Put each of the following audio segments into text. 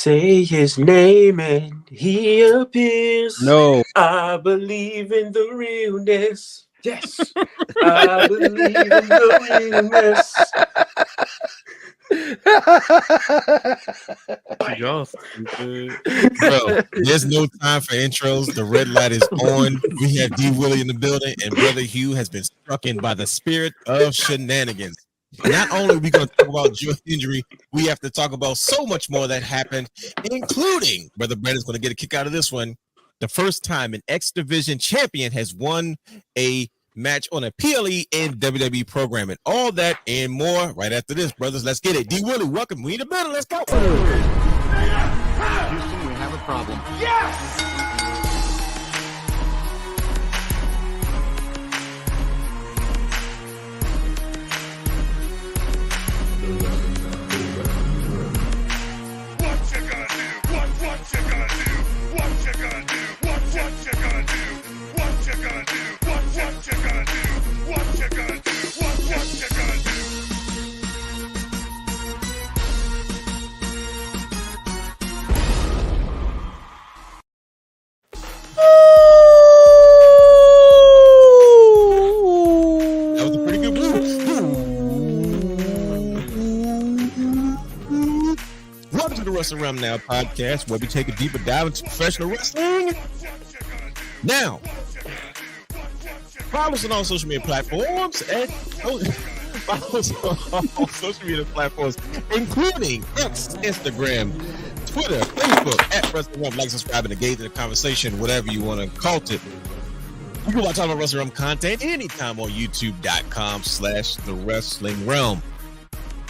Say his name and he appears. No. I believe in the realness. Yes. I believe in the realness. Y'all stupid. Bro, there's no time for intros. The red light is on. We have D. Willie in the building, and Brother Hugh has been struck in by the spirit of shenanigans. Not only are we going to talk about Joe's injury, we have to talk about so much more that happened, including Brother Brandon's going to get a kick out of this one. The first time an X Division champion has won a match on a PLE and WWE program, and all that and more right after this, brothers. Let's get it. D. Willie, welcome. We in the middle. Let's go. Houston, we have a problem. Yes! Wrestling Wrealm Now podcast, where we take a deeper dive into professional wrestling. Now, follow us on all social media platforms and follow us on all social media platforms, including X, Instagram, Twitter, Facebook, at Wrestling Wrealm. Like, subscribe, and engage in the conversation, whatever you want to call it. You can watch all our Wrestling Wrealm content anytime on YouTube.com/The Wrestling Wrealm.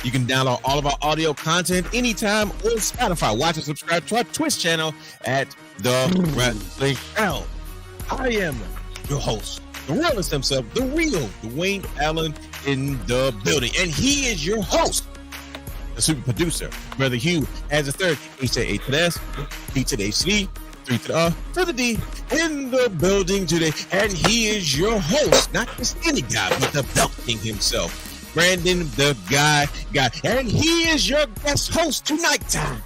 You can download all of our audio content anytime on Spotify. Watch and subscribe to our Twitch channel at The Wrestling Wrealm. I am your host, the realist himself, the real Dwayne Allen in the building. And he is your host, the super producer, Brother Hugh, as a third, H to A to the S, B to the HC, 3 to the R, to the D, in the building today. And he is your host, not just any guy, but the belt king himself, Brandon, the guy, and he is your guest host tonight time,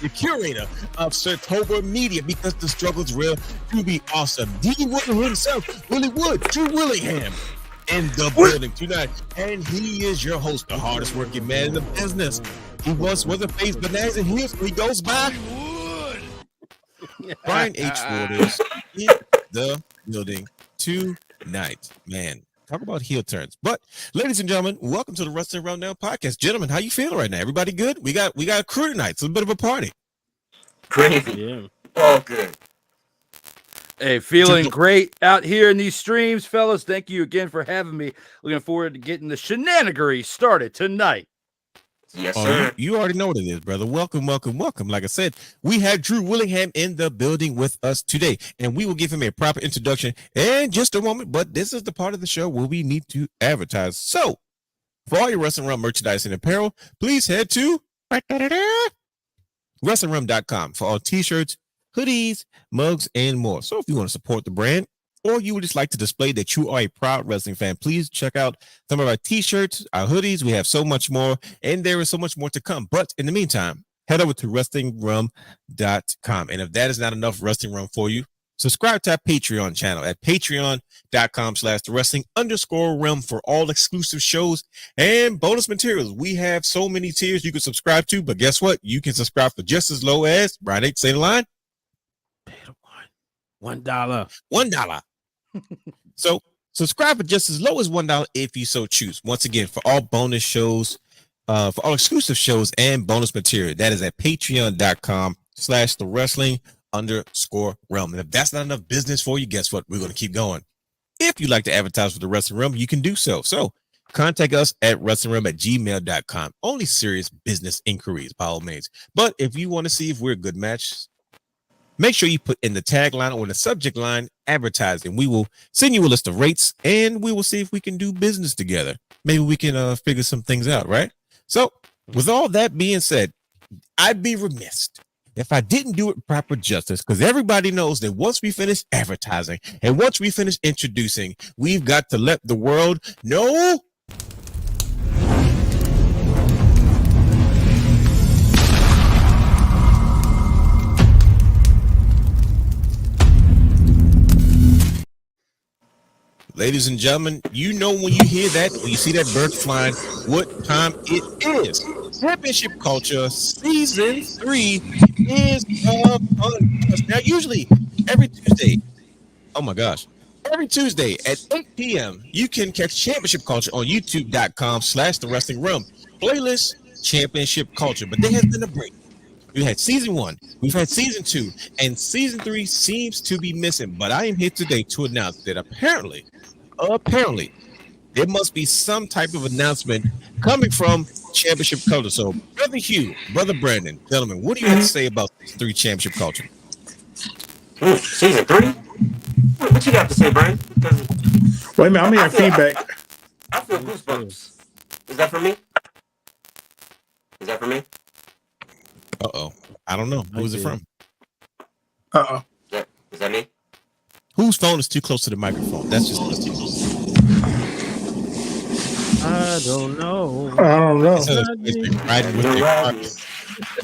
the curator of SIRTOBA Media, because the struggle's real to be awesome. D. Wood himself, Willie Wood, to Willingham, in the building tonight, and he is your host, the hardest working man in the business. He once was a face, but now he's a heel, so he goes by Brian H. Wood is in the building tonight, man. Talk about heel turns. But ladies and gentlemen, welcome to the Wrestling Wrealm Now podcast. Gentlemen, how you feeling right now? Everybody good? We got a crew tonight. It's a bit of a party. Crazy. Yeah. All good. Hey, feeling great out here in these streams, fellas. Thank you again for having me. Looking forward to getting the shenanigery started tonight. Yes, sir. You already know what it is, brother. Welcome. Like I said, we have Drew Willingham in the building with us today, and we will give him a proper introduction in just a moment. But this is the part of the show where we need to advertise. So, for all your Wrestling Wrealm merchandise and apparel, please head to WrestlingWrealm.com for all t-shirts, hoodies, mugs, and more. So, if you want to support the brand, or you would just like to display that you are a proud wrestling fan, please check out some of our t-shirts, our hoodies. We have so much more, and there is so much more to come. But in the meantime, head over to WrestlingWrealm.com. And if that is not enough Wrestling Wrealm for you, subscribe to our Patreon channel at patreon.com/the_wrestling_realm for all exclusive shows and bonus materials. We have so many tiers you can subscribe to, but guess what? You can subscribe for just as low as, Brian H., say the line. $1. So subscribe for just as low as $1 if you so choose. Once again, for all bonus shows, for all exclusive shows and bonus material, that is at patreon.com/the_wrestling_realm. And if that's not enough business for you, guess what? We're going to keep going. If you'd like to advertise for the Wrestling Wrealm, you can do so. So contact us at wrestlingwrealm@gmail.com. Only serious business inquiries, by all means. But if you want to see if we're a good match, make sure you put in the tagline or the subject line advertising. We will send you a list of rates, and we will see if we can do business together. Maybe we can figure some things out, right? So with all that being said, I'd be remiss if I didn't do it proper justice, because everybody knows that once we finish advertising and once we finish introducing, we've got to let the world know Ladies and gentlemen, you know when you hear that, when you see that bird flying, what time it is. Championship Culture Season 3 is upon us. Now, usually every Tuesday, oh my gosh, every Tuesday at 8 p.m., you can catch Championship Culture on youtube.com/The Wrestling Wrealm. Playlist Championship Culture. But there has been a break. We had Season 1, we've had Season 2, and Season 3 seems to be missing. But I am here today to announce that apparently, there must be some type of announcement coming from Championship Culture. So, Brother Hugh, Brother Brandon, gentlemen, what do you have to say about Season 3 Championship Culture? Season 3? What you got to say, Brandon? Wait a minute, I'm hearing feedback. I feel goosebumps. Is that for me? Is that for me? Uh-oh. I don't know. Who is it from? Uh-oh. Is that me? Whose phone is too close to the microphone? That's just I don't know. I don't know. it's been riding with their car,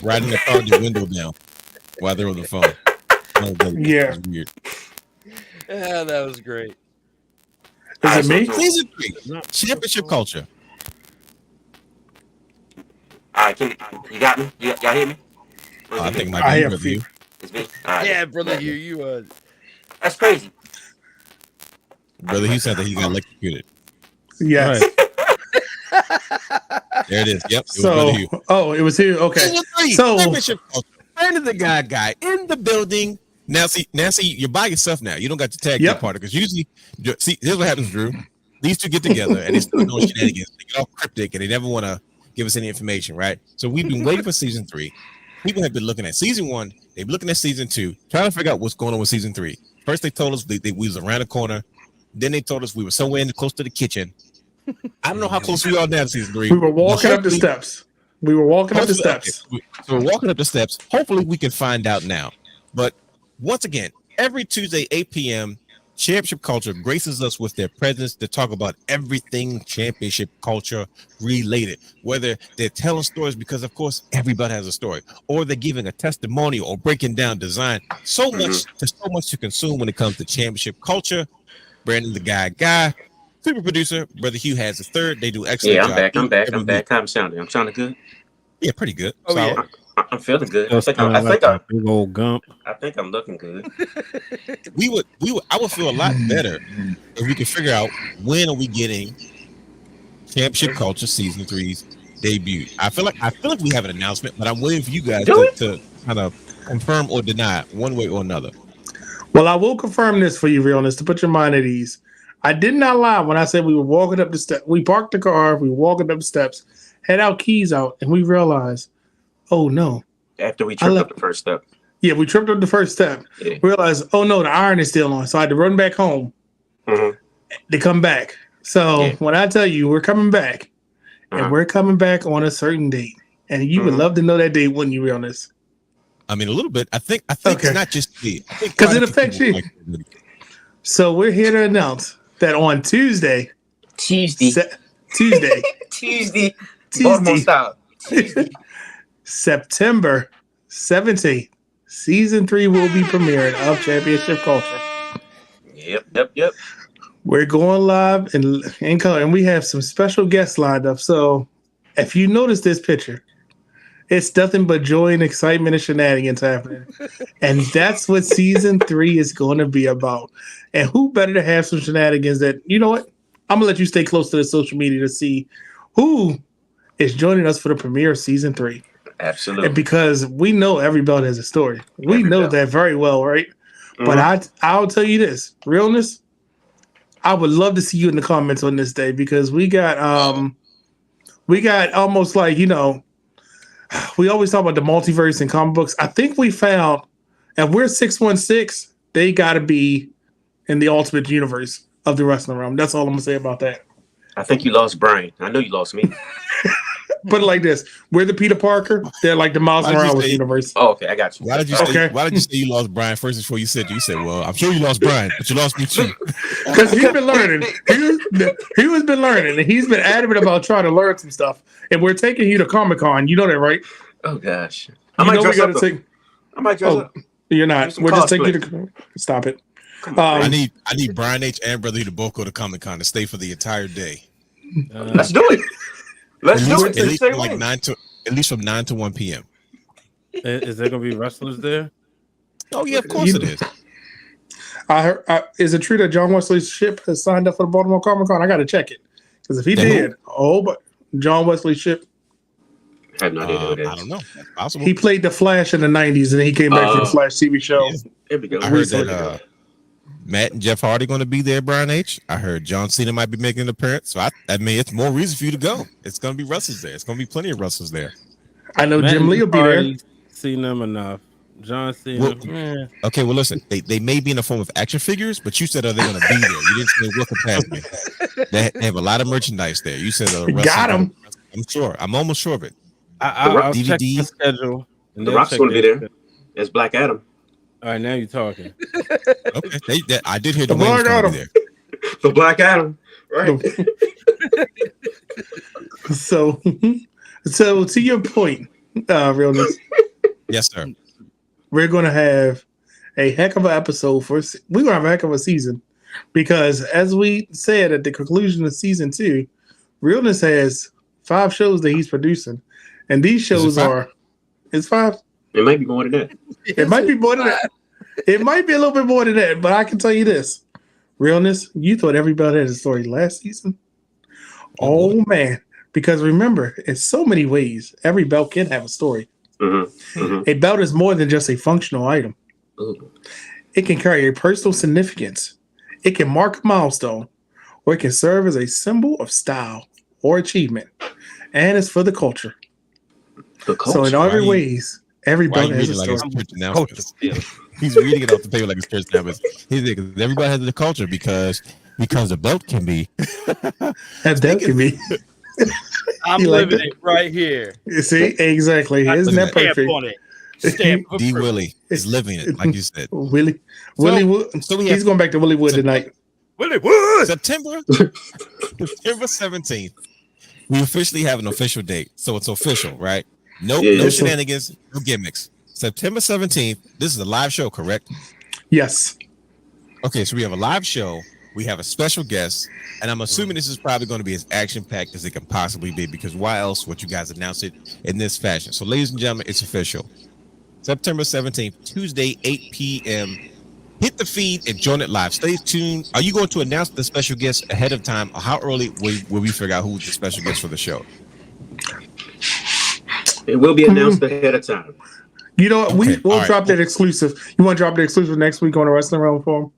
riding their car with the window down while they're on the phone. No, Yeah. was weird. Yeah, that was great. Is it me? Season 3, Championship Culture. All right, you got me? Y'all hear me? I think my I hear with you. It's me. All right. Yeah, Brother Hugh, you That's crazy. Brother, he said that he got electrocuted. Yes. There it is. Yep. It was So, Brother Hugh. it was here. Okay. Season 3, So- Championship Culture. Brandon the guy in the building. Now see, you're by yourself now. You don't got to tag that partner because usually, see, here's what happens, Drew. These two get together and they start doing shenanigans. They get all cryptic and they never want to give us any information, right? So we've been waiting for Season 3. People have been looking at Season 1. They've been looking at Season 2, trying to figure out what's going on with Season 3. First, they told us we was around the corner. Then they told us we were somewhere close to the kitchen. I don't know how close we are now to Season 3. We were walking up the steps. So we're walking up the steps. Hopefully, we can find out now. But once again, every Tuesday, 8 p.m., Championship Culture graces us with their presence to talk about everything Championship Culture related. Whether they're telling stories, because of course everybody has a story, or they're giving a testimonial or breaking down design. So much to consume when it comes to Championship Culture. Brandon the guy, super producer, Brother Hugh has a third. They do excellent. Yeah, job. I'm back. How I'm sounding? I'm sounding good. Yeah, pretty good. Oh, yeah. I'm feeling good. I think big old gump. I think I'm looking good. I would feel a lot better if we could figure out when are we getting Championship Culture Season 3's debut. I feel like we have an announcement, but I'm waiting for you guys to kind of confirm or deny one way or another. Well, I will confirm this for you, Realness, to put your mind at ease. I did not lie when I said we were walking up the steps. We parked the car, we were walking up the steps, had our keys out, and we realized, oh no. After we tripped up the first step. Yeah, we tripped up the first step. Yeah. Realized, oh no, the iron is still on. So I had to run back home to come back. So when I tell you we're coming back, and we're coming back on a certain date, and you would love to know that date, wouldn't you, Realness? I mean, a little bit. I think it's not just me. Because it affects you. So we're here to announce that on Tuesday, September 17th, Season 3 will be premiering of Championship Culture. Yep. We're going live in color, and we have some special guests lined up. So if you notice this picture, it's nothing but joy and excitement and shenanigans happening. And that's what Season 3 is going to be about. And who better to have some shenanigans that, you know what? I'm going to let you stay close to the social media to see who is joining us for the premiere of Season 3. Absolutely. And because we know every belt has a story. We know that very well, right? But I'll tell you this, Realness, I would love to see you in the comments on this day, because we got almost like, you know, we always talk about the multiverse in comic books. I think we found, if we're 616, they got to be in the ultimate universe of the Wrestling Wrealm. That's all I'm going to say about that. I think you lost Brian. I know you lost me. Put it like this: we're the Peter Parker. They're like the Miles Morales universe. Oh, okay, I got you. Why did you say you lost Brian first before you said? You said, "Well, I'm sure you lost Brian, but you lost me too." Because he's been learning. He was been learning, and he's been adamant about trying to learn some stuff. And we're taking you to Comic-Con. You know that, right? Oh gosh, I might dress up. You're not. We're just taking you to. Stop it. Come on, I need Brian H. and Brother Lee to both go to Comic Con to stay for the entire day. let's do it. Let's do it. At least Say from like when. 9 to 1 p.m. Is there gonna be wrestlers there? Oh yeah, of course it is. I heard. Is it true that John Wesley's ship has signed up for the Baltimore Comic Con? I got to check it because if he did, but John Wesley's ship. I have no idea who it is. I don't know. That's possible. He played the Flash in the '90s, and then he came back for the Flash TV show. There we go. I heard that Matt and Jeff Hardy going to be there, Brian H. I heard John Cena might be making an appearance. So I mean, it's more reason for you to go. It's going to be wrestlers there. It's going to be plenty of wrestlers there. I know Matt Jim Lee will be there. Seen them enough. John Cena. Okay, well, listen, they may be in the form of action figures, but you said, are they going to be there? You didn't say walking past me. They have a lot of merchandise there. You said, got him. I'm sure. I'm almost sure of it. I'll check the schedule. The Rock's going to be there. That's Black Adam. All right, now you're talking. Okay, I did hear the Black Adam. There. The Black Adam, right? So to your point, Realness. Yes, sir. We're going to have a heck of an episode we're going to have a heck of a season because as we said at the conclusion of season 2, Realness has 5 shows that he's producing. And these shows it's 5. It might be more than that. It might be more than that. It might be a little bit more than that, but I can tell you this. Realness, you thought everybody had a story last season. Oh man. Because remember, in so many ways, every belt can have a story. Mm-hmm. Mm-hmm. A belt is more than just a functional item. Ooh. It can carry a personal significance. It can mark a milestone, or it can serve as a symbol of style or achievement. And it's for the culture. The culture. So in every ways, every belt has a like story. church announcements? Yeah. He's reading it off the paper like it's church announcements. He's like, everybody has the culture because the belt can be. That belt can be. I'm You like living that? it right here. You see, exactly. Isn't that Stamp perfect? on it. Stamp for D Oh, proof. Willie is living it, like you said. Willie Wood. So we have He's going back to Willie Wood tonight. Willie Wood. September 17th. We officially have an official date, so it's official, right? No shenanigans, no gimmicks. September 17th. This is a live show, correct? Yes. Okay, so we have a live show. We have a special guest, and I'm assuming this is probably going to be as action-packed as it can possibly be, because why else would you guys announce it in this fashion? So, ladies and gentlemen, it's official. September 17th, Tuesday, 8 p.m. Hit the feed and join it live. Stay tuned. Are you going to announce the special guest ahead of time, or how early will we figure out who's the special guest for the show? It will be announced ahead of time. You know what? We'll right. drop that exclusive. You want to drop the exclusive next week on the Wrestling Wrealm forum?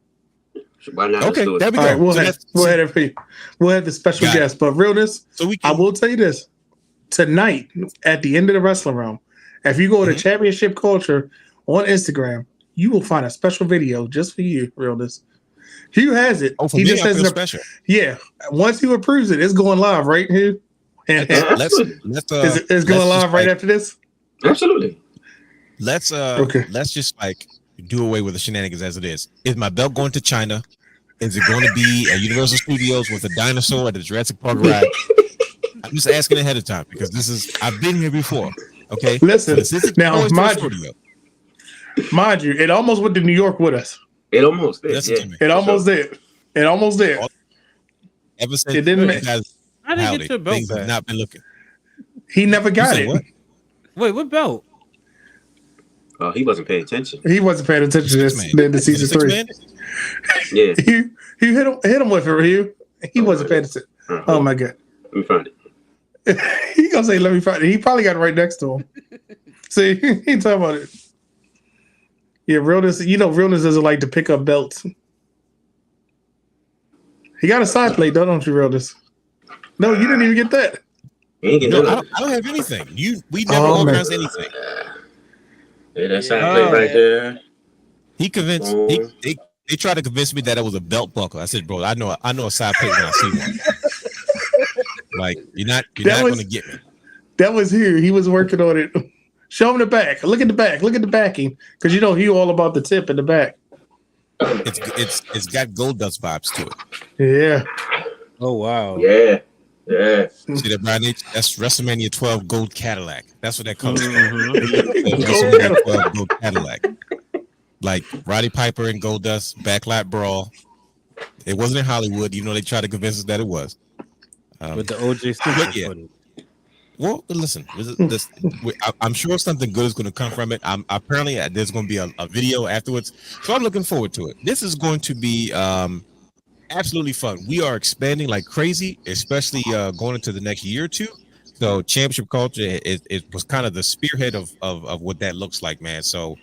Why not? Okay, there we All go. right, we'll So have the special Got it. guest. But Realness, So we I can, will tell you this. Tonight, at the end of the Wrestling Wrealm, if you go to Championship Culture on Instagram, you will find a special video just for you, Realness. Hugh has it. for He me, just I has feel it. special. Yeah. Once he approves it, it's going live, right, Hugh? Let's It's going live right after this? Absolutely. Let's just like do away with the shenanigans as it is. Is my belt going to China? Is it going to be at Universal Studios with a dinosaur at the Jurassic Park ride? I'm just asking ahead of time because I've been here before. Okay, Listen, so this isn't now, Toy Story mind Studio. Mind you, it almost went to New York with us. It almost did. Listen Yeah. to me. It almost did. It almost did. Ever since It didn't you make- guys, I didn't howdy, get your belt things have back. not been looking. He never got said it. what? Wait, what belt? Oh, he wasn't paying attention. He wasn't paying attention to Six this man. the season Six 3. man? Yeah. He hit him with it, Hugh. He wasn't paying attention. Oh my god. Let me find it. He gonna say, "Let me find it." He probably got it right next to him. See, he talking about it. Yeah, Realness. You know, Realness doesn't like to pick up belts. He got a side plate, though, don't you, Realness? No, you didn't even get that. He ain't getting No, none I of it. don't have anything. We never Oh, man. organized anything. Yeah, that side plate right there. He convinced. They tried to convince me that it was a belt buckle. I said, bro, I know a side plate when I see one. Like you're not going to get me. That was here. He was working on it. Show him the back. Look at the back. Look at the backing, because you know he all about the tip in the back. It's got gold dust vibes to it. Yeah. Oh wow. Yeah. Yeah. See that, Brian H? That's WrestleMania 12 gold Cadillac. That's what that comes from. Mhm. WrestleMania 12 gold Cadillac. like Roddy Piper and Goldust Backlot Brawl. It wasn't in Hollywood, even though they tried to convince us that it was. With the OJ Simpson yeah. footage. Well, listen, I'm sure something good is going to come from it. Apparently there's going to be a video afterwards, so I'm looking forward to it. This is going to be absolutely fun. We are expanding like crazy, especially going into the next year or two. So championship culture it was kind of the spearhead of what that looks like, man. So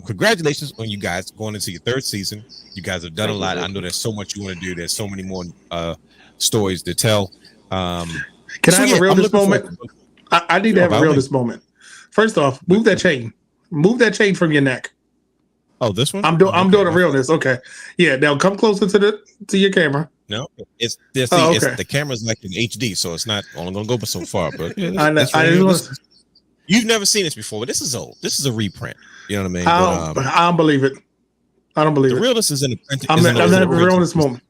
congratulations on you guys going into your third season. You guys have done a lot. I know there's so much you want to do. There's so many more stories to tell. Can I have a realness moment? I need to have a realness moment. First off, move that chain. Move that chain from your neck. Oh, this one? I'm doing a realness. Okay. Yeah, now come closer to your camera. No, it's the camera's like in HD, so it's not only gonna go so far. But yeah, you've never seen this before, but this is old. This is a reprint. You know what I mean? I don't believe it. I don't believe the it. realness is in the print. I'm having a realness moment.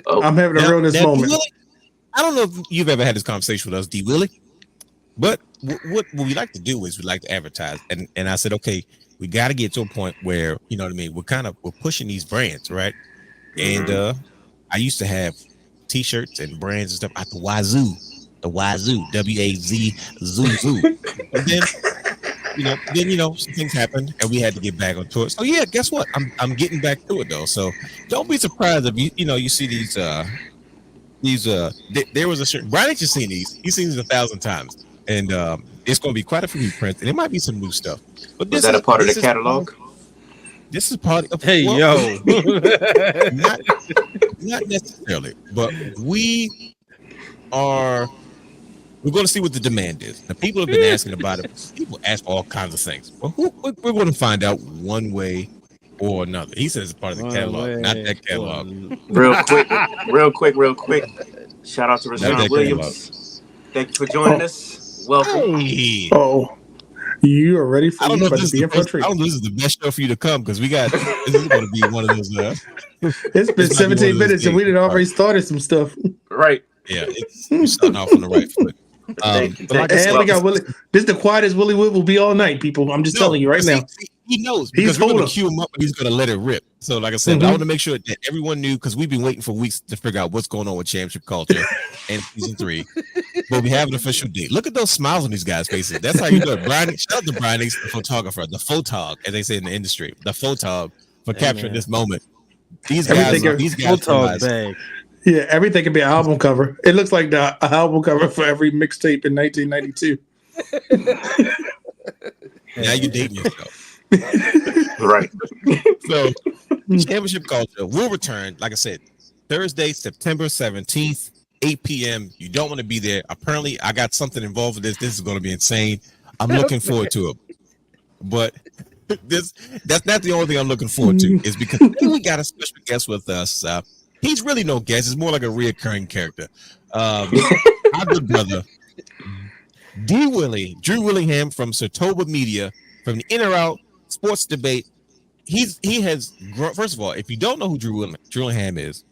I'm having a realness moment. I don't know if you've ever had this conversation with us, D. Willie, but what we like to do is we like to advertise, and I said, okay, we got to get to a point where, you know what I mean, we're pushing these brands, right? And I used to have T-shirts and brands and stuff at the Wazoo, W-A-Z, zoo. And then some things happened and we had to get back onto it. So yeah, guess what? I'm getting back to it though. So don't be surprised if you see these. There was a certain Brian ain't just seen these. He's seen these 1,000 times, and it's going to be quite a few reprints, and it might be some new stuff. But is that a part of the catalog? This is part of. Hey, yo, not necessarily, but we're going to see what the demand is. The people have been asking about it. People ask all kinds of things. But we're going to find out one way or another. He says it's part of the catalog, not that catalog. Real quick. Shout out to Rashawn Williams. Thank you for joining us. Welcome. Hey. Oh, you are ready for I don't know if this is the best show for you to come because this is going to be one of those. It's been 17 minutes and we did already started some stuff. Right. Yeah, it's starting off on the right foot. And we got Willie. This is the quietest Willie Wood will be all night, people. I'm just telling you right now. He knows because we're going to cue him up and he's going to let it rip. So, like I said, I want to make sure that everyone knew because we've been waiting for weeks to figure out what's going on with championship culture and season 3. But we have an official date. Look at those smiles on these guys' faces. That's how you do it. Brian, shout out to Brian, the photographer, the photog, as they say in the industry, the photog for capturing this moment. These guys photog bag. Yeah, everything can be an album cover. It looks like the album cover for every mixtape in 1992. Now you dating yourself. Right. So, championship culture will return, like I said, Thursday, September 17th, 8 p.m. You don't want to be there. Apparently, I got something involved with this. This is going to be insane. I'm looking forward to it. But that's not the only thing I'm looking forward to, is because we got a special guest with us. He's really no guest. It's more like a reoccurring character. Our good brother, D. Willie, Drew Willingham from SIRTOBA Media, from the In or Out Sports Debate. He has grown. First of all, if you don't know who Drew Willingham is,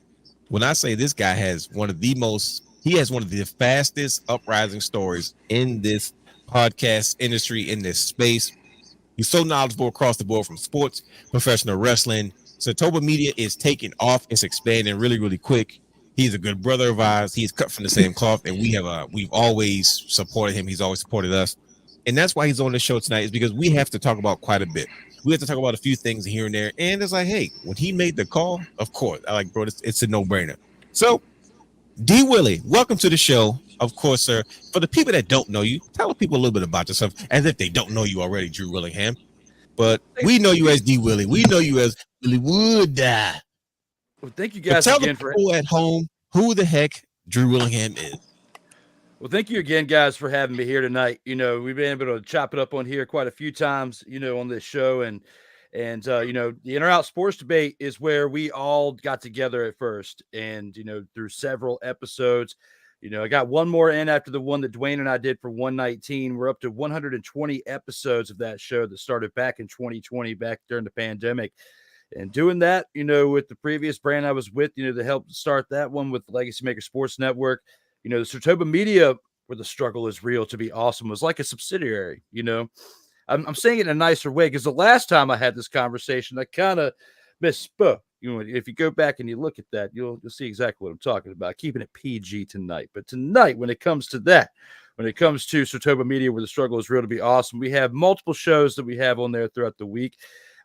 when I say this guy has one of the fastest uprising stories in this podcast industry, in this space. He's so knowledgeable across the board from sports, professional wrestling. SIRTOBA Media is taking off. It's expanding really, really quick. He's a good brother of ours. He's cut from the same cloth, and we've always supported him. He's always supported us. And that's why he's on the show tonight, is because we have to talk about quite a bit. We have to talk about a few things here and there. And it's like, hey, when he made the call, of course, bro, it's a no-brainer. So, D. Willie, welcome to the show. Of course, sir. For the people that don't know you, tell people a little bit about yourself, as if they don't know you already, Drew Willingham. But we know you as D. Willie. We know you as Willie Wood. Well, thank you guys tell again the people at home who the heck Drew Willingham is. Well, thank you again, guys, for having me here tonight. We've been able to chop it up on here quite a few times, on this show. And the In or Out Sports Debate is where we all got together at first. And, through several episodes, I got one more in after the one that Dwayne and I did for 119. We're up to 120 episodes of that show that started back in 2020, back during the pandemic. And doing that, with the previous brand I was with, to help start that one with Legacy Maker Sports Network, the SIRTOBA Media, where the struggle is real to be awesome, was like a subsidiary, I'm saying it in a nicer way because the last time I had this conversation, I kind of misspoke. You know, if you go back and you look at that, you'll see exactly what I'm talking about. Keeping it PG tonight, but tonight, when it comes to that, when it comes to SIRTOBA Media, where the struggle is real to be awesome, we have multiple shows that we have on there throughout the week.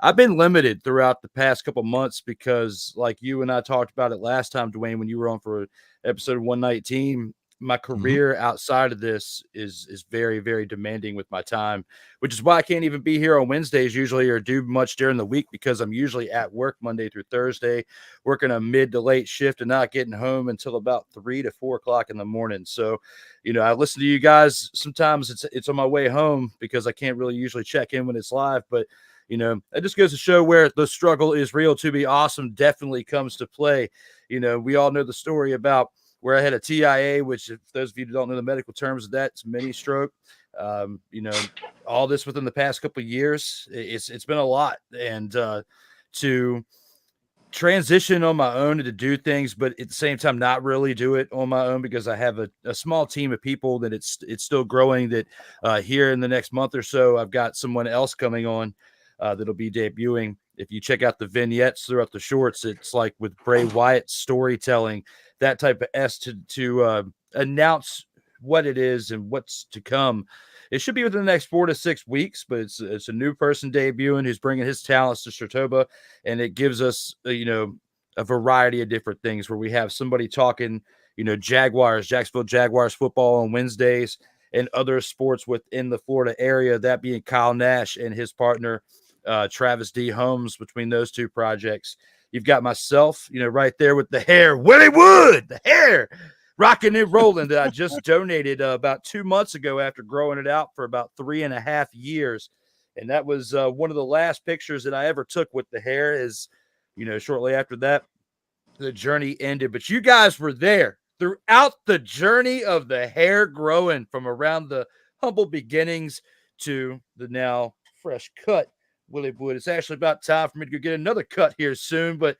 I've been limited throughout the past couple months because, like you and I talked about it last time, Dwayne, when you were on for episode 119, my career outside of this is very, very demanding with my time, which is why I can't even be here on Wednesdays usually or do much during the week because I'm usually at work Monday through Thursday, working a mid to late shift and not getting home until about 3 to 4 o'clock in the morning. So, you know, I listen to you guys. Sometimes it's on my way home because I can't really usually check in when it's live, but you know, it just goes to show where the struggle is real to be awesome definitely comes to play. You know, we all know the story about where I had a TIA, which if those of you who don't know the medical terms of that, it's mini stroke. You know, all this within the past couple of years, it's been a lot. And to transition on my own and to do things, but at the same time, not really do it on my own because I have a small team of people that it's still growing that here in the next month or so, I've got someone else coming on that'll be debuting. If you check out the vignettes throughout the shorts, it's like with Bray Wyatt storytelling, that type of to announce what it is and what's to come. It should be within the next 4 to 6 weeks, but it's a new person debuting who's bringing his talents to SIRTOBA, and it gives us, you know, a variety of different things where we have somebody talking, you know, Jacksonville Jaguars football on Wednesdays and other sports within the Florida area, that being Kyle Nash and his partner, Travis D. Holmes. Between those two projects, you've got myself, you know, right there with the hair, Willie Wood, the hair, rocking and rolling that I just donated about 2 months ago after growing it out for about 3.5 years. And that was one of the last pictures that I ever took with the hair. Is, you know, shortly after that, the journey ended. But you guys were there throughout the journey of the hair growing from around the humble beginnings to the now fresh cut Willie Wood. It's actually about time for me to go get another cut here soon. But,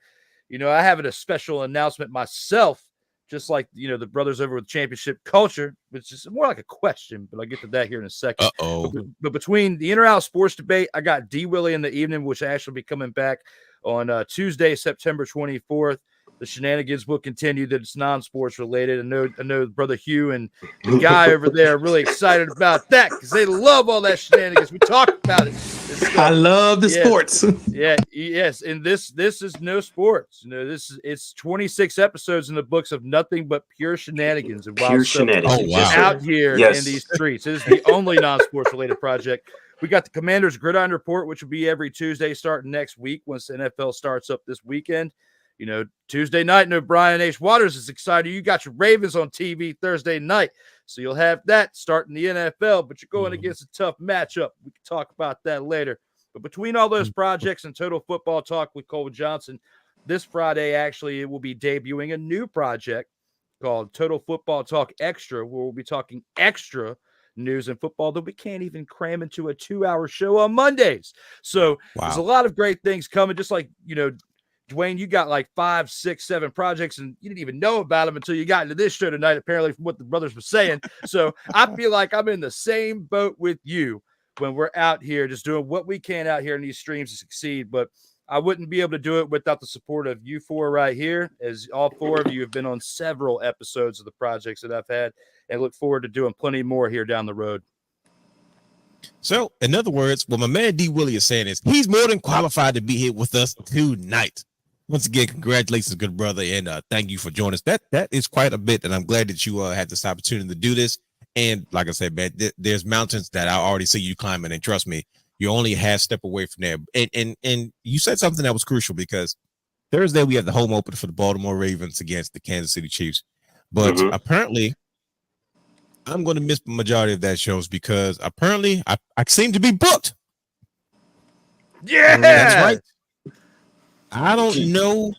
you know, I have a special announcement myself, just like, you know, the brothers over with Championship Culture, which is more like a question, but I'll get to that here in a second. But between the In-Or-Out Sports Debate, I got D. Willie in the evening, which actually will be coming back on Tuesday, September 24th. The shenanigans will continue. That it's non-sports related. I know Brother Hugh and the guy over there are really excited about that because they love all that shenanigans. We talked about it. I love the sports. Yes. And this is no sports. You know, it's 26 episodes in the books of nothing but pure shenanigans and wild stuff. Oh, wow. Out here in these streets. It is the only non-sports related project. We got the Commanders Gridiron Report, which will be every Tuesday starting next week once the NFL starts up this weekend. You know, Tuesday night, no Brian H. Waters is excited. You got your Ravens on TV Thursday night. So you'll have that starting the NFL, but you're going against a tough matchup. We can talk about that later. But between all those projects and Total Football Talk with Cole Johnson, this Friday, actually, it will be debuting a new project called Total Football Talk Extra, where we'll be talking extra news and football that we can't even cram into a 2-hour show on Mondays. So there's a lot of great things coming, just like, you know, Dwayne, you got like 5, 6, 7 projects, and you didn't even know about them until you got into this show tonight, apparently, from what the brothers were saying. So I feel like I'm in the same boat with you when we're out here just doing what we can out here in these streams to succeed. But I wouldn't be able to do it without the support of you four right here, as all four of you have been on several episodes of the projects that I've had, and look forward to doing plenty more here down the road. So, in other words, what my man D. Willie is saying is he's more than qualified to be here with us tonight. Once again, congratulations, good brother, and thank you for joining us. That is quite a bit, and I'm glad that you had this opportunity to do this. And like I said, man, there's mountains that I already see you climbing, and trust me, you're only a half step away from there. And you said something that was crucial, because Thursday we have the home opener for the Baltimore Ravens against the Kansas City Chiefs. But apparently, I'm going to miss the majority of that shows because apparently I seem to be booked. Yeah, that's right. I don't know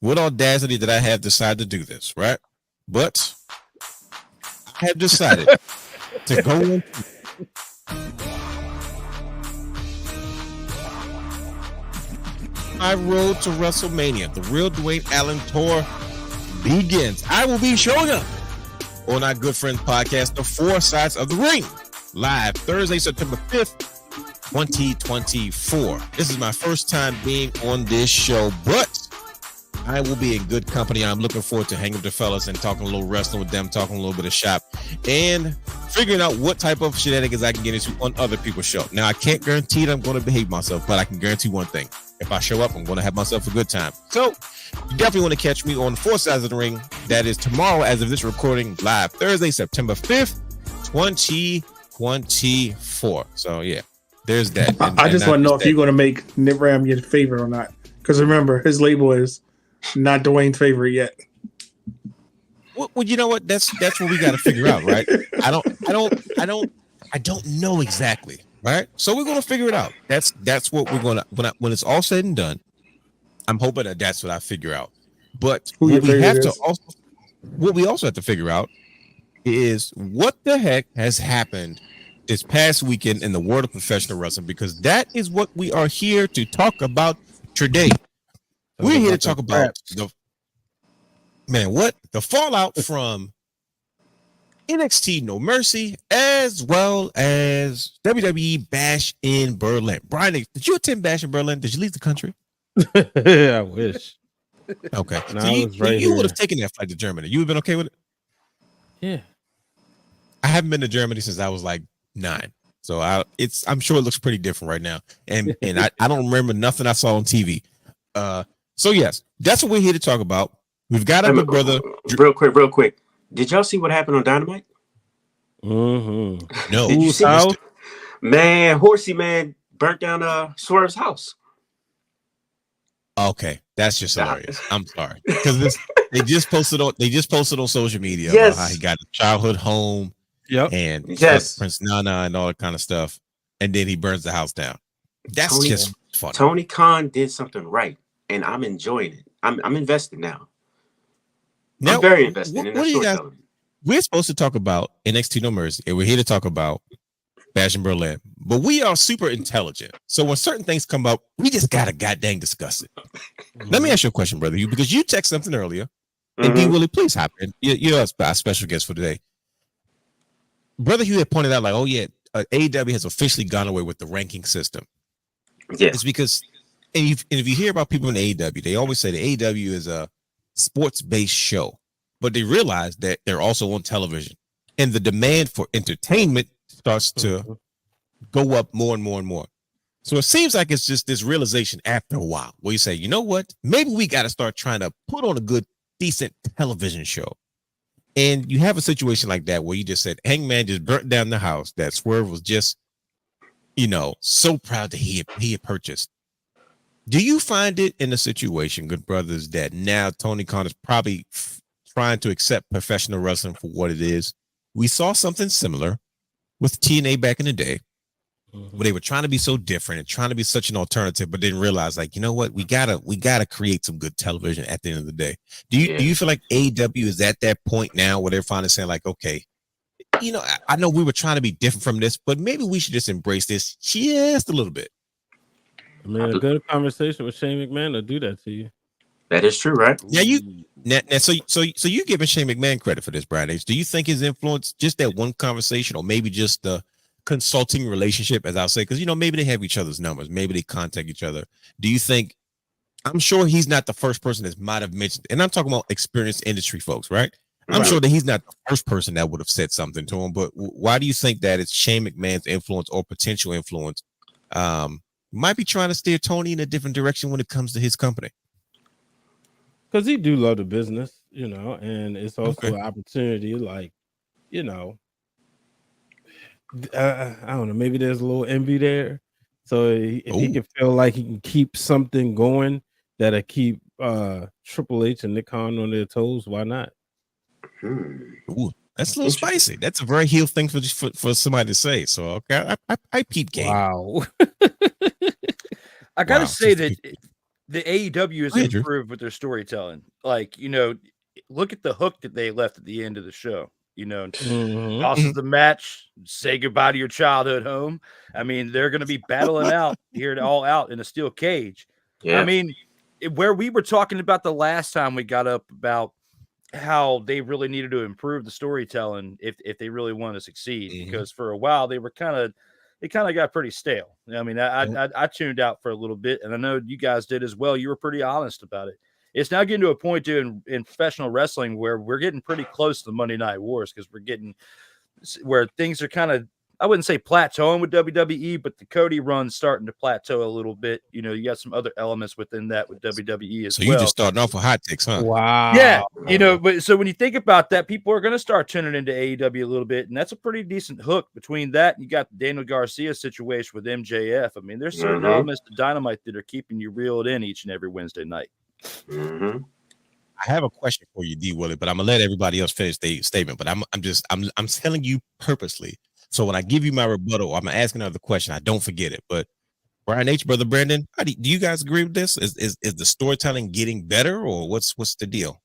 what audacity that I have decided to do this, right? But I have decided to go in. My road to WrestleMania, the Real Dwayne Allen Tour begins. I will be showing up on our Good Friends podcast, The Four Sides of the Ring, live Thursday, September 5th 2024. This is my first time being on this show, but I will be in good company. I'm looking forward to hanging with the fellas and talking a little wrestling with them, talking a little bit of shop, and figuring out what type of shenanigans I can get into on other people's show. Now, I can't guarantee that I'm going to behave myself, but I can guarantee one thing. If I show up, I'm going to have myself a good time. So you definitely want to catch me on 4 Sides of the Ring. That is tomorrow, as of this recording, live Thursday, September 5th, 2024. So, yeah, there's that. I just want to know if you're going to make Nick Ram your favorite or not. Because remember, his label is not Dwayne's favorite yet. Well, you know what? That's what we got to figure out, right? I don't know exactly, right? So we're gonna figure it out. That's what we're gonna when it's all said and done. I'm hoping that that's what I figure out. But what we also have to figure out is what the heck has happened this past weekend in the world of professional wrestling, because that is what we are here to talk about today. We're here to talk about the fallout from NXT No Mercy, as well as WWE Bash in Berlin. Brian, did you attend Bash in Berlin? Did you leave the country? I wish. Okay. No, So you would have taken that flight to Germany. You would have been okay with it? Yeah. I haven't been to Germany since I was like 9. So I'm sure it looks pretty different right now. And I don't remember nothing I saw on TV. So yes, that's what we're here to talk about. We've got our good brother. Real quick. Did y'all see what happened on Dynamite? Mm-hmm. No. Did you see How? Man, Horsey Man burnt down Swerve's house. Okay, that's just hilarious. I'm sorry, because they just posted on social media Yes. about how he got a childhood home, and yes, Prince Nana and all that kind of stuff, and then he burns the house down. That's just funny. Tony Khan did something right, and I'm enjoying it. I'm invested now. I'm very invested in that storytelling. We're supposed to talk about NXT No Mercy, and we're here to talk about Bash in Berlin. But we are super intelligent. So when certain things come up, we just gotta goddamn discuss it. Let me ask you a question, brother. Because you texted something earlier, and D Willie, please hop in. You're our special guest for today. Brother Hugh had pointed out, like, oh yeah, AEW has officially gone away with the ranking system. Yeah. It's because, and if you hear about people in AEW, they always say the AEW is a sports-based show, but they realize that they're also on television, and the demand for entertainment starts to go up more and more and more. So it seems like it's just this realization after a while where you say, you know what, maybe we got to start trying to put on a good, decent television show. And you have a situation like that where you just said Hangman just burnt down the house that Swerve was just, so proud that he had purchased. Do you find it in a situation, good brothers, that now Tony Khan is probably trying to accept professional wrestling for what it is? We saw something similar with TNA back in the day, where they were trying to be so different and trying to be such an alternative, but didn't realize, like, you know what, we gotta create some good television at the end of the day. Do you feel like AEW is at that point now where they're finally saying, like, okay, I know we were trying to be different from this, but maybe we should just embrace this just a little bit? I mean, a good conversation with Shane McMahon will do that to you. That is true, right? So you giving Shane McMahon credit for this, Brian H. Do you think his influence, just that one conversation, or maybe just the consulting relationship, as I'll say, because maybe they have each other's numbers, maybe they contact each other. Do you think? I'm sure he's not the first person that might have mentioned, and I'm talking about experienced industry folks, right? I'm sure that he's not the first person that would have said something to him. But why do you think that it's Shane McMahon's influence or potential influence might be trying to steer Tony in a different direction when it comes to his company? Because he do love the business, and it's also an opportunity, like, I don't know, maybe there's a little envy there. So if he can feel like he can keep something going that'll keep Triple H and Nick Khan on their toes, why not? Ooh, that's a little spicy. That's a very heel thing for somebody to say. So okay, I peep game. Wow. I gotta say that the AEW has improved with their storytelling. Like, look at the hook that they left at the end of the show. Losses the match, say goodbye to your childhood home. I mean, they're going to be battling out here all out in a steel cage. Yeah. I mean, where we were talking about the last time we got up about how they really needed to improve the storytelling if they really want to succeed, because for a while they were kind of, it kind of got pretty stale. I mean, I tuned out for a little bit, and I know you guys did as well. You were pretty honest about it. It's now getting to a point, dude, in professional wrestling where we're getting pretty close to the Monday Night Wars, because we're getting where things are kind of, I wouldn't say plateauing with WWE, but the Cody run's starting to plateau a little bit. You know, you got some other elements within that with WWE as well. So you just starting off with hot takes, huh? Wow. Yeah. You know, but so when you think about that, people are going to start tuning into AEW a little bit, and that's a pretty decent hook. Between that, you got the Daniel Garcia situation with MJF. I mean, there's certain elements to Dynamite that are keeping you reeled in each and every Wednesday night. I have a question for you, D. Willie, but I'm gonna let everybody else finish their statement. But I'm telling you purposely. So when I give you my rebuttal, I'm asking another question. I don't forget it. But Brian H, Brother Brandon, do you guys agree with this? Is the storytelling getting better, or what's the deal?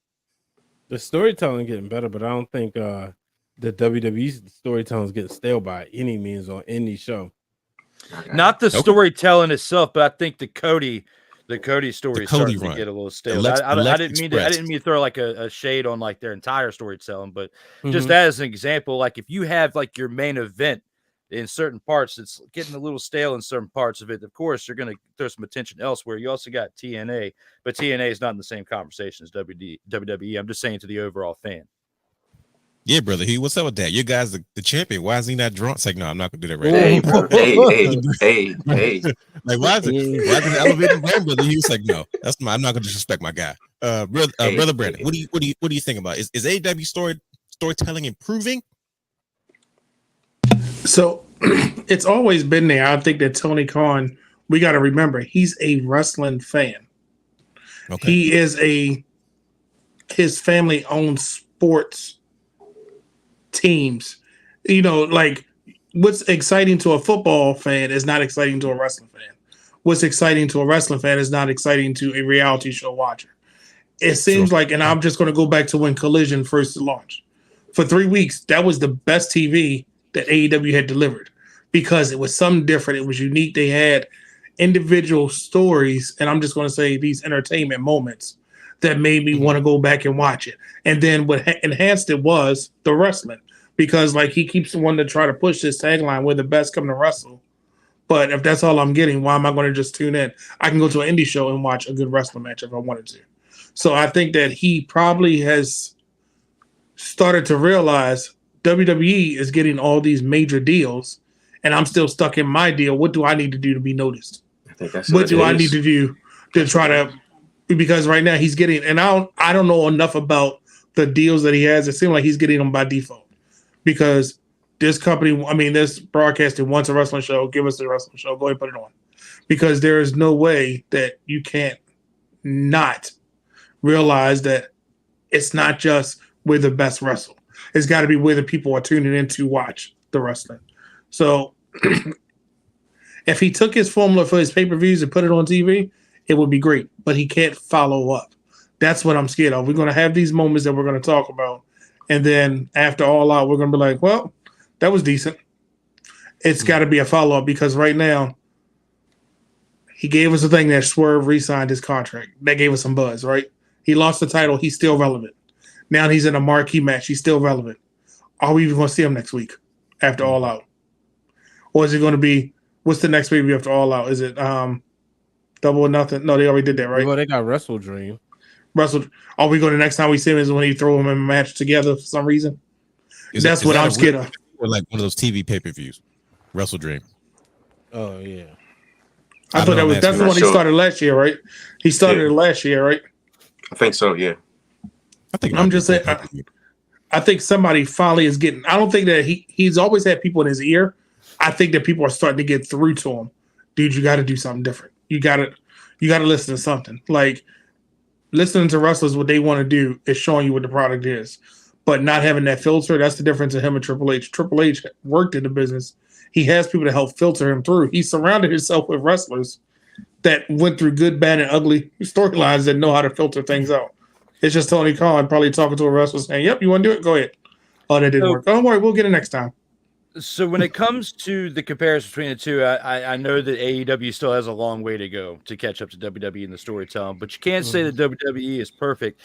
The storytelling getting better, but I don't think the WWE storytelling is getting stale by any means on any show. Not the storytelling itself, but I think the Cody story is starting to get a little stale. I didn't mean to throw like a shade on like their entire storytelling, but just as an example, like if you have like your main event in certain parts, it's getting a little stale in certain parts of it. Of course, you're going to throw some attention elsewhere. You also got TNA, but TNA is not in the same conversation as WWE. I'm just saying to the overall fan. Yeah, brother. What's up with that? You guys the champion. Why is he not drunk? It's like, no, I'm not gonna do that right now. Hey. Like, why is it elevated brand, brother? He was like, no, I'm not gonna disrespect my guy. Brother Brandon, what do you think about it? Is AEW storytelling improving? So it's always been there. I think that Tony Khan, we got to remember, he's a wrestling fan. Okay. He is his family owns sports teams. You know, like what's exciting to a football fan is not exciting to a wrestling fan. What's exciting to a wrestling fan is not exciting to a reality show watcher. It seems like, and I'm just going to go back to when Collision first launched. For 3 weeks, that was the best TV that AEW had delivered because it was something different. It was unique. They had individual stories, and I'm just going to say these entertainment moments that made me want to go back and watch it. And then what enhanced it was the wrestling, because like he keeps wanting to try to push this tagline, we're the best come to wrestle. But if that's all I'm getting, why am I going to just tune in? I can go to an indie show and watch a good wrestling match if I wanted to. So I think that he probably has started to realize WWE is getting all these major deals, and I'm still stuck in my deal. What do I need to do to be noticed? I think that's what do I need to do to try to, because right now he's getting, and I don't know enough about the deals that he has. It seems like he's getting them by default because this company, I mean, this broadcasting wants a wrestling show. Give us the wrestling show. Go ahead and put it on, because there is no way that you can't not realize that it's not just where the best wrestle. It's got to be where the people are tuning in to watch the wrestling. So if he took his formula for his pay-per-views and put it on TV, it would be great. But he can't follow up. That's what I'm scared of. We're going to have these moments that we're going to talk about. And then after All Out, we're going to be like, well, that was decent. It's got to be a follow-up, because right now he gave us a thing that Swerve re-signed his contract. That gave us some buzz, right? He lost the title. He's still relevant. Now he's in a marquee match. He's still relevant. Are we even going to see him next week after All Out? Or is it going to be, what's the next pay-per-view after All Out? Is it Double or Nothing? No, they already did that, right? Well, they got Wrestle Dream. Are we going to, next time we see him is when he throw him in a match together for some reason? That's what I'm scared of. Or like one of those TV pay-per-views, Wrestle Dream. Oh, yeah. I thought that's the one he started last year, right? He started it last year, right? I think so, yeah. I'm just saying, I think somebody finally is getting, I don't think that he's always had people in his ear. I think that people are starting to get through to him. Dude, you got to do something different. You got to listen to something. Like, listening to wrestlers, what they want to do is showing you what the product is. But not having that filter, that's the difference in him and Triple H. Triple H worked in the business. He has people to help filter him through. He surrounded himself with wrestlers that went through good, bad, and ugly storylines that know how to filter things out. It's just Tony Khan probably talking to a wrestler saying, yep, you want to do it? Go ahead. Oh, that didn't work. Don't worry, we'll get it next time. So when it comes to the comparison between the two, I know that AEW still has a long way to go to catch up to WWE in the storytelling, but you can't say that WWE is perfect.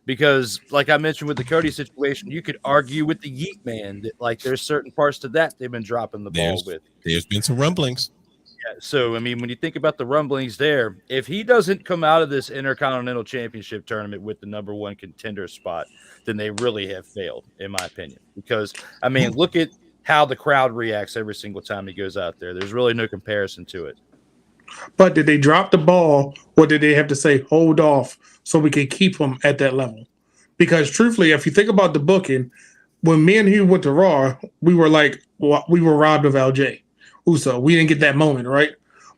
Because, like I mentioned with the Cody situation, you could argue with the Yeet Man that like there's certain parts to that they've been dropping the ball with. There's been some rumblings. Yeah, so I mean, when you think about the rumblings there, if he doesn't come out of this Intercontinental Championship tournament with the number one contender spot, then they really have failed, in my opinion. Because I mean, look at how the crowd reacts every single time he goes out there. There's really no comparison to it. But did they drop the ball, or did they have to say hold off so we could keep him at that level? Because truthfully, if you think about the booking, when me and Hugh went to Raw, we were like, well, we were robbed of LJ Uso. We didn't get that moment, right?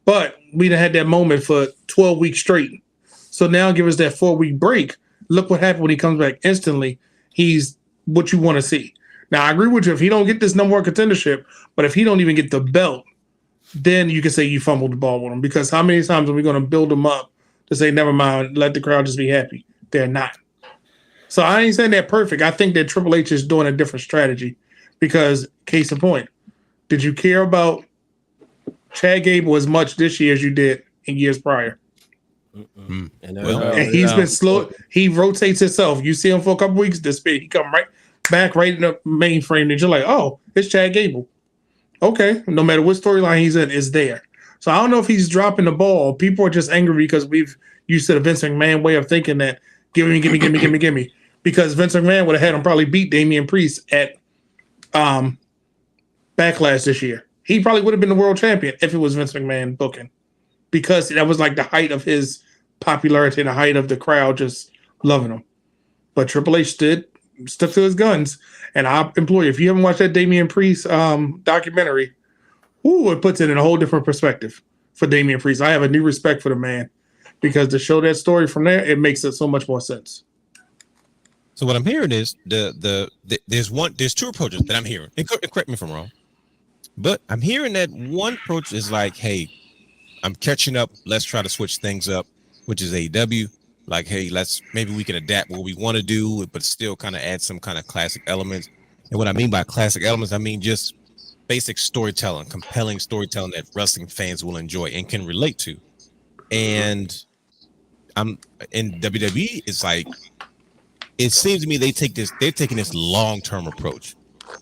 But we done had that moment for 12 weeks straight. So now give us that 4-week break. Look what happened when he comes back instantly. He's what you want to see. Now, I agree with you. If he don't get this number one contendership, but if he don't even get the belt, then you can say you fumbled the ball with him. Because how many times are we going to build them up to say, never mind, let the crowd just be happy? They're not. So I ain't saying they're perfect. I think that Triple H is doing a different strategy. Because, case in point, did you care about Chad Gable as much this year as you did in years prior? And he's been slow. He rotates himself. You see him for a couple weeks, he come right back right in the mainframe, and you're like, oh, it's Chad Gable. Okay, no matter what storyline he's in, it's there. So I don't know if he's dropping the ball. People are just angry because we've used to the Vince McMahon way of thinking that give me. Because Vince McMahon would have had him probably beat Damian Priest at Backlash this year. He probably would have been the world champion if it was Vince McMahon booking. Because that was like the height of his popularity and the height of the crowd just loving him. But Triple H stuck to his guns. And I implore you, if you haven't watched that Damian Priest documentary, it puts it in a whole different perspective for Damian Priest. I have a new respect for the man because to show that story from there, it makes it so much more sense. So what I'm hearing is there's two approaches that I'm hearing. And correct me if I'm wrong, but I'm hearing that one approach is like, hey, I'm catching up. Let's try to switch things up, which is AEW. Like, hey, maybe we can adapt what we want to do, but still kind of add some kind of classic elements. And what I mean by classic elements, I mean just basic storytelling, compelling storytelling that wrestling fans will enjoy and can relate to. And I'm in WWE, it's like, it seems to me they're taking this long-term approach,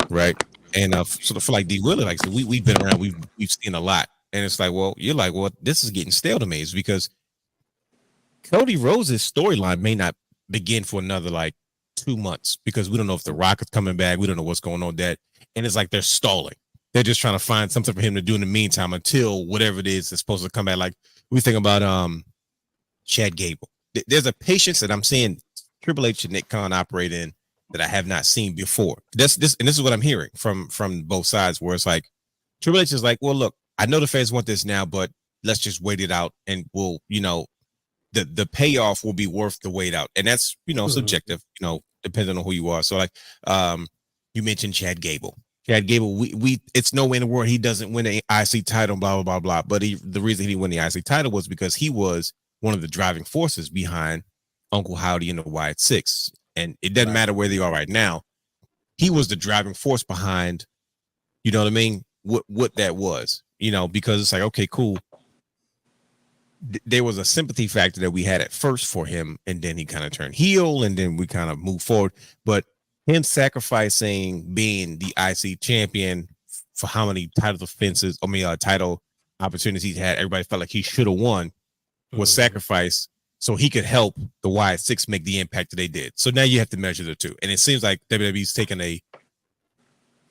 right? And sort of feel like D. Willie, like, so we've been around, we've seen a lot. And it's like, well, you're like, well, this is getting stale to me. It's because Cody Rhodes' storyline may not begin for another like 2 months because we don't know if The Rock is coming back. We don't know what's going on with that. And it's like they're stalling. They're just trying to find something for him to do in the meantime until whatever it is that's supposed to come back. Like we think about Chad Gable. There's a patience that I'm seeing Triple H and Nick Khan operate in that I have not seen before. This is what I'm hearing from both sides, where it's like Triple H is like, well, look, I know the fans want this now, but let's just wait it out and we'll, the payoff will be worth the wait out. And that's, subjective, depending on who you are. So like you mentioned Chad Gable. Chad Gable, we it's no way in the world he doesn't win an IC title, blah, blah, blah, blah. But the reason he won the IC title was because he was one of the driving forces behind Uncle Howdy and the Wyatt Six. And it doesn't matter where they are right now. He was the driving force behind, you know what I mean? What that was, because it's like, okay, cool. There was a sympathy factor that we had at first for him, and then he kind of turned heel, and then we kind of moved forward. But him sacrificing being the IC champion for how many title opportunities he's had, everybody felt like he should have won, was sacrificed so he could help the Wyatt Six make the impact that they did. So now you have to measure the two. And it seems like WWE's taking a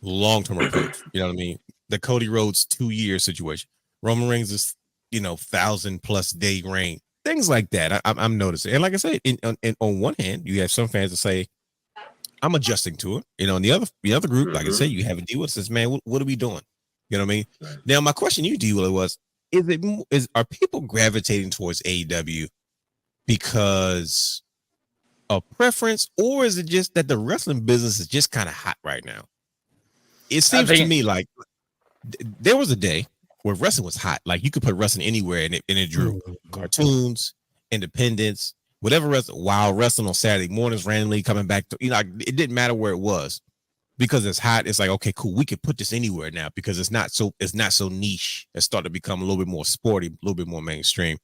long-term approach. You know what I mean? The Cody Rhodes 2-year situation. Roman Reigns is, 1,000+ day reign. Things like that. I'm noticing. And like I said, on one hand, you have some fans that say, I'm adjusting to it. And the other group, like I said, you have a deal with says, man, what are we doing? You know what I mean? Right. Now, my question to you, D-Willie, was, are people gravitating towards AEW because of preference, or is it just that the wrestling business is just kind of hot right now? It seems to me like there was a day where wrestling was hot. Like you could put wrestling anywhere and it drew cartoons, independents, whatever wild wrestling on Saturday mornings, randomly coming back to, it didn't matter where it was because it's hot. It's like, okay, cool. We could put this anywhere now because it's not so niche. It's started to become a little bit more sporty, a little bit more mainstream.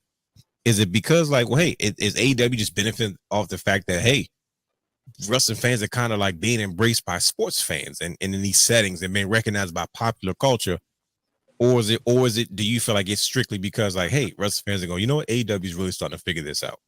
Is it because like, well, hey, is AEW just benefiting off the fact that, hey, wrestling fans are kind of like being embraced by sports fans and in these settings and being recognized by popular culture? Or is it, do you feel like it's strictly because like, hey, wrestling fans are going, you know what, AEW is really starting to figure this out?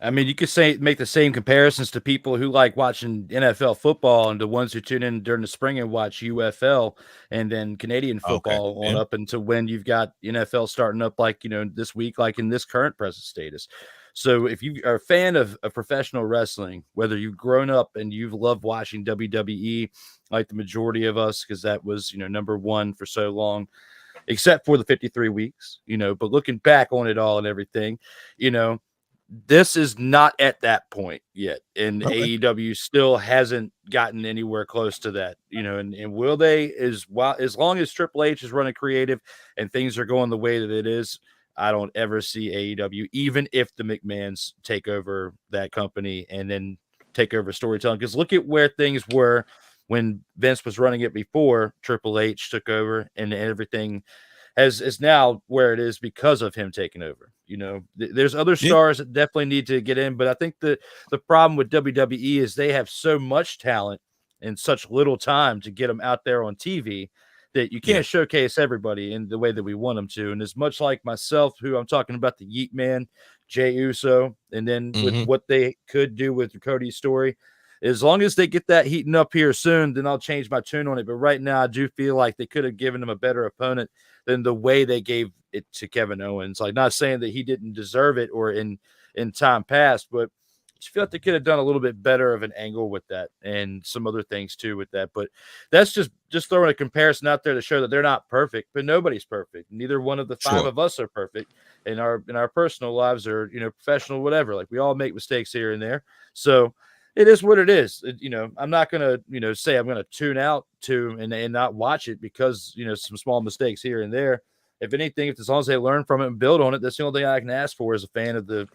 I mean, you could make the same comparisons to people who like watching NFL football and the ones who tune in during the spring and watch UFL and then Canadian football on up until when you've got NFL starting up like, this week, like in this current present status. So if you are a fan of professional wrestling, whether you've grown up and you've loved watching WWE, like the majority of us, because that was, number one for so long, except for the 53 weeks, but looking back on it all and everything, this is not at that point yet, and AEW still hasn't gotten anywhere close to that, and will they? As long as Triple H is running creative and things are going the way that it is, I don't ever see AEW, even if the McMahons take over that company and then take over storytelling. Because look at where things were when Vince was running it before Triple H took over, and everything is now where it is because of him taking over. There's other stars that definitely need to get in, but I think the problem with WWE is they have so much talent and such little time to get them out there on TV that you can't showcase everybody in the way that we want them to. And as much like myself, who I'm talking about, the Yeet Man, Jey Uso, and then with what they could do with Cody's story, as long as they get that heating up here soon, then I'll change my tune on it. But right now, I do feel like they could have given him a better opponent than the way they gave it to Kevin Owens. Like, not saying that he didn't deserve it or in time past, but I just feel like they could have done a little bit better of an angle with that and some other things too with that. But that's just throwing a comparison out there to show that they're not perfect, but nobody's perfect. Neither one of the five of us are perfect in our personal lives or, professional, whatever. Like, we all make mistakes here and there. So it is what it is. I'm not going to, say I'm going to tune out to and not watch it because, some small mistakes here and there. If anything, as long as they learn from it and build on it, that's the only thing I can ask for as a fan of the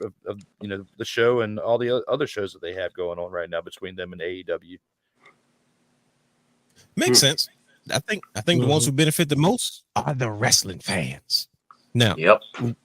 show and all the other shows that they have going on right now between them and AEW. Makes sense. I think the ones who benefit the most are the wrestling fans. Now,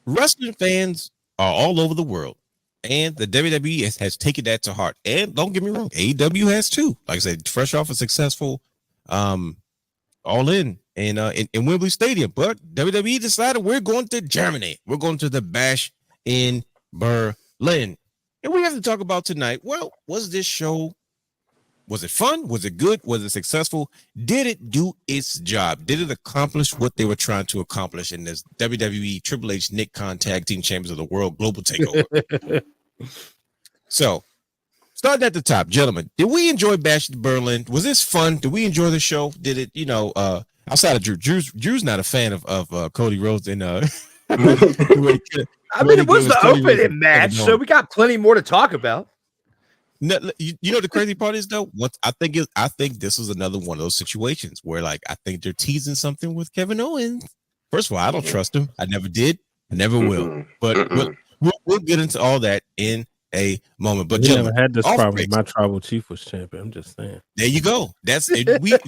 wrestling fans are all over the world. And the WWE has taken that to heart. And don't get me wrong, AEW has too. Like I said, fresh off a successful All In Wembley Stadium. But WWE decided we're going to Germany. We're going to the Bash in Berlin. And we have to talk about tonight, well, was this show, was it fun? Was it good? Was it successful? Did it do its job? Did it accomplish what they were trying to accomplish in this WWE Triple H Nick Khan Tag Team Champions of the World Global Takeover? So, starting at the top, gentlemen, did we enjoy Bash in Berlin? Was this fun? Did we enjoy the show? Did it, outside of Drew's not a fan of Cody Rhodes and I mean, it was the opening match, so we got plenty more to talk about. No, the crazy part is though, I think this was another one of those situations where, like, I think they're teasing something with Kevin Owens. First of all, I don't trust him. I never did. I never will. But we'll get into all that in a moment. But we never had this problem. My tribal chief was champion. I'm just saying. There you go. That's it. We had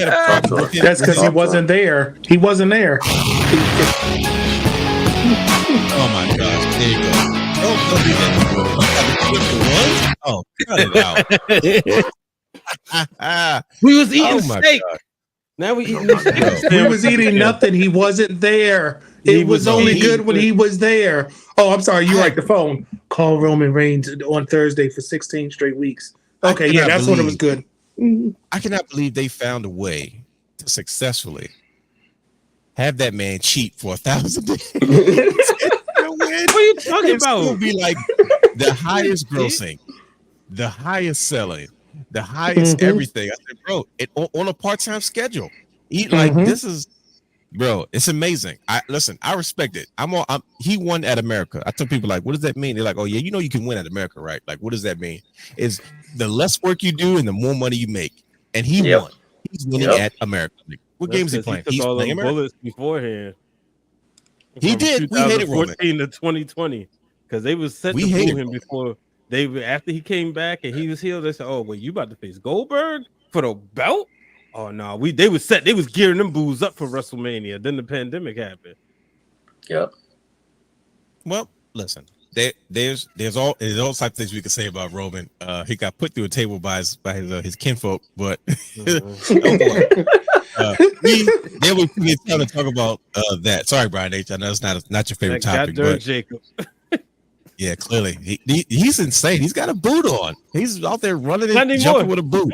a problem. That's because he wasn't there. He wasn't there. Oh my gosh! There you go. Don't do that. Oh, cut it out. We was eating steak. Now we eating steak. We was eating nothing. He wasn't there. It was only good when he was there. Oh, I'm sorry. You like the phone. Call Roman Reigns on Thursday for 16 straight weeks. Okay, yeah, that's when it was good. I cannot believe they found a way to successfully have that man cheat for 1,000 days. What are you talking about? It will be like the highest grossing, the highest selling, the highest everything. I said, bro, on a part-time schedule. This is, bro, it's amazing. I respect it. He won at America. I tell people, like, what does that mean? They're like, oh yeah, you can win at America, right? Like, what does that mean? Is the less work you do and the more money you make. And he won. He's winning at America. What games he playing? He's all playing bullets beforehand. He did. We hated Roman 2014 to 2020 because they was set to boo him before after he came back and he was healed. They said, "Oh, well, you about to face Goldberg for the belt?" Oh no, they was gearing them boos up for WrestleMania. Then the pandemic happened. Yep. Well, listen, there's all types of things we can say about Roman. He got put through a table by his kinfolk, but oh boy. Then we get time to talk about that. Sorry, Brian H. I know it's not your favorite topic, but Jacob. Yeah, clearly he's insane. He's got a boot on. He's out there running and jumping with a boot.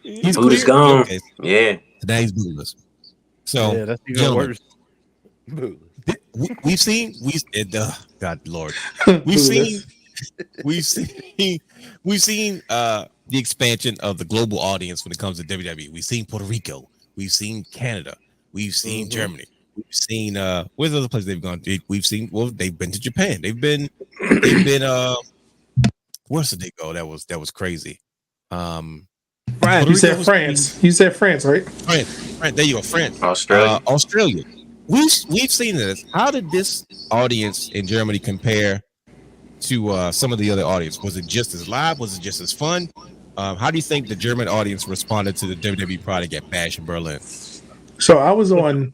His boot is gone. Okay. Yeah, now he's bootless. So yeah, that's even worse. We've seen God Lord. We've seen the expansion of the global audience when it comes to WWE. We've seen Puerto Rico. We've seen Canada. We've seen Germany. We've seen where's the other place they've gone? We've seen they've been to Japan. They've been where did they go? That was crazy. Brian, you said France. You said France, right? France. There you go. France. Australia. We've seen this. How did this audience in Germany compare to some of the other audience? Was it just as live? Was it just as fun? How do you think the German audience responded to the WWE product at Bash in Berlin? So I was on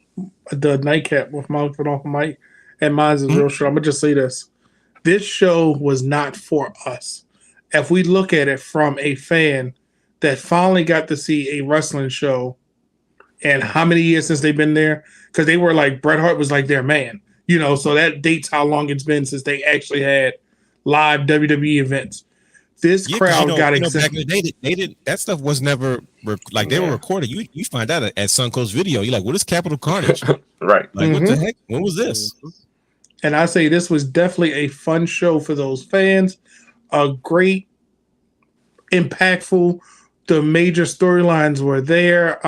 the nightcap with Mike and off Mike, and mine's is real short. I'm gonna just say this: this show was not for us. If we look at it from a fan that finally got to see a wrestling show, and how many years since they've been there? Because they were like Bret Hart was like their man, so that dates how long it's been since they actually had live WWE events. This crowd got back in the day, they didn't. That stuff was never they were recorded. You find out at Suncoast Video. You're like, what is Capital Carnage? Right. Like, what the heck? When was this? And I say this was definitely a fun show for those fans. A great, impactful. The major storylines were there.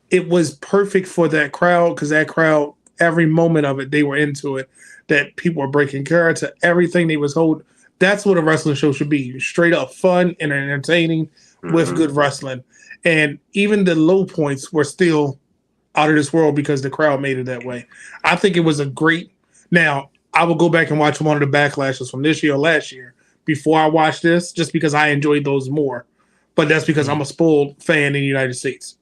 It was perfect for that crowd because that crowd, every moment of it, they were into it. That people were breaking character, everything they was holding. That's what a wrestling show should be. Straight up fun and entertaining with good wrestling. And even the low points were still out of this world because the crowd made it that way. I think it was a great... Now, I will go back and watch one of the backlashes from this year or last year before I watch this, just because I enjoyed those more. But that's because I'm a spoiled fan in the United States.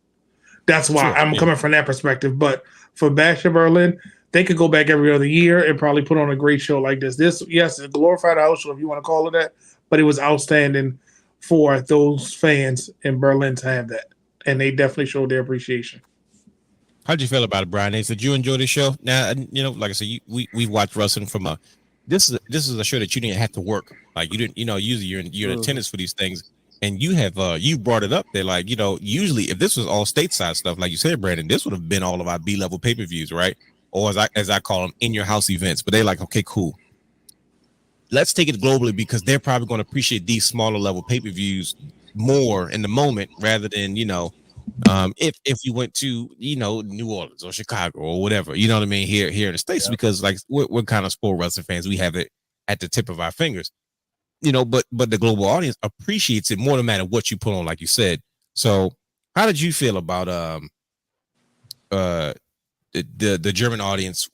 That's why I'm coming from that perspective. But for Bash in Berlin... They could go back every other year and probably put on a great show like this. This, yes, a glorified house show, if you want to call it that, but it was outstanding for those fans in Berlin to have that. And they definitely showed their appreciation. How'd you feel about it, Brian? Did you enjoy the show? Now, like I said, we watched wrestling from this is a show that you didn't have to work. Like you didn't, usually you're in attendance for these things. And you have you brought it up there, like, usually if this was all stateside stuff, like you said, Brandon, this would have been all of our B-level pay-per-views, right? Or as I call them, in your house events. But they're like, okay, cool. Let's take it globally because they're probably going to appreciate these smaller level pay-per-views more in the moment rather than, if you went to, New Orleans or Chicago or whatever, you know what I mean, here in the States, because like we're kind of spoiled wrestling fans. We have it at the tip of our fingers, but the global audience appreciates it more no matter what you put on, like you said. So how did you feel about the German audience,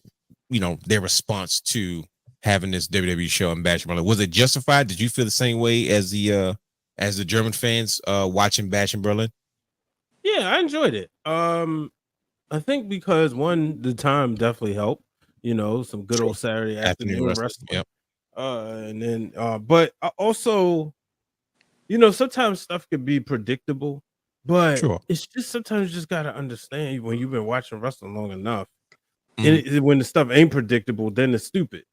their response to having this WWE show in Bash in Berlin? Was it justified? Did you feel the same way as the German fans watching Bash in Berlin? Yeah, I enjoyed it. I think because the time definitely helped. Some good old Saturday afternoon wrestling. Yep. And then, but also, sometimes stuff could be predictable. But it's just sometimes you just gotta understand when you've been watching wrestling long enough, and when the stuff ain't predictable, then it's stupid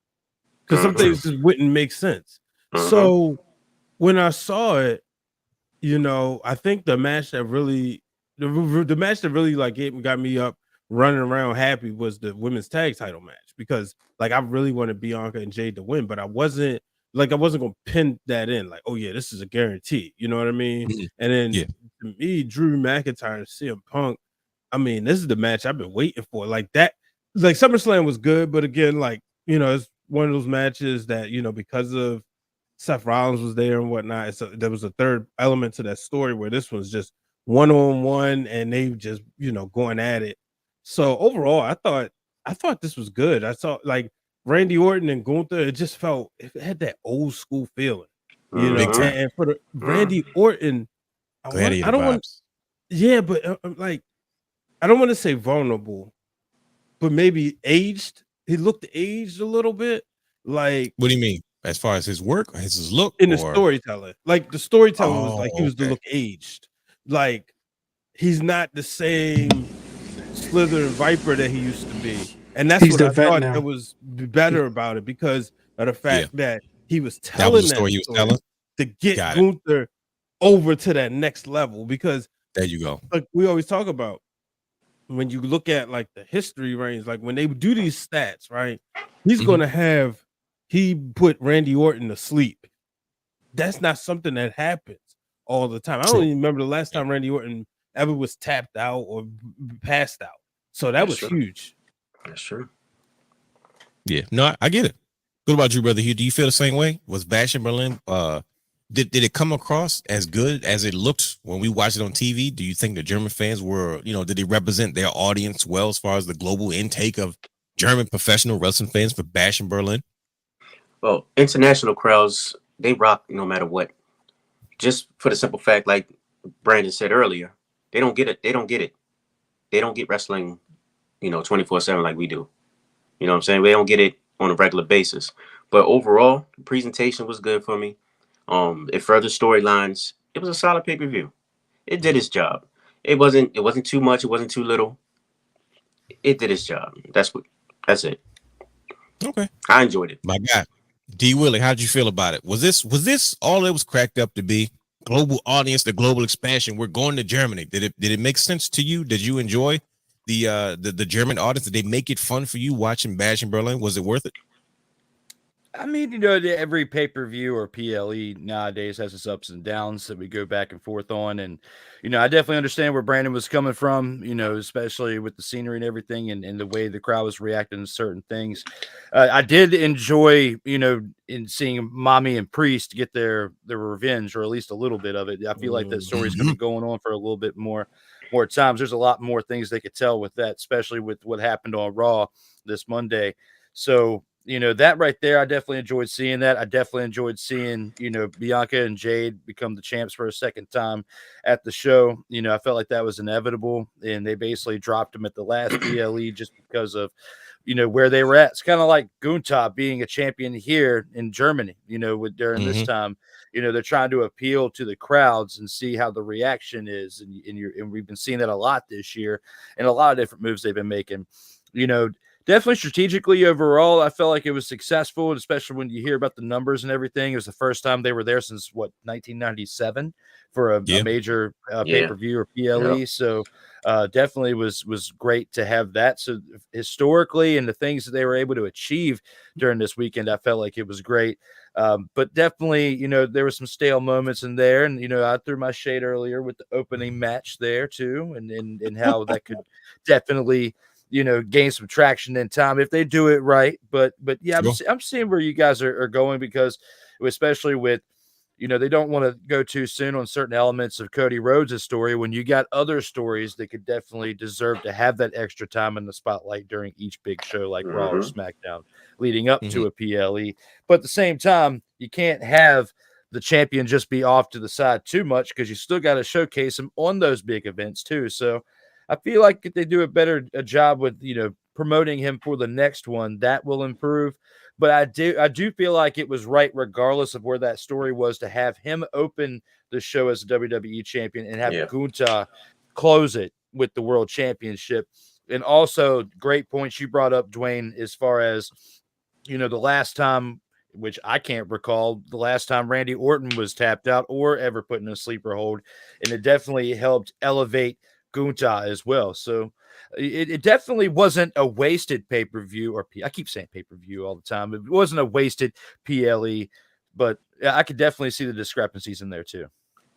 because some things just wouldn't make sense. So when I saw it, I think the match that really like got me up running around happy was the women's tag title match because like I really wanted Bianca and Jade to win, but I wasn't gonna pin that in like, oh yeah, this is a guarantee. You know what I mean? And then to me, Drew McIntyre and CM Punk, I mean, this is the match I've been waiting for. Like that, like SummerSlam was good, but again, like, it's one of those matches that, because of Seth Rollins was there and whatnot, there was a third element to that story where this was just one-on-one and they just, going at it. So overall, I thought this was good. I saw like Randy Orton and Gunther, it had that old school feeling, and for the Randy Orton, I don't want, but like, I don't want to say vulnerable, but maybe aged. He looked aged a little bit. Like, what do you mean? As far as his work, or his look, in the storytelling, like the storytelling was like he was the look aged. Like, he's not the same Slither and Viper that he used to be, and that's what I thought that was better about it, because of the fact that he was telling that story he was telling to get Gunther over to that next level. Because there you go. Like we always talk about, when you look at like the history range, like when they do these stats, right? He's gonna have put Randy Orton to sleep. That's not something that happens all the time. I don't even remember the last time Randy Orton ever was tapped out or passed out. So that was huge. That's true. Yeah, no, I get it. What about you, brother? Do you feel the same way? Was Bash in Berlin? Did it come across as good as it looked when we watched it on TV? Do you think the German fans were, did they represent their audience well as far as the global intake of German professional wrestling fans for Bash in Berlin? Well, international crowds, they rock no matter what. Just for the simple fact, like Brandon said earlier, they don't get it. They don't get wrestling, 24/7 like we do. You know what I'm saying? They don't get it on a regular basis. But overall, the presentation was good for me. It further storylines. It was a solid pay-per-view. It did its job. It wasn't too much. It wasn't too little. It did its job. That's it. Okay. I enjoyed it. My God. D. Willie, how'd you feel about it? Was this all it was cracked up to be? Global audience, the global expansion. We're going to Germany. Did it make sense to you? Did you enjoy the German audience? Did they make it fun for you watching Bash in Berlin? Was it worth it? I mean, every pay-per-view or PLE nowadays has its ups and downs that we go back and forth on. And, I definitely understand where Brandon was coming from, especially with the scenery and everything and the way the crowd was reacting to certain things. I did enjoy, in seeing Mommy and Priest get their revenge, or at least a little bit of it. I feel like that story's going to be going on for a little bit more times. There's a lot more things they could tell with that, especially with what happened on Raw this Monday. So, that right there, I definitely enjoyed seeing that. I definitely enjoyed seeing, Bianca and Jade become the champs for a second time at the show. I felt like that was inevitable, and they basically dropped them at the last PLE just because of, where they were at. It's kind of like Gunther being a champion here in Germany, during this time. They're trying to appeal to the crowds and see how the reaction is. And we've been seeing that a lot this year, and a lot of different moves they've been making. Definitely strategically overall, I felt like it was successful, especially when you hear about the numbers and everything. It was the first time they were there since 1997 for a major pay-per-view or PLE. Yep. So definitely was great to have that. So historically, and the things that they were able to achieve during this weekend, I felt like it was great. But definitely, there were some stale moments in there, and I threw my shade earlier with the opening match there too, and how that could definitely gain some traction in time if they do it right. But yeah, I'm seeing where you guys are going, because especially with, they don't want to go too soon on certain elements of Cody Rhodes' story when you got other stories that could definitely deserve to have that extra time in the spotlight during each big show like Raw or SmackDown leading up to a PLE. But at the same time, you can't have the champion just be off to the side too much, because you still got to showcase him on those big events too. So I feel like if they do a job with, promoting him for the next one, that will improve. But I do feel like it was right, regardless of where that story was, to have him open the show as a WWE champion and have Gunther close it with the World Championship. And also, great points you brought up, Dwayne, as far as, the last time, which I can't recall, the last time Randy Orton was tapped out or ever put in a sleeper hold. And it definitely helped elevate Gunther as well. So it definitely wasn't a wasted pay-per-view, or I keep saying pay-per-view all the time. It wasn't a wasted PLE, but I could definitely see the discrepancies in there too.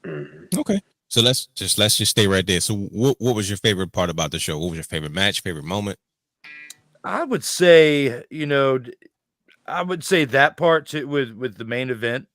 Okay. So let's just stay right there. So what was your favorite part about the show? What was your favorite match, favorite moment? I would say, that part too, with the main event,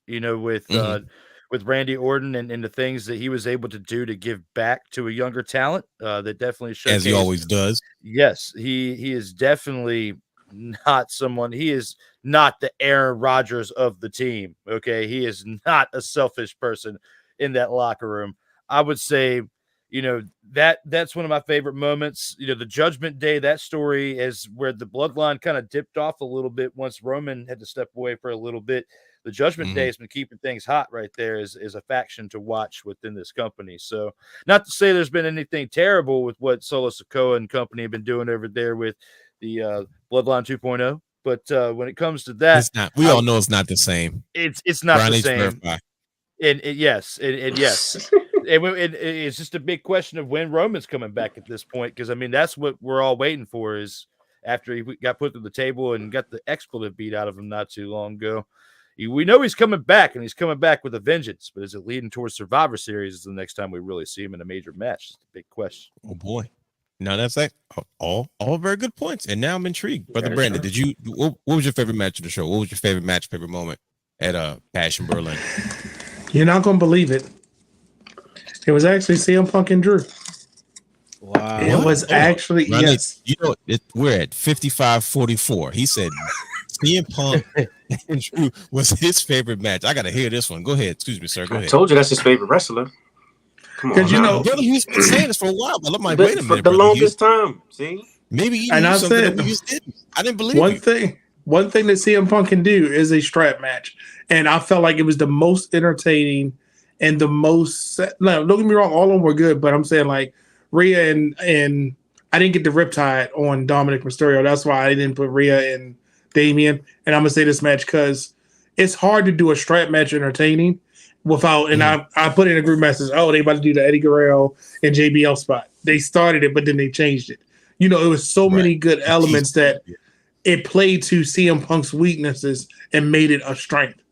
with Randy Orton and the things that he was able to do to give back to a younger talent, that definitely showcased, as he always does. Yes, he is definitely not someone. He is not the Aaron Rodgers of the team. Okay, he is not a selfish person in that locker room. I would say you know, that's one of my favorite moments. You know, the Judgment Day, that story is where the bloodline kind of dipped off a little bit once Roman had to step away for a little bit. The Judgment Day has been keeping things hot right there as a faction to watch within this company. So not to say there's been anything terrible with what Solo Sikoa and company have been doing over there with the Bloodline 2.0. But when it comes to that, it's not. We all know it's not the same. It's not Brian the H. same. Verify. And yes, it's just a big question of when Roman's coming back at this point, because I mean that's what we're all waiting for. Is after he got put through the table and got the expletive beat out of him not too long ago. We know he's coming back, and he's coming back with a vengeance. But is it leading towards Survivor Series? Is the next time we really see him in a major match? It's a big question. Oh boy. No, that's like all very good points. And now I'm intrigued. Brother Brandon, what was your favorite match of the show? What was your favorite moment at Bash in Berlin? You're not gonna believe it. It was actually CM Punk and Drew. Wow. It was actually Ronnie, yes. You know, we're at 55-44. He said CM Punk and Drew was his favorite match. I gotta hear this one. Go ahead. Excuse me, sir. Go ahead. I told you that's his favorite wrestler. Come on, Because you know, brother, he's been saying this for a while, but I'm like, wait a minute, for the brother, longest time. See, maybe you and knew I something said, that we just didn't. I didn't believe one you. thing that CM Punk can do is a strap match, and I felt like it was the most entertaining and the most. No, don't get me wrong, all of them were good, but I'm saying like Rhea and I didn't get the Riptide on Dominic Mysterio. That's why I didn't put Rhea and Damian. And I'm gonna say this match because it's hard to do a strap match entertaining without. And I put in a group message. Oh, they about to do the Eddie Guerrero and JBL spot. They started it, but then they changed it. You know, it was so many good elements that it played to CM Punk's weaknesses and made it a strength.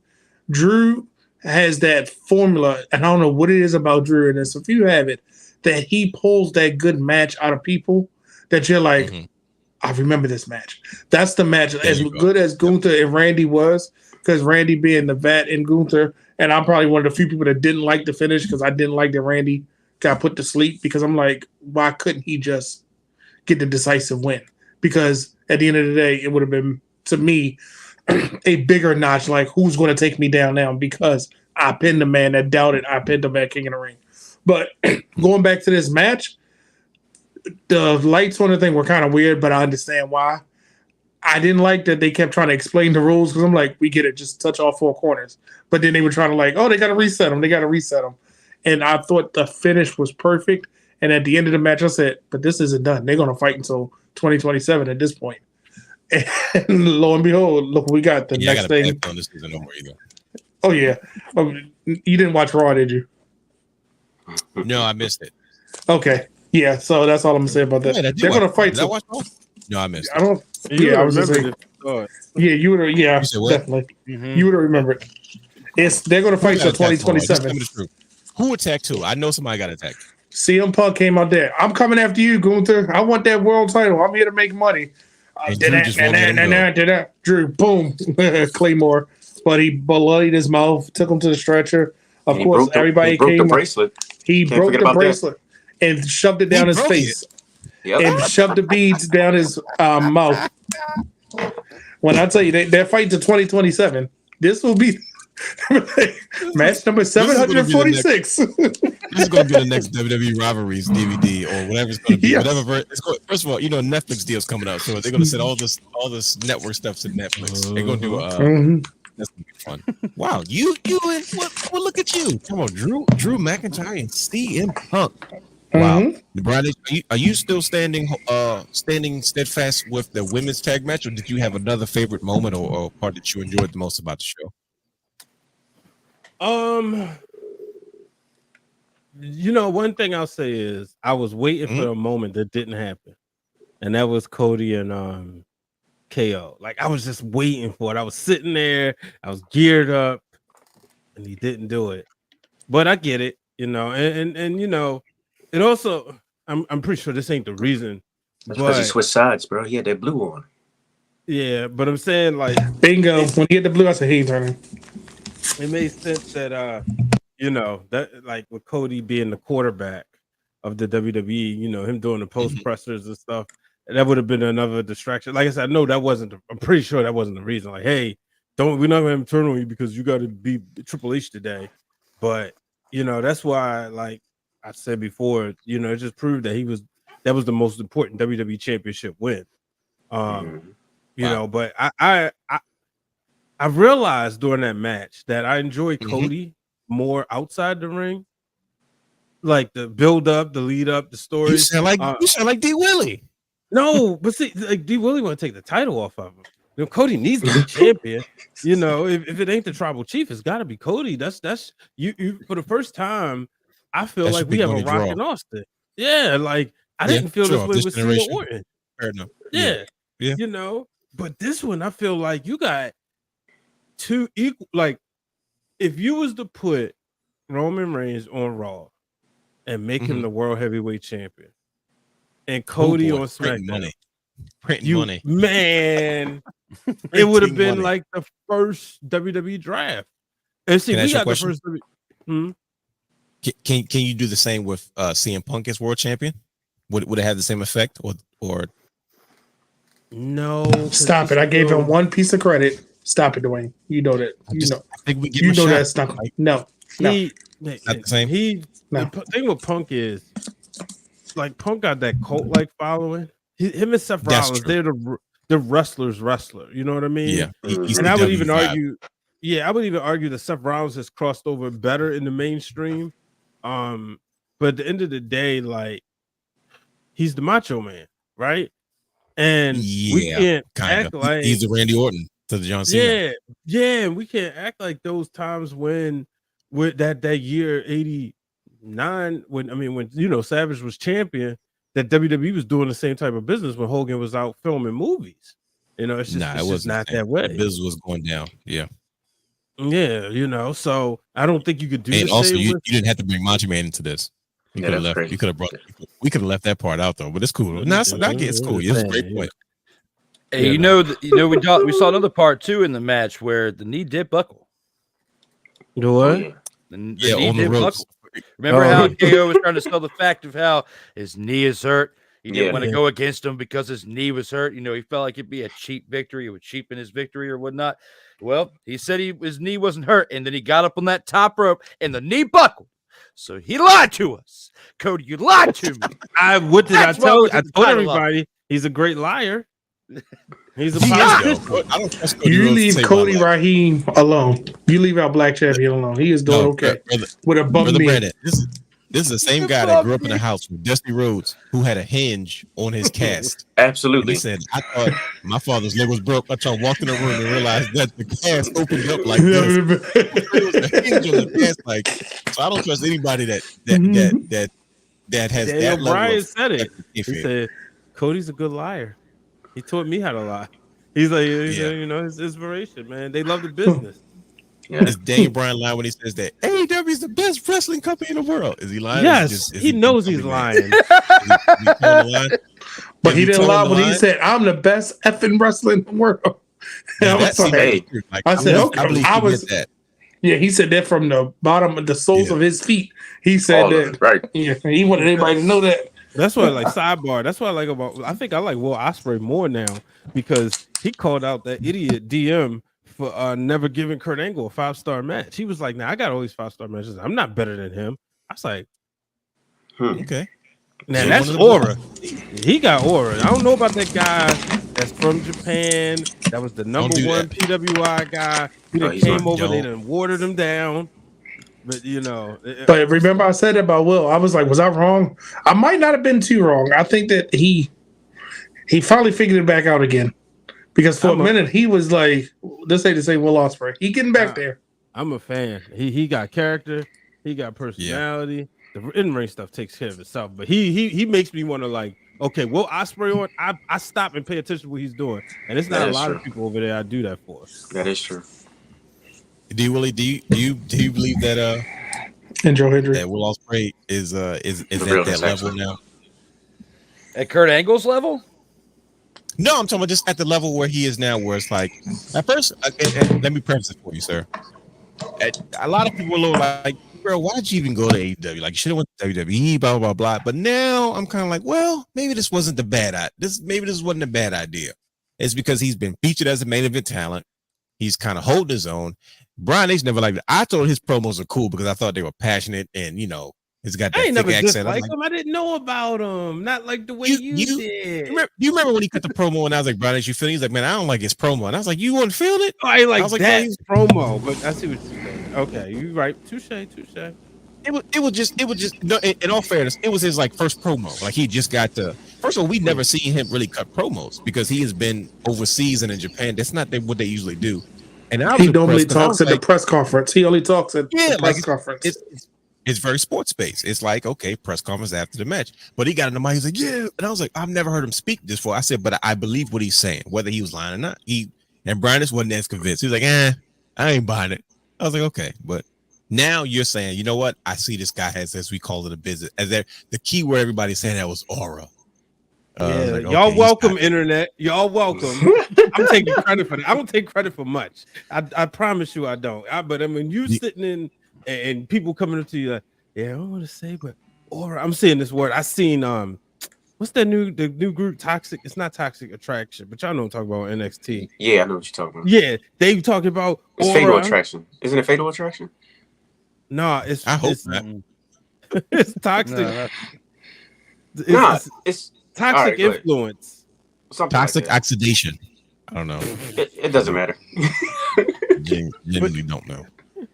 Drew has that formula, and I don't know what it is about Drew in this. If you have it, that he pulls that good match out of people that you're like, I remember this match. That's the match. As good as Gunther and Randy was, because Randy being the vet and Gunther, and I'm probably one of the few people that didn't like the finish because I didn't like that Randy got put to sleep, because I'm like, why couldn't he just get the decisive win? Because at the end of the day, it would have been, to me, a bigger notch, like who's going to take me down now, because I pinned the man that doubted I pinned him at King of the Ring. But going back to this match, the lights on the thing were kind of weird, but I understand why. I didn't like that they kept trying to explain the rules, because I'm like, we get it, just touch all four corners. But then they were trying to like, oh, they got to reset them. And I thought the finish was perfect. And at the end of the match, I said, but this isn't done. They're going to fight until 2027 at this point. And lo and behold, look, we got the next thing. On this season no more either. Oh, yeah. You didn't watch Raw, did you? No, I missed it. Okay. Yeah, so that's all I'm going to say about that. They're going to fight. Did I watch Raw? No, I missed it. I don't. You I was just saying. Yeah, you would have. Yeah, You said what? definitely. You would have remembered. They're going to fight till 2027. Who attacked who? I know somebody got attacked. CM Punk came out there. I'm coming after you, Gunther. I want that world title. I'm here to make money. Drew, boom, Claymore. But he bloodied his mouth, took him to the stretcher. Of course, everybody came. The bracelet. He broke the bracelet and shoved it down his face. And shoved the beads down his mouth. When I tell you they're fighting to 2027, this will be match number 746. This is going to be the next WWE Rivalries DVD or whatever it's going to be. Yeah. First of all, you know Netflix deal's coming out, so they're going to send all this network stuff to Netflix. They're going to do that's going to be fun. Wow, you and what? Look at you! Come on, Drew McIntyre and CM Punk. Wow, Brian, are you still standing steadfast with the women's tag match, or did you have another favorite moment or part that you enjoyed the most about the show? You know, one thing I'll say is I was waiting for a moment that didn't happen, and that was Cody and KO. Like I was just waiting for it. I was sitting there, I was geared up, and he didn't do it. But I get it, you know, and you know. It also, I'm pretty sure this ain't the reason. That's because he switched sides, bro. He had that blue on. Yeah, but I'm saying like bingo. When he had the blue, I said he ain't turning. It made sense that you know, that like with Cody being the quarterback of the WWE, you know, him doing the post pressers and stuff, that would have been another distraction. Like I said, no, that wasn't. I'm pretty sure that wasn't the reason. Like, hey, we're not gonna turn on you because you got to be Triple H today. But you know, that's why like. I said before, you know, it just proved that that was the most important WWE championship win. You know, but I realized during that match that I enjoy Cody more outside the ring, like the build up, the lead up, the story. You sound like D Willie. No, but see, like D Willie want to take the title off of him. You know, Cody needs to be champion. You know, if it ain't the tribal chief, it's got to be Cody. That's you for the first time. I feel like we have a Rock and Austin. Yeah, like I didn't feel this way with Cena Orton. Fair enough. Yeah, you know, but this one I feel like you got two equal. Like if you was to put Roman Reigns on Raw and make him the world heavyweight champion, and Cody on SmackDown, money. Man, it would have been like the first WWE draft. And see, we got the first. Can you do the same with CM Punk as world champion? Would it have the same effect or? No. Stop it! I gave him one piece of credit. Stop it, Dwayne. You know that. I think we give him that's not. No. Not the same. The thing with Punk is, like, Punk got that cult-like following. Him and Seth Rollins, they're the wrestler's wrestler. You know what I mean? Yeah. And I would even argue. Yeah, I would even argue that Seth Rollins has crossed over better in the mainstream. But at the end of the day, like, he's the Macho Man, right? And we can't act like he's the Randy Orton to the John Cena. Yeah, and we can't act like those times when with that year 89, when you know Savage was champion, that WWE was doing the same type of business when Hogan was out filming movies. You know, it's just not that way. The business was going down. Yeah, you know, so I don't think you could do. And also, you didn't have to bring Macho Man into this. We could have left that part out though, but it's cool. No, it's cool. It's a great point. Hey, you know, we saw another part too in the match where the knee did buckle. The what? The knee did buckle. Remember how KO was trying to sell the fact of how his knee is hurt? He didn't want to go against him because his knee was hurt. You know, he felt like it'd be a cheap victory. It would cheapen his victory or whatnot. Well, he said his knee wasn't hurt, and then he got up on that top rope, and the knee buckled. So he lied to us. Cody, you lied to me. What did I tell you? I told everybody he's a great liar. He's a politician. You leave Cody Raheem alone. You leave our black champion alone. He is doing okay with a bum knee. This is the same guy that grew up in a house with Dusty Rhodes, who had a hinge on his cast. Absolutely. And he said, I thought my father's leg was broke. I tried to walk in the room and realized that the cast opened up like this. There was a hinge on the cast, like, so I don't trust anybody that has Daniel that Bryan level. Said it. He said, Cody's a good liar. He taught me how to lie. He's like, you know, his inspiration, man. They love the business. Is Daniel Bryan lying when he says that AEW is the best wrestling company in the world? Is he lying? Yes, he knows he's lying. But he didn't lie when he said, "I'm the best effing wrestler in the world." I said, "Okay." I was that. Yeah, he said that from the bottom of the soles of his feet. He said that. Right. Yeah, he wanted everybody to know that. That's why I like sidebar. That's what I like about. I think I like Will Ospreay more now because he called out that idiot DM for never giving Kurt Angle a 5-star match. He was like, "Nah, I got all these 5-star matches. I'm not better than him." I was like, "Okay." Now that's aura. He got aura. I don't know about that guy that's from Japan. That was the number one PWI guy. He came over. They done watered him down. But you know. But remember, I said that about Will. I was like, was I wrong? I might not have been too wrong. I think that he finally figured it back out again. Because for a minute he was like, this ain't the same Will Ospreay. He getting back there. I'm a fan. He got character. He got personality. Yeah. The in-ring stuff takes care of itself. But he makes me want to like, okay, Will Ospreay on. I stop and pay attention to what he's doing. And it's not a lot of people over there I do that for. That is true. Do you believe that and Joe Hendry that Will Ospreay is at that level now? At Kurt Angle's level? No, I'm talking about just at the level where he is now, where it's like, at first, let me preface it for you, sir. A lot of people are like, bro, why'd you even go to AEW? Like, you should have went to WWE, blah, blah, blah. But now I'm kind of like, well, maybe this wasn't the bad idea. Maybe this wasn't a bad idea. It's because he's been featured as a main event talent. He's kind of holding his own. Brian H never liked it. I thought his promos are cool because I thought they were passionate and, you know, It's got I that ain't thick never accent. disliked him. I didn't know about him. Not like the way you did. You remember when he cut the promo and I was like, Brian, you feeling? He's like, man, I don't like his promo. And I was like, you wouldn't feel it? Oh, I ain't like, I was like, that no, promo, but I see what you're saying. Okay, you right. Touche. It was just no, in all fairness, it was his like first promo. Like he just got to. First of all, we never seen him really cut promos because he has been overseas and in Japan. That's not what they usually do. And he normally talks at the press conference. He only talks at the press conference. It's very sports based. It's like, okay, press conference after the match. But he got in the mic. He's like, yeah. And I was like, I've never heard him speak this before. I said, but I believe what he's saying, whether he was lying or not. And Brian just wasn't as convinced. He was like, I ain't buying it. I was like, okay. But now you're saying, you know what? I see this guy has, as we call it, a business. As the key word everybody's saying that was aura. Like, y'all welcome, internet. Y'all welcome. I'm taking credit for that. I don't take credit for much. I promise you I don't. But I mean, you sitting in and people coming up to you like, yeah, I don't want to say, but aura. I'm saying this word. I seen what's the new group? Toxic. It's not Toxic Attraction, but y'all know what I'm talking about NXT. Yeah, I know what you're talking about. Yeah, they talking about it's aura. Fatal Attraction. Isn't it Fatal Attraction? No, I hope not. It's toxic. It's toxic influence. Something toxic like oxidation. I don't know. It doesn't matter. Genuinely don't know.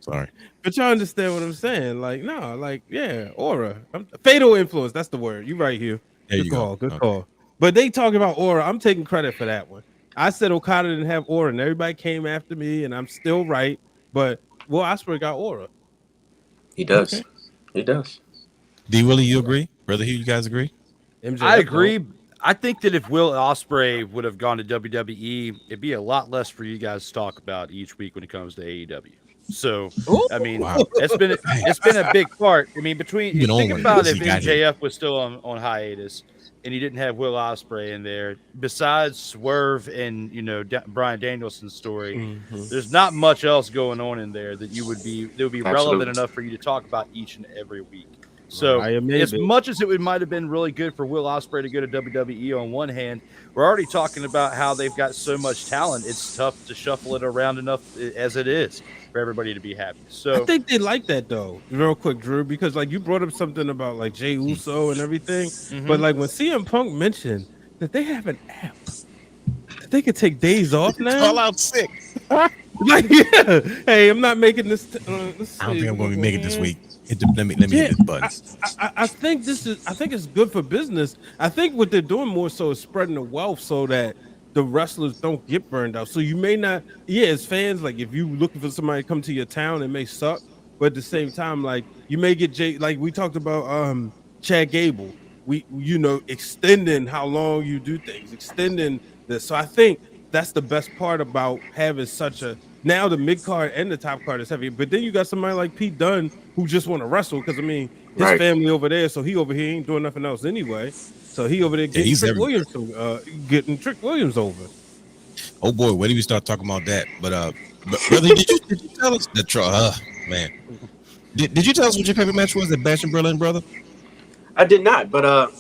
Sorry. But y'all understand what I'm saying? Like, no, like, yeah, aura. Fatal influence. That's the word. You right here. Good call. But they talking about aura. I'm taking credit for that one. I said Okada didn't have aura, and everybody came after me, and I'm still right. But Will Ospreay got aura. He does. Okay. He does. D. Willie, you agree? Brother Hugh, you guys agree? MJ, I agree. I think that if Will Ospreay would have gone to WWE, it'd be a lot less for you guys to talk about each week when it comes to AEW. So, I mean, it's been a big part. I mean, think about if MJF was still on hiatus and you didn't have Will Ospreay in there, besides Swerve and, Bryan Danielson's story, there's not much else going on in there that would be relevant enough for you to talk about each and every week. So as much as it might have been really good for Will Ospreay to go to WWE on one hand, we're already talking about how they've got so much talent. It's tough to shuffle it around enough as it is for everybody to be happy. So I think they like that though, real quick, Drew, because like you brought up something about like Jey Uso and everything, but like when CM Punk mentioned that they have an app that they could take days off now. Call out sick. Like, yeah. Hey, I'm not making this. I don't think I'm going to be making it this week. Let me hit this button. I think it's good for business. I think what they're doing more so is spreading the wealth so that the wrestlers don't get burned out. So you may not, as fans, like if you looking for somebody to come to your town, it may suck, but at the same time, like you may get like we talked about Chad Gable. We extending how long you do things, extending this. So I think that's the best part about having such a. Now the mid card and the top card is heavy, but then you got somebody like Pete Dunne who just want to wrestle because I mean his family over there, so he over here ain't doing nothing else anyway. So he over there getting Trick Williams over. Oh boy, where did we start talking about that? But brother, did you tell us that? Man, did you tell us what your favorite match was at Bash in Berlin, brother? I did not, but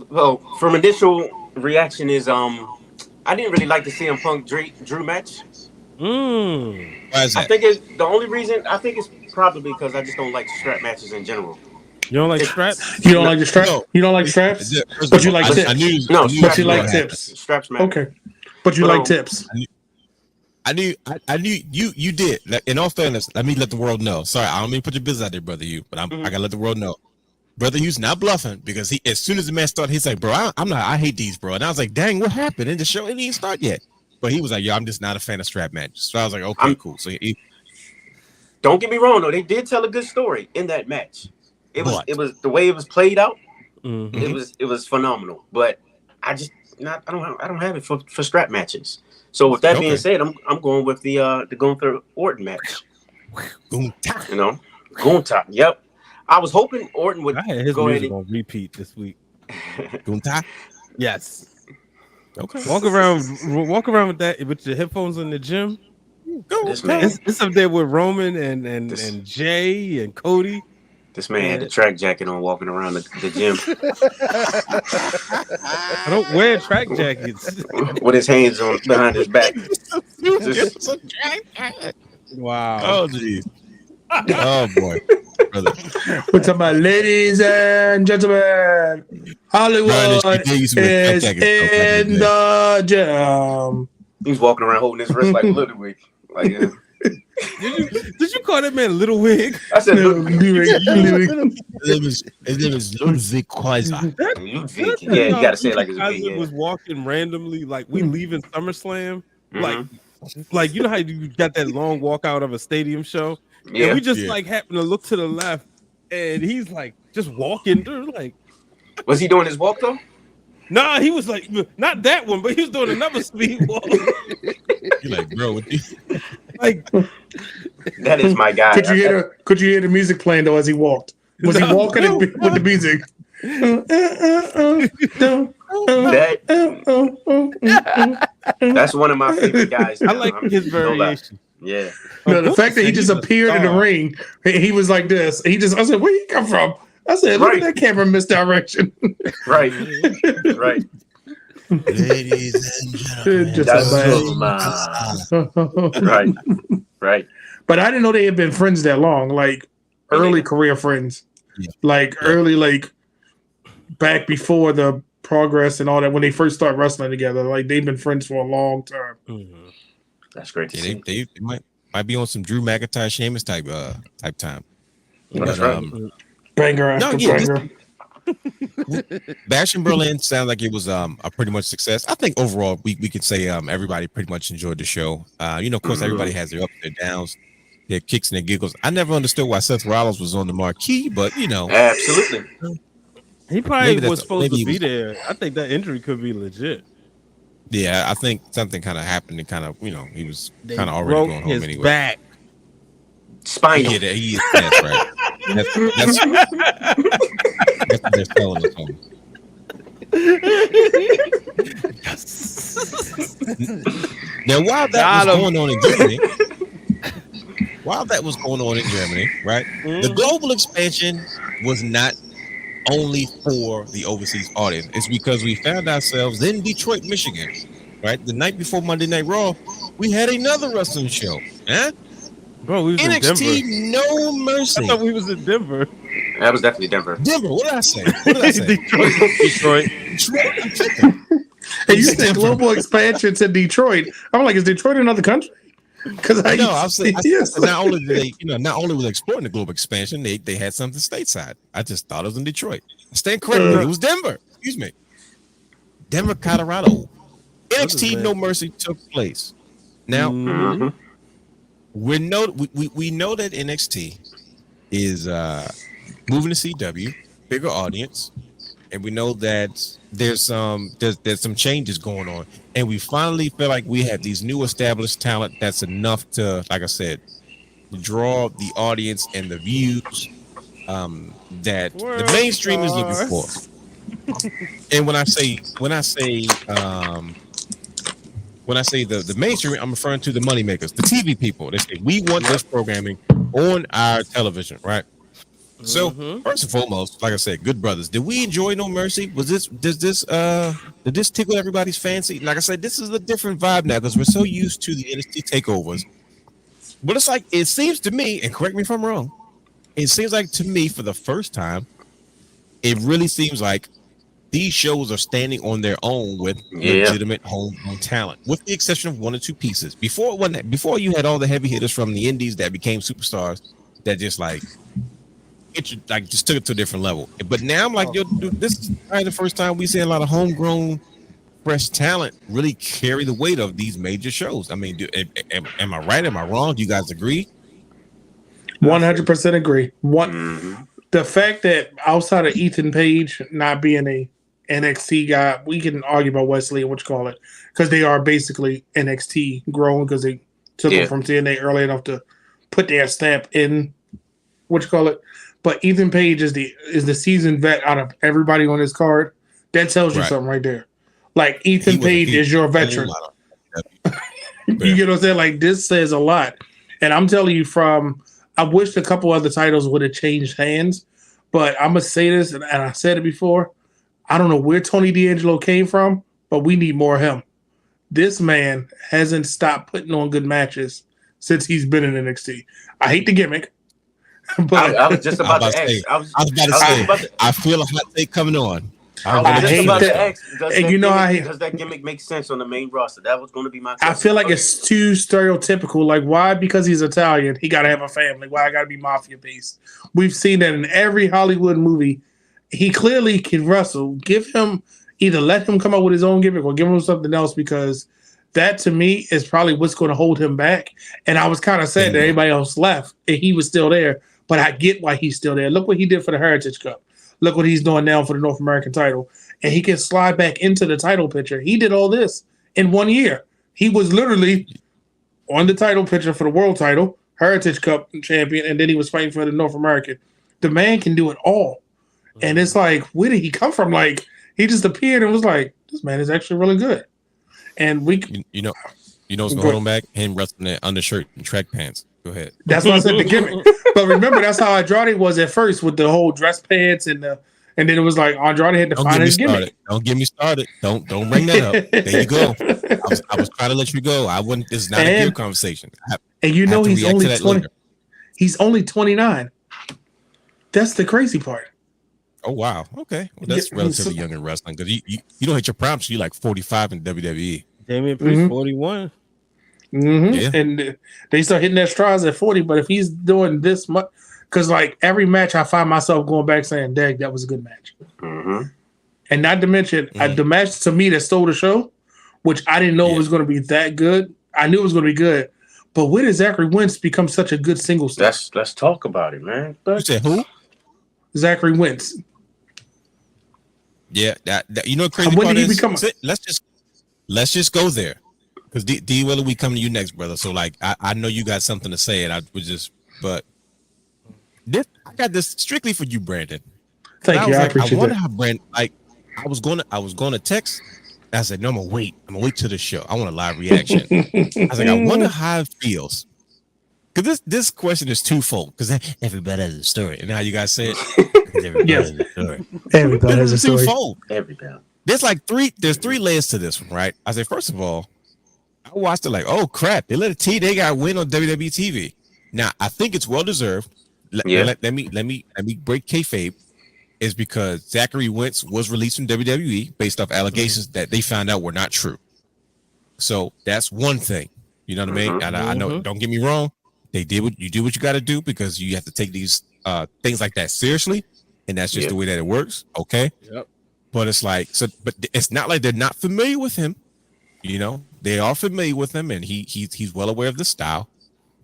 well, from initial reaction is I didn't really like the CM Punk Drew match. Why is that? I think the only reason it's probably because I just don't like strap matches in general. You don't like straps? You don't like the strap? No. You don't like straps? But you like tips. But you like tips. Straps matter. Okay. But you like tips. I knew you did. In all fairness, let me let the world know. Sorry, I don't mean to put your business out there, brother Hugh, but I gotta let the world know. Brother Hugh's not bluffing because he, as soon as the match started, he's like, bro, I hate these, bro. And I was like, dang, what happened? And the show didn't even start yet. But he was like, yo, I'm just not a fan of strap matches. So I was like, okay, cool. So don't get me wrong, though. They did tell a good story in that match. It was the way it was played out. It was phenomenal. But I don't have it for strap matches. So with that being said, I'm going with the Gunther Orton match. Gunther. Yep. I was hoping Orton would go ahead and repeat this week. Gunther? Yes. Okay. Walk around with that with your headphones in the gym. It's up there with Roman and Jay and Cody. This man had the track jacket on walking around the gym. I don't wear track jackets. With his hands on behind his back. Wow. Oh geez. Oh boy, brother. We're talking about, ladies and gentlemen, Hollywood is in the gym. He's walking around holding his wrist like Ludwig. Like, Did you call that man Little Wig? I said Ludwig. His name is Ludwig Kaiser. Ludwig. Yeah, you gotta say it like it's a Kaiser big, yeah. was walking randomly, like we leaving SummerSlam, Mhm. like you know how you got that long walk out of a stadium show, Yeah. and we just like happen to look to the left, and he's like just walking through, like. Was he doing his walk though? Nah, he was like not that one, but he was doing another speed walk. You're like, bro, what you? Like That is my guy. Could you hear the music playing though as he walked? Was he walking with the music? That's one of my favorite guys. I like his variation. Yeah. No, the fact that he just appeared in the ring, he was like this. I said, where you come from? I said, look at that camera misdirection. Right. Right. Ladies and Just Right. Right. But I didn't know they had been friends that long, like early career friends. Yeah. Like early, like back before the progress and all that, when they first started wrestling together. Like they've been friends for a long time. Mm-hmm. That's great to see. They might be on some Drew McIntyre, Sheamus type time. That's But, right. Banger after banger. Bash in Berlin sounds like it was a pretty much success. I think overall we could say everybody pretty much enjoyed the show. Of course, everybody has their ups and their downs, their kicks and their giggles. I never understood why Seth Rollins was on the marquee, but Absolutely. He probably was supposed to be there. I think that injury could be legit. Yeah, I think something kind of happened and kind of he was kind of already Broke going home his anyway. back. Spinal. Yeah, that's right. That's what they're telling us. Now, while that was going on in Germany, right? The global expansion was not only for the overseas audience. It's because we found ourselves in Detroit, Michigan, right? The night before Monday Night Raw, we had another wrestling show. Huh? Bro, we was NXT in No Mercy. I thought we was in Denver. That was definitely Denver. What did I say? Detroit. Hey, you said global expansion to Detroit. I'm like, is Detroit another country? Because I said not only did they, not only was they exploring the global expansion, they had something stateside. I just thought it was in Detroit. I stand corrected. It was Denver. Excuse me. Denver, Colorado. NXT No Mercy took place. Now we know that NXT is moving to CW, bigger audience, and we know that there's some changes going on, and we finally feel like we have these new established talent that's enough to, like I said, draw the audience and the views that the mainstream is looking for. And when I say the mainstream, I'm referring to the moneymakers, the TV people. They say we want this programming on our television, right? So first and foremost, like I said, good brothers, did we enjoy No Mercy? Did this tickle everybody's fancy? Like I said, this is a different vibe now because we're so used to the NXT takeovers. But it's like, it seems to me, and correct me if I'm wrong, it seems like to me for the first time, it really seems like these shows are standing on their own with legitimate homegrown talent, with the exception of one or two pieces. Before you had all the heavy hitters from the indies that became superstars that just just took it to a different level. But now I'm like, dude, this is probably the first time we see a lot of homegrown, fresh talent really carry the weight of these major shows. I mean, am I right? Am I wrong? Do you guys agree? 100% agree. The fact that outside of Ethan Page not being a NXT guy, we can argue about Wesley and because they are basically NXT grown because they took them from TNA early enough to put their stamp in But Ethan Page is the seasoned vet out of everybody on this card. That tells you something right there. Like Ethan Page is your veteran. You get what I'm saying? Like this says a lot. And I'm telling you I wish a couple other titles would have changed hands, but I'm going to say this, and I said it before. I don't know where Tony D'Angelo came from, but we need more of him. This man hasn't stopped putting on good matches since he's been in NXT. I hate the gimmick. But I was just about to say, ask. I was about to say, I feel a hot take coming on. I was just about to ask. Does that gimmick make sense on the main roster? That was going to be my question. I feel like it's too stereotypical. Like, why? Because he's Italian, he got to have a family. Why I got to be mafia based? We've seen that in every Hollywood movie. He clearly can wrestle. Give him either let him come up with his own gimmick or give him something else, because that to me is probably what's going to hold him back. And I was kind of sad that everybody else left and he was still there, but I get why he's still there. Look what he did for the Heritage Cup. Look what he's doing now for the North American title. And he can slide back into the title picture. He did all this in 1 year. He was literally on the title picture for the world title, Heritage Cup champion, and then he was fighting for the North American. The man can do it all. And it's like, where did he come from? Like, he just appeared and was like, this man is actually really good. And you know what's going to hold him back? Him wrestling that undershirt and track pants. Go ahead. That's why I said the gimmick. But remember, that's how Andrade was at first with the whole dress pants and then it was like Andrade had to find his gimmick. Don't get me started. Don't bring that up. There you go. I was trying to let you go. I wouldn't. This is not a gear conversation. He's only 20. He's only 29. That's the crazy part. Oh wow. Okay. Well, that's relatively young in wrestling because you don't hit your prime. So you're like 45 in WWE. Damian Priest 41. Mm-hmm. Yeah. And they start hitting their strides at 40. But if he's doing this much, because like every match, I find myself going back saying, "Dang, that was a good match." Mm-hmm. And not to mention the match to me that stole the show, which I didn't know was going to be that good. I knew it was going to be good, but where did Zachary Wentz become such a good single star? Let's talk about it, man. You said who? Zachary Wentz. Yeah, that you know, crazy when part did he is. become? Let's just go there, because D Willer, we come to you next, brother. So like, I know you got something to say, and I was just, but I got this strictly for you, Brandon. Thank you. I appreciate I wonder that. how Brandon. Like, I was going to text. I said, no, I'm gonna wait to the show. I want a live reaction. I was like, I wonder how it feels. Because this question is twofold. Because everybody has a story, and how you guys say it. Everybody has a story. Everybody has a story. Twofold. Everybody. There's three layers to this one, right? I say, first of all, I watched it like, oh crap, they got a win on WWE TV. Now I think it's well deserved. Let me break kayfabe. Is because Zachary Wentz was released from WWE based off allegations that they found out were not true. So that's one thing. You know what I mean? And I know, don't get me wrong, they did what you got to do, because you have to take these things like that seriously, and that's just the way that it works. Okay. Yep. But it's like, but it's not like they're not familiar with him. You know, they are familiar with him, and he's well aware of the style.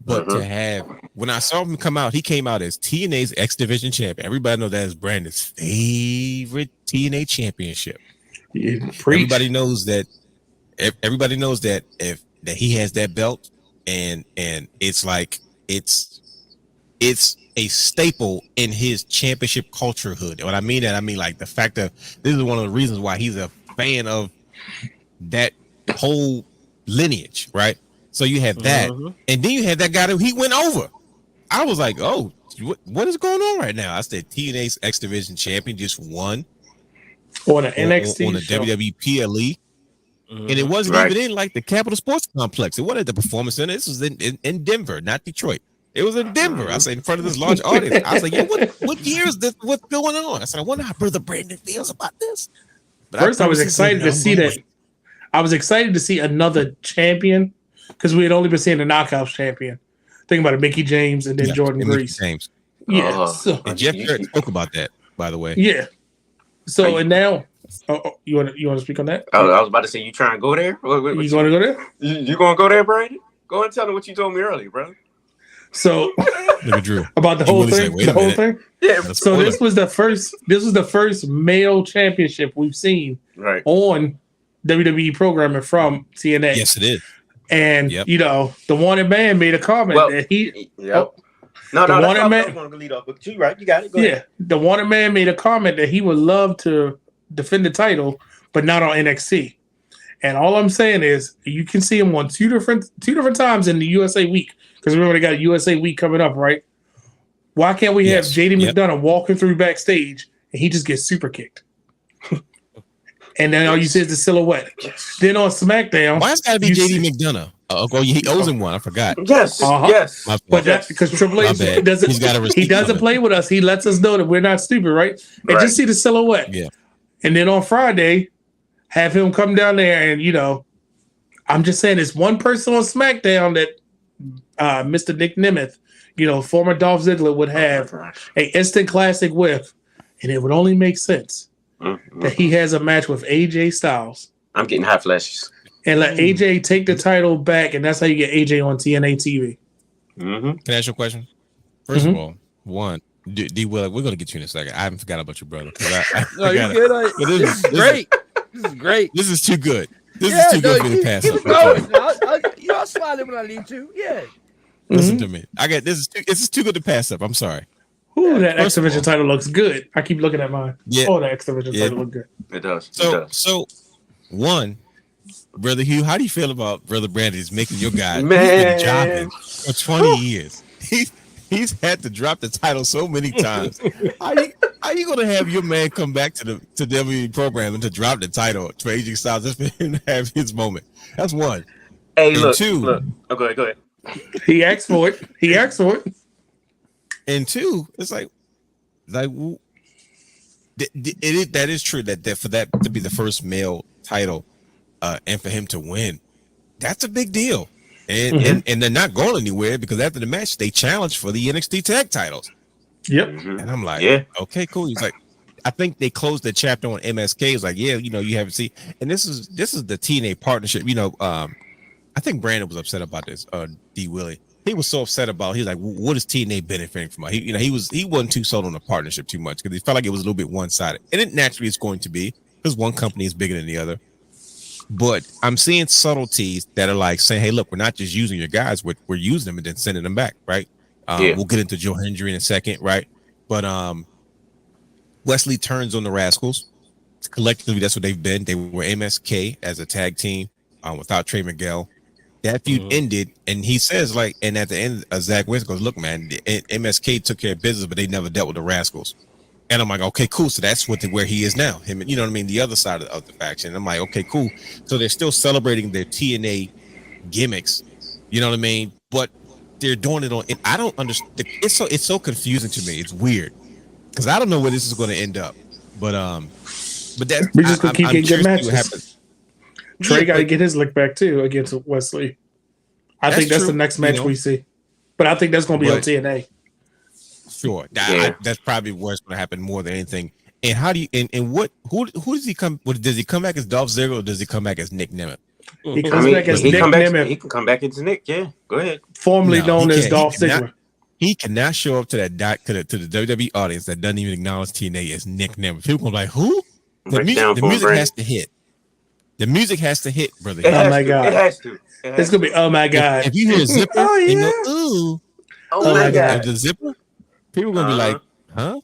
But to have, when I saw him come out, he came out as TNA's X Division champion. Everybody knows that is Brandon's favorite TNA championship. Everybody knows that. Everybody knows that that he has that belt, and it's like it's a staple in his championship culture hood. When I mean that, I mean like the fact that this is one of the reasons why he's a fan of that whole lineage, right? So you have that, and then you had that guy that he went over. I was like, oh, what is going on right now? I said TNA's X Division champion just won on the NXT on the WWE PLE, and it wasn't even in like the Capitol Sports Complex. It wasn't at the Performance Center. This was in Denver, not Detroit. It was in Denver. I said in front of this large audience. I was like, yeah, what year is this? What's going on? I said, I wonder how Brother Brandon feels about this. But first, I was excited to see that. I was excited to see another champion, because we had only been seeing the Knockouts champion. Think about it, Mickey James and then Jordan Grace. James. Yeah. And Jeff Jarrett spoke about that, by the way. Yeah. So and now, you want to speak on that? I was about to say, you trying to go there? You going to go there? You going to go there, Brandon? Go and tell them what you told me earlier, brother. So Drew, about the whole thing. The whole thing. Yeah. So this was the first male championship we've seen on WWE programming from TNA. Yes, it is. And you know, the wanted man made a comment that he. Yep. No, the wanted man. I was going to lead up, but you right, you got it. Go ahead. The wanted man made a comment that he would love to defend the title, but not on NXT. And all I'm saying is, you can see him on two different times in the USA Week, because remember they got a USA Week coming up, right? Why can't we have JD McDonough walking through backstage and he just gets super kicked? And then all you see is the silhouette. Then on SmackDown, why it's got to be JD McDonough? He owes him one. I forgot. Yes, yes. But that's because Triple H doesn't. He's got a receipt He doesn't coming. play with us. He lets us know that we're not stupid, right? And just see the silhouette. Yeah. And then on Friday, have him come down there and I'm just saying, it's one person on SmackDown that Mr. Nick Nemeth, former Dolph Ziggler, would have an instant classic with, and it would only make sense that he has a match with AJ Styles. I'm getting hot flashes. And let AJ take the title back, and that's how you get AJ on TNA TV. Can I ask you a question? First of all, one, D. Will, we're gonna get you in a second. I haven't forgot about your brother. No, you're good. This is great. This is great. This is too good. This is too good for me to pass up. I'll slide in when I need to. Yeah. Listen to me. This is too good to pass up. I'm sorry. Ooh, that X Division title looks good. I keep looking at mine. Yeah. Oh, that X Division title looks good. It does. So one, Brother Hugh, how do you feel about Brother Brandon's making your guy? Man. He's been jobbing for 20 years. He's had to drop the title so many times. How you gonna have your man come back to the WWE program and to drop the title for AJ Styles just for him to have his moment? That's one. Hey, and look. Oh, go ahead. He asked for it. And two, it's like that is true that for that to be the first male title, and for him to win, that's a big deal. And they're not going anywhere because after the match they challenged for the NXT tag titles. Yep. And I'm like, okay, cool. He's like, I think they closed the chapter on MSK. It's like, you haven't seen, and this is the TNA partnership. I think Brandon was upset about this. D. Willie, he was so upset about. He's like, what is TNA benefiting from? He wasn't too sold on the partnership too much because he felt like it was a little bit one sided, and it naturally is going to be because one company is bigger than the other. But I'm seeing subtleties that are like saying, hey, look, we're not just using your guys, we're using them and then sending them back, right? We'll get into Joe Hendry in a second, right? But Wesley turns on the Rascals. Collectively, that's what they've been. They were MSK as a tag team without Trey Miguel. That feud ended, and he says, and at the end, Zach Wentz goes, look, man, MSK took care of business, but they never dealt with the Rascals. And I'm like, okay, cool. So that's where he is now. Him, you know what I mean? The other side of the faction. And I'm like, okay, cool. So they're still celebrating their TNA gimmicks. You know what I mean? But they're doing it on. I don't understand. It's so confusing to me. It's weird because I don't know where this is going to end up. But that we're just gonna keep getting good matches. Trey got to get his lick back too against Wesley. I think that's the next match we see. But I think that's going to be on TNA. Sure, that's probably what's going to happen more than anything. And how do you who does he come? Does he come back as Dolph Ziggler or does he come back as Nick Nemeth? He comes back as Nick Nemeth. He can come back as Nick. Yeah, go ahead. Formerly known as Dolph Ziggler. He cannot show up to the WWE audience that doesn't even acknowledge TNA as Nick Nemeth. People are like, who? The music has to hit. The music has to hit, brother. Oh my god! It has to. It's gonna be. Oh my god! If you hear a zipper, and go, ooh, oh my god! The zipper. People are gonna be like, huh?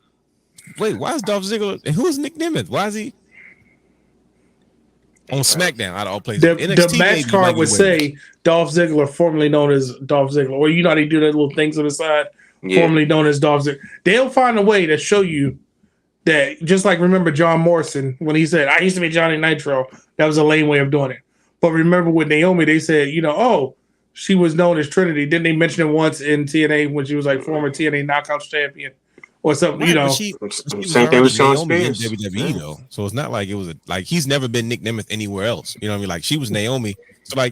Wait, why is Dolph Ziggler and who is Nick Nemeth? Why is he on SmackDown out of all places? The match card would say Dolph Ziggler, formerly known as Dolph Ziggler, or how they do that little things on the side, formerly known as Dolph Ziggler. They'll find a way to show you that, just like remember John Morrison when he said, I used to be Johnny Nitro. That was a lame way of doing it. But remember with Naomi, they said, she was known as Trinity. Didn't they mention it once in TNA when she was like former TNA Knockouts champion or something? She same thing with Shawn Spears. WWE though, so it's not like it was he's never been Nick Nemeth anywhere else. You know what I mean? Like she was Naomi. So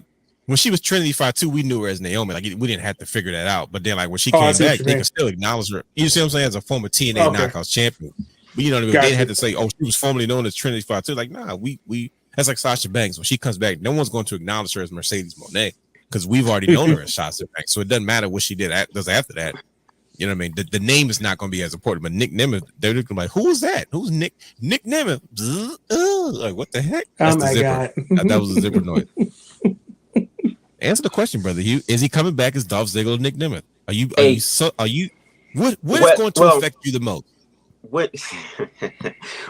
when she was Trinity 5-2, we knew her as Naomi. We didn't have to figure that out. But then when she came back, they could still acknowledge her. You see what I'm saying? As a former TNA Knockouts champion. But you know what I mean? They didn't have to say, she was formerly known as Trinity 5-2. Like, nah, we that's like Sasha Banks. When she comes back, no one's going to acknowledge her as Mercedes Moné because we've already known her as Sasha Banks. So it doesn't matter what she does after that. You know what I mean? The name is not going to be as important. But Nick Nemeth, they're looking like, who is that? Who's Nick Nemeth? Like, what the heck? That's oh my god! That was a zipper noise. Answer the question, brother Hugh. Is he coming back as Dolph Ziggler or Nick Nemeth? What is going to affect you the most? What?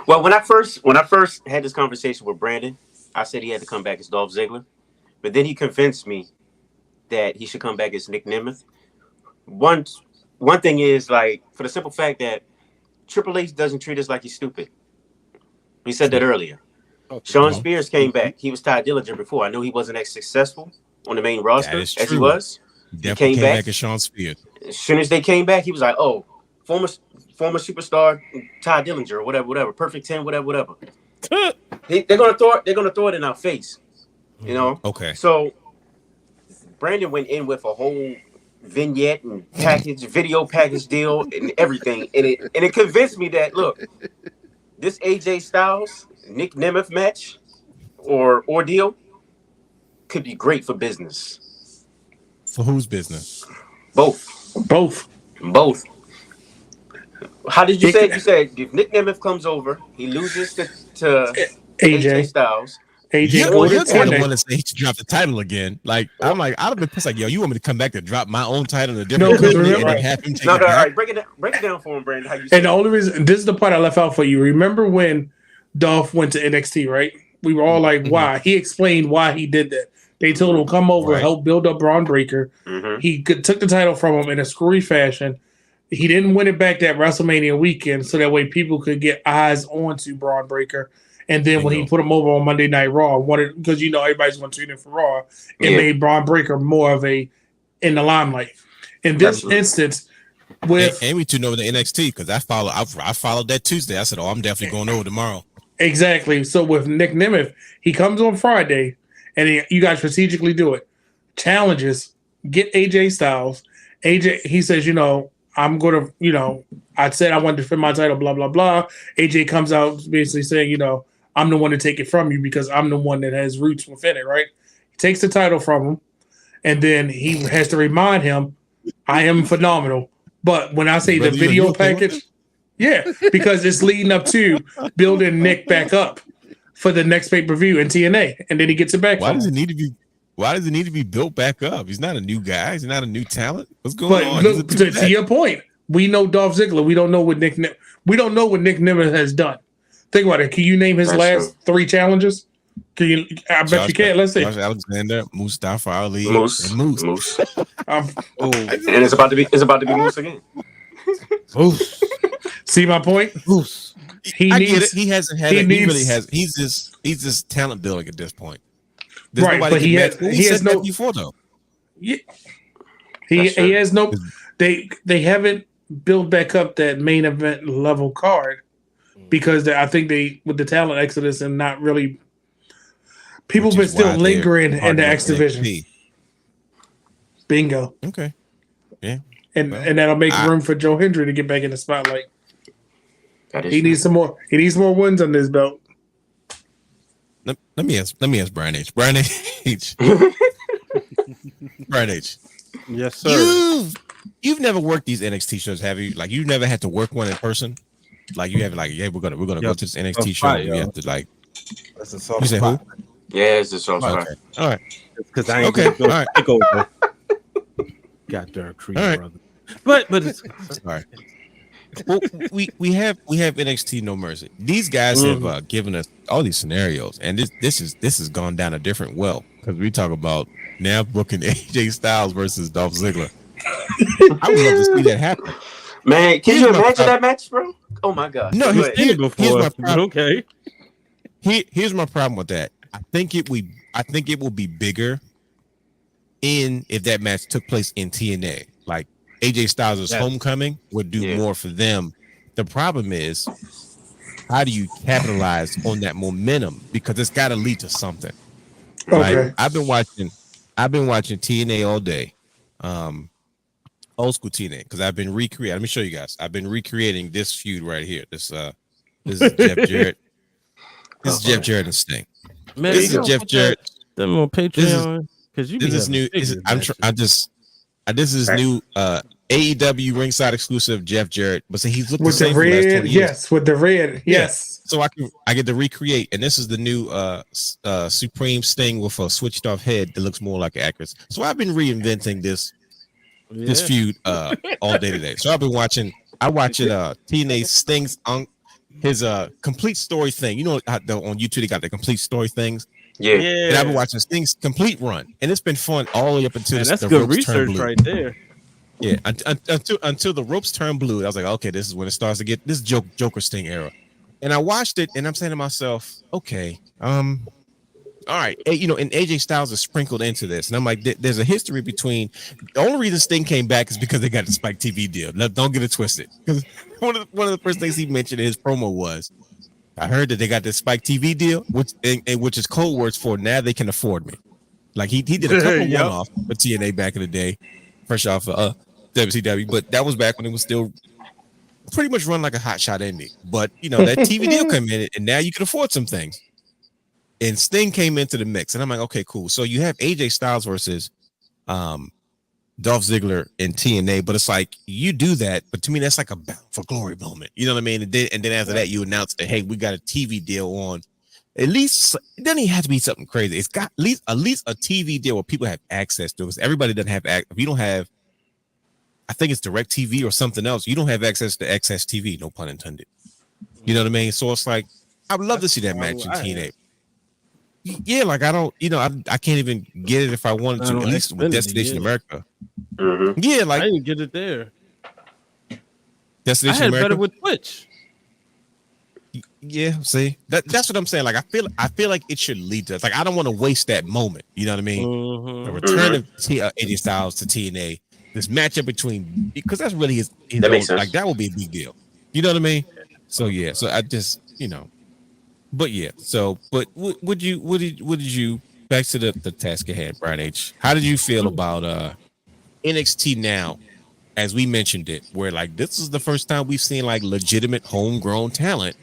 Well, when I first had this conversation with Brandon, I said he had to come back as Dolph Ziggler, but then he convinced me that he should come back as Nick Nemeth. One thing is for the simple fact that Triple H doesn't treat us like he's stupid. He said that earlier. Shawn Spears came back. He was Ty Dillinger before. I know he wasn't as successful, on the main roster is as he true. was. Definitely came back as Sean Spears. As soon as they came back, he was like, "Oh, former superstar Ty Dillinger, whatever, Perfect 10, whatever." They're gonna throw it in our face, you know. Okay. So Brandon went in with a whole vignette and video package deal and everything, and it convinced me that look, this AJ Styles Nick Nemeth match or ordeal could be great for business. For whose business? Both. How did you say it? You said if Nick Nemeth comes over, he loses to AJ Styles. AJ, you're the one that said he should drop the title again. Like, I'm like, I'd have been pissed. Like, yo, you want me to come back to drop my own title in a different company and then have him take it back? All right, break it down for him, Brandon. How you? And the only reason, this is the part I left out for you. Remember when Dolph went to NXT, right? We were all like, why? He explained why he did that. They told him come over, help build up Braun Breaker. He took the title from him in a screwy fashion. He didn't win it back that WrestleMania weekend, so that way people could get eyes onto Braun Breaker. And then when he put him over on Monday Night Raw, because everybody's going to tune in for Raw, it made Braun Breaker more of in the limelight. In this instance, with and we tuned over to NXT because I followed that Tuesday. I said, I'm definitely going over tomorrow. Exactly. So with Nick Nemeth, he comes on Friday, and you guys strategically do it. Challenges, get AJ Styles. AJ, he says, I'm going to, I said I wanted to defend my title, blah, blah, blah. AJ comes out basically saying, I'm the one to take it from you because I'm the one that has roots within it, right? He takes the title from him, and then he has to remind him, I am phenomenal. But when I say the video package, because it's leading up to building Nick back up for the next pay-per-view in TNA, and then he gets it back. Why does it need to be built back up? He's not a new guy. He's not a new talent. What's going on? Look, to your point, we know Dolph Ziggler. We don't know what Nick Nemeth has done. Think about it. Can you name his last 3 challenges? I bet you can. Let's see. Josh Alexander, Mustafa Ali, Moose. and Moose. And it's about to be Moose again. Moose. See my point? Moose. He's just talent building at this point. Right, but he has no before though. Yeah. He has no. They haven't built back up that main event level card because I think they with the talent exodus and not really people been still lingering in the X division. Bingo. Okay. Yeah. And that'll make room for Joe Hendry to get back in the spotlight. He needs some more. He needs more wins on this belt. Let me ask Brian H. Brian H. Brian H. Yes, sir. You've never worked these NXT shows, have you? Like you've never had to work one in person? Like you have we're gonna go to this NXT show. You have to like. That's a soft spot. Who? Yeah, it's a soft spot. Okay. All right. Because I ain't gonna take over. Got Dark Creed, brother. But it's all right. Well, we have NXT No Mercy. These guys have given us all these scenarios, and this has gone down a different well because we talk about now booking AJ Styles versus Dolph Ziggler. I would love to see that happen. Man, can you imagine that match, bro? Oh my god! No, here's my problem. Okay. Here's my problem with that. I think it will be bigger if that match took place in TNA. Like AJ Styles' homecoming would do more for them. The problem is, how do you capitalize on that momentum? Because it's got to lead to something. Okay. Right? I've been watching TNA all day, old school TNA, because I've been recreating. Let me show you guys. I've been recreating this feud right here. This is Jeff Jarrett. This is Jeff Jarrett and Sting. Man, this is Jeff Jarrett. Them on Patreon because this is new. This is new AEW ringside exclusive Jeff Jarrett, but so he's looked the same for the last 20 years. Yes, with the red. Yes. So I get to recreate, and this is the new Supreme Sting with a switched off head that looks more like an actress. So I've been reinventing this feud all day today. So I've been watching. I watch it. TNA Sting's his complete story thing. You know how on YouTube they got the complete story things. Yeah. And I've been watching Sting's complete run, and it's been fun all the way up until that's the good ropes turn research blue. right there. Yeah, until the ropes turn blue, I was like, okay, this is when it starts to get this Joker Sting era. And I watched it, and I'm saying to myself, okay, all right, and AJ Styles is sprinkled into this, and I'm like, there's a history between. The only reason Sting came back is because they got the Spike TV deal. Don't get it twisted, because one of the first things he mentioned in his promo was, I heard that they got this Spike TV deal, which is code words for now they can afford me. Like he did a couple one-off for TNA back in the day, fresh off WCW, but that was back when it was still pretty much run like a hot shot indie. But that TV deal came in, and now you can afford some things. And Sting came into the mix, and I'm like, okay, cool. So you have AJ Styles versus Dolph Ziggler in TNA, but it's like you do that, but to me that's like a Bound for Glory moment. You know what I mean? And then after that, you announce that, hey, we got a TV deal on. At least it doesn't even have to be something crazy. It's got at least a TV deal where people have access to it. Because everybody doesn't have access. If you don't have, I think it's Direct TV or something else, you don't have access to Access TV, no pun intended. You know what I mean? So it's like I would love to see that match in TNA. Yeah, like I don't, I can't even get it if I wanted to. At least with Destination America. Mm-hmm. Yeah, like I didn't get it there. Destination I had America. better with Twitch. Yeah, see, that's what I'm saying. Like I feel like it should lead to. Like I don't want to waste that moment. You know what I mean? The return of AJ Styles to TNA. This matchup between, because that's really his that makes sense. Like that would be a big deal. You know what I mean? So yeah, so I just but yeah. So but what did you back to the task at hand, Brian H? How did you feel about NXT now? As we mentioned it, where like this is the first time we've seen like legitimate homegrown talent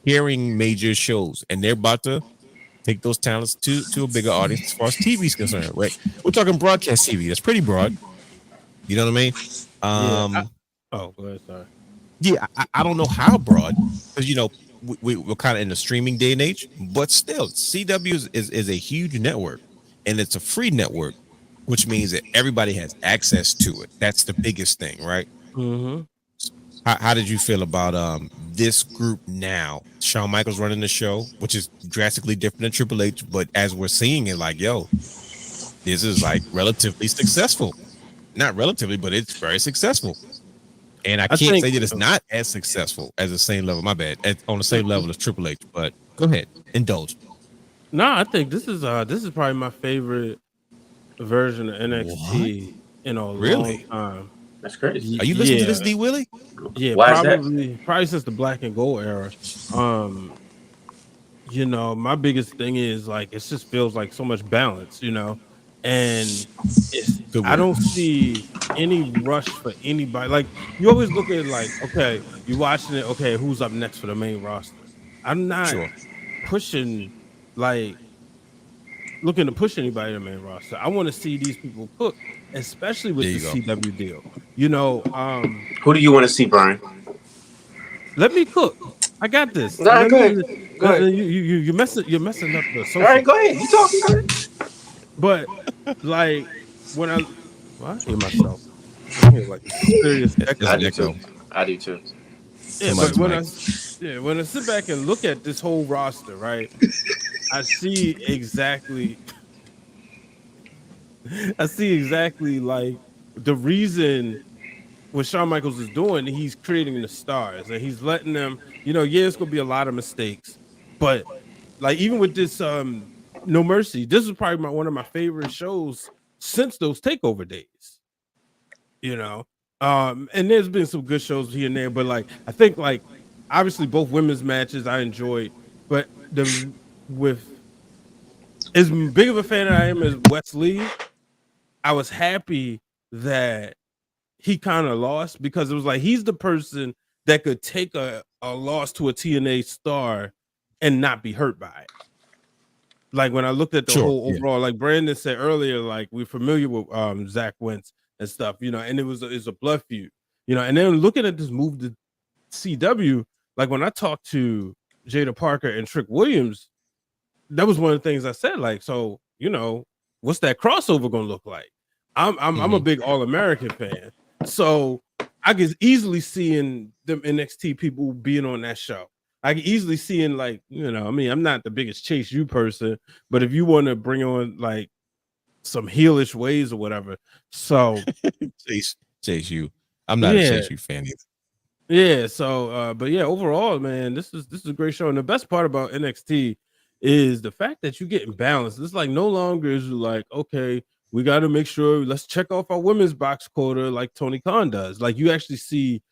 carrying major shows, and they're about to take those talents to a bigger audience as far as TV is concerned, right? We're talking broadcast TV. That's pretty broad. You know what I mean? Go ahead, sorry. Yeah, I don't know how broad, because we're kind of in the streaming day and age, but still, CW is a huge network, and it's a free network, which means that everybody has access to it. That's the biggest thing, right? Mm-hmm. How did you feel about this group now? Shawn Michaels running the show, which is drastically different than Triple H, but as we're seeing it, like, yo, this is like relatively successful. Not relatively, but it's very successful. And I can't say that it's not as successful as the same level. My bad, on the same level as Triple H. But go ahead, indulge. No, I think this is probably my favorite version of NXT in a long time. That's crazy. Are you listening to this, D. Willie? Yeah, Why probably since the Black and Gold era. My biggest thing is like it just feels like so much balance, and I don't see any rush for anybody. Like you always look at it like, okay, you're watching it, okay, who's up next for the main roster? I'm not pushing looking to push anybody to the main roster. I want to see these people cook, especially with the CW deal. Who do you want to see, Brian? Let me cook. I got this. Go ahead. You're messing up the social. All right, go ahead. You talking? Go ahead. But like when I hear myself, I hear like serious echo. I do too. Yeah, but when I sit back and look at this whole roster, right, I see exactly like the reason what Shawn Michaels is doing. He's creating the stars and he's letting them, it's gonna be a lot of mistakes, but like even with this No Mercy, this is probably one of my favorite shows since those takeover days. And there's been some good shows here and there, but like I think like obviously both women's matches I enjoyed, but with as big of a fan I am as Wes Lee, I was happy that he kind of lost because it was like he's the person that could take a loss to a TNA star and not be hurt by it. Like when I looked at the whole overall, like Brandon said earlier, like we're familiar with Zach Wentz and stuff, and it's a blood feud, and then looking at this move to CW, like when I talked to Jada Parker and Trick Williams, that was one of the things I said, like, so, what's that crossover gonna look like? I'm a big All-American fan, so I could easily seeing them NXT people being on that show. I can easily see in like, I'm not the biggest Chase U person, but if you want to bring on like some heelish ways or whatever, so Chase U. I'm not a Chase U fan either. Yeah, so but yeah, overall, man, this is a great show. And the best part about NXT is the fact that you're getting balanced. It's like no longer is like, okay, we got to make sure let's check off our women's box quota like Tony Khan does. Like you actually see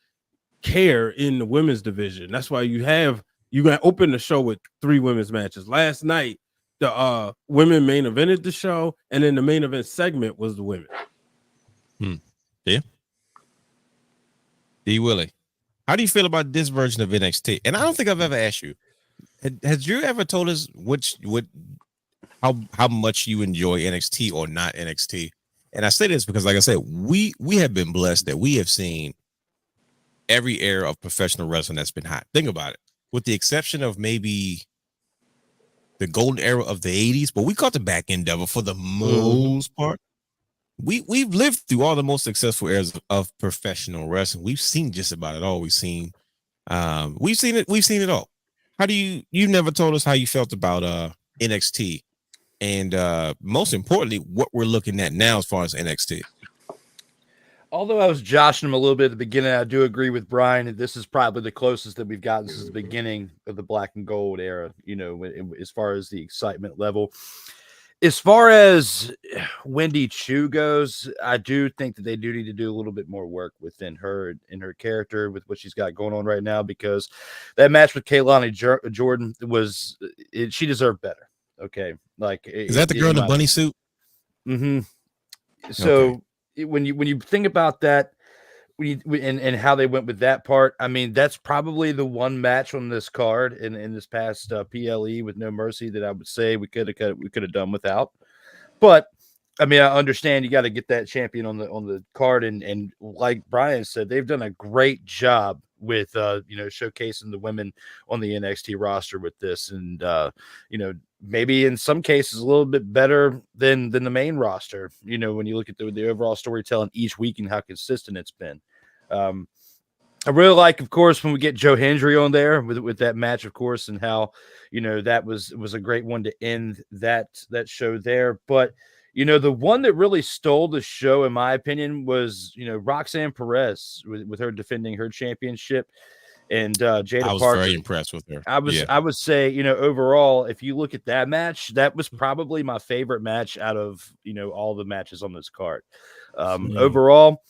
care in the women's division. That's why you got to open the show with 3 women's matches. Last night, the women main evented the show, and then the main event segment was the women. Yeah. D. Willie, how do you feel about this version of NXT? And I don't think I've ever asked you. Has you ever told us how much you enjoy NXT or not NXT? And I say this because, like I said, we have been blessed that we have seen every era of professional wrestling that's been hot. Think about it, with the exception of maybe the golden era of the 80s, but we caught the back end of it for the most part. We've lived through all the most successful eras of professional wrestling. We've seen just about it all. We've seen it all. How do you never told us how you felt about NXT, and most importantly, what we're looking at now as far as NXT? Although I was joshing him a little bit at the beginning, I do agree with Brian that this is probably the closest that we've gotten. This is the beginning of the black and gold era, as far as the excitement level. As far as Wendy Chu goes, I do think that they do need to do a little bit more work within her and her character with what she's got going on right now, because that match with Kaylani Jordan she deserved better. Okay. Like, is that the girl in the bunny suit? Mm-hmm. So when you think about that, and how they went with that part, I mean, that's probably the one match on this card in this past PLE with No Mercy that I would say we could have done without. But I mean, I understand you got to get that champion on the card, and like Brian said, they've done a great job with showcasing the women on the NXT roster with this, and maybe in some cases a little bit better than the main roster, when you look at the overall storytelling each week and how consistent it's been. I really like, of course, when we get Joe Hendry on there with that match, of course, and how, that was a great one to end that show there. But, the one that really stole the show, in my opinion, was, Roxanne Perez with her defending her championship. And Jada I was Parker, very impressed with her. I would say, overall, if you look at that match, that was probably my favorite match out of, all the matches on this card. Overall,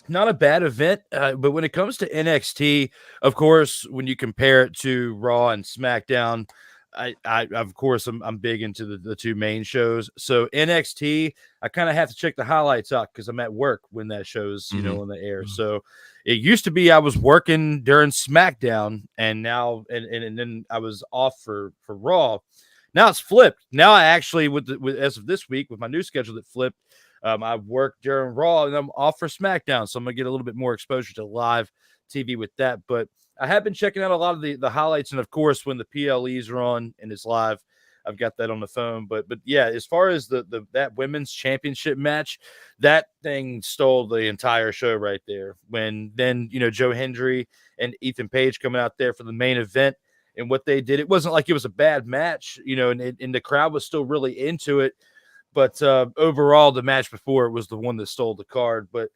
not a bad event, but when it comes to NXT, of course, when you compare it to Raw and SmackDown, I of course I'm big into the two main shows. So NXT, I kind of have to check the highlights out because I'm at work when that show's on the air. So it used to be I was working during SmackDown, and now and then I was off for Raw. Now it's flipped. Now I actually as of this week with my new schedule that flipped. I work during Raw and I'm off for SmackDown, so I'm gonna get a little bit more exposure to live TV with that. But I have been checking out a lot of the highlights, and of course, when the PLEs are on and it's live, I've got that on the phone. But yeah, as far as that women's championship match, that thing stole the entire show right there. When then Joe Hendry and Ethan Page coming out there for the main event, and what they did, it wasn't like it was a bad match, and the crowd was still really into it. But overall, the match before it was the one that stole the card. But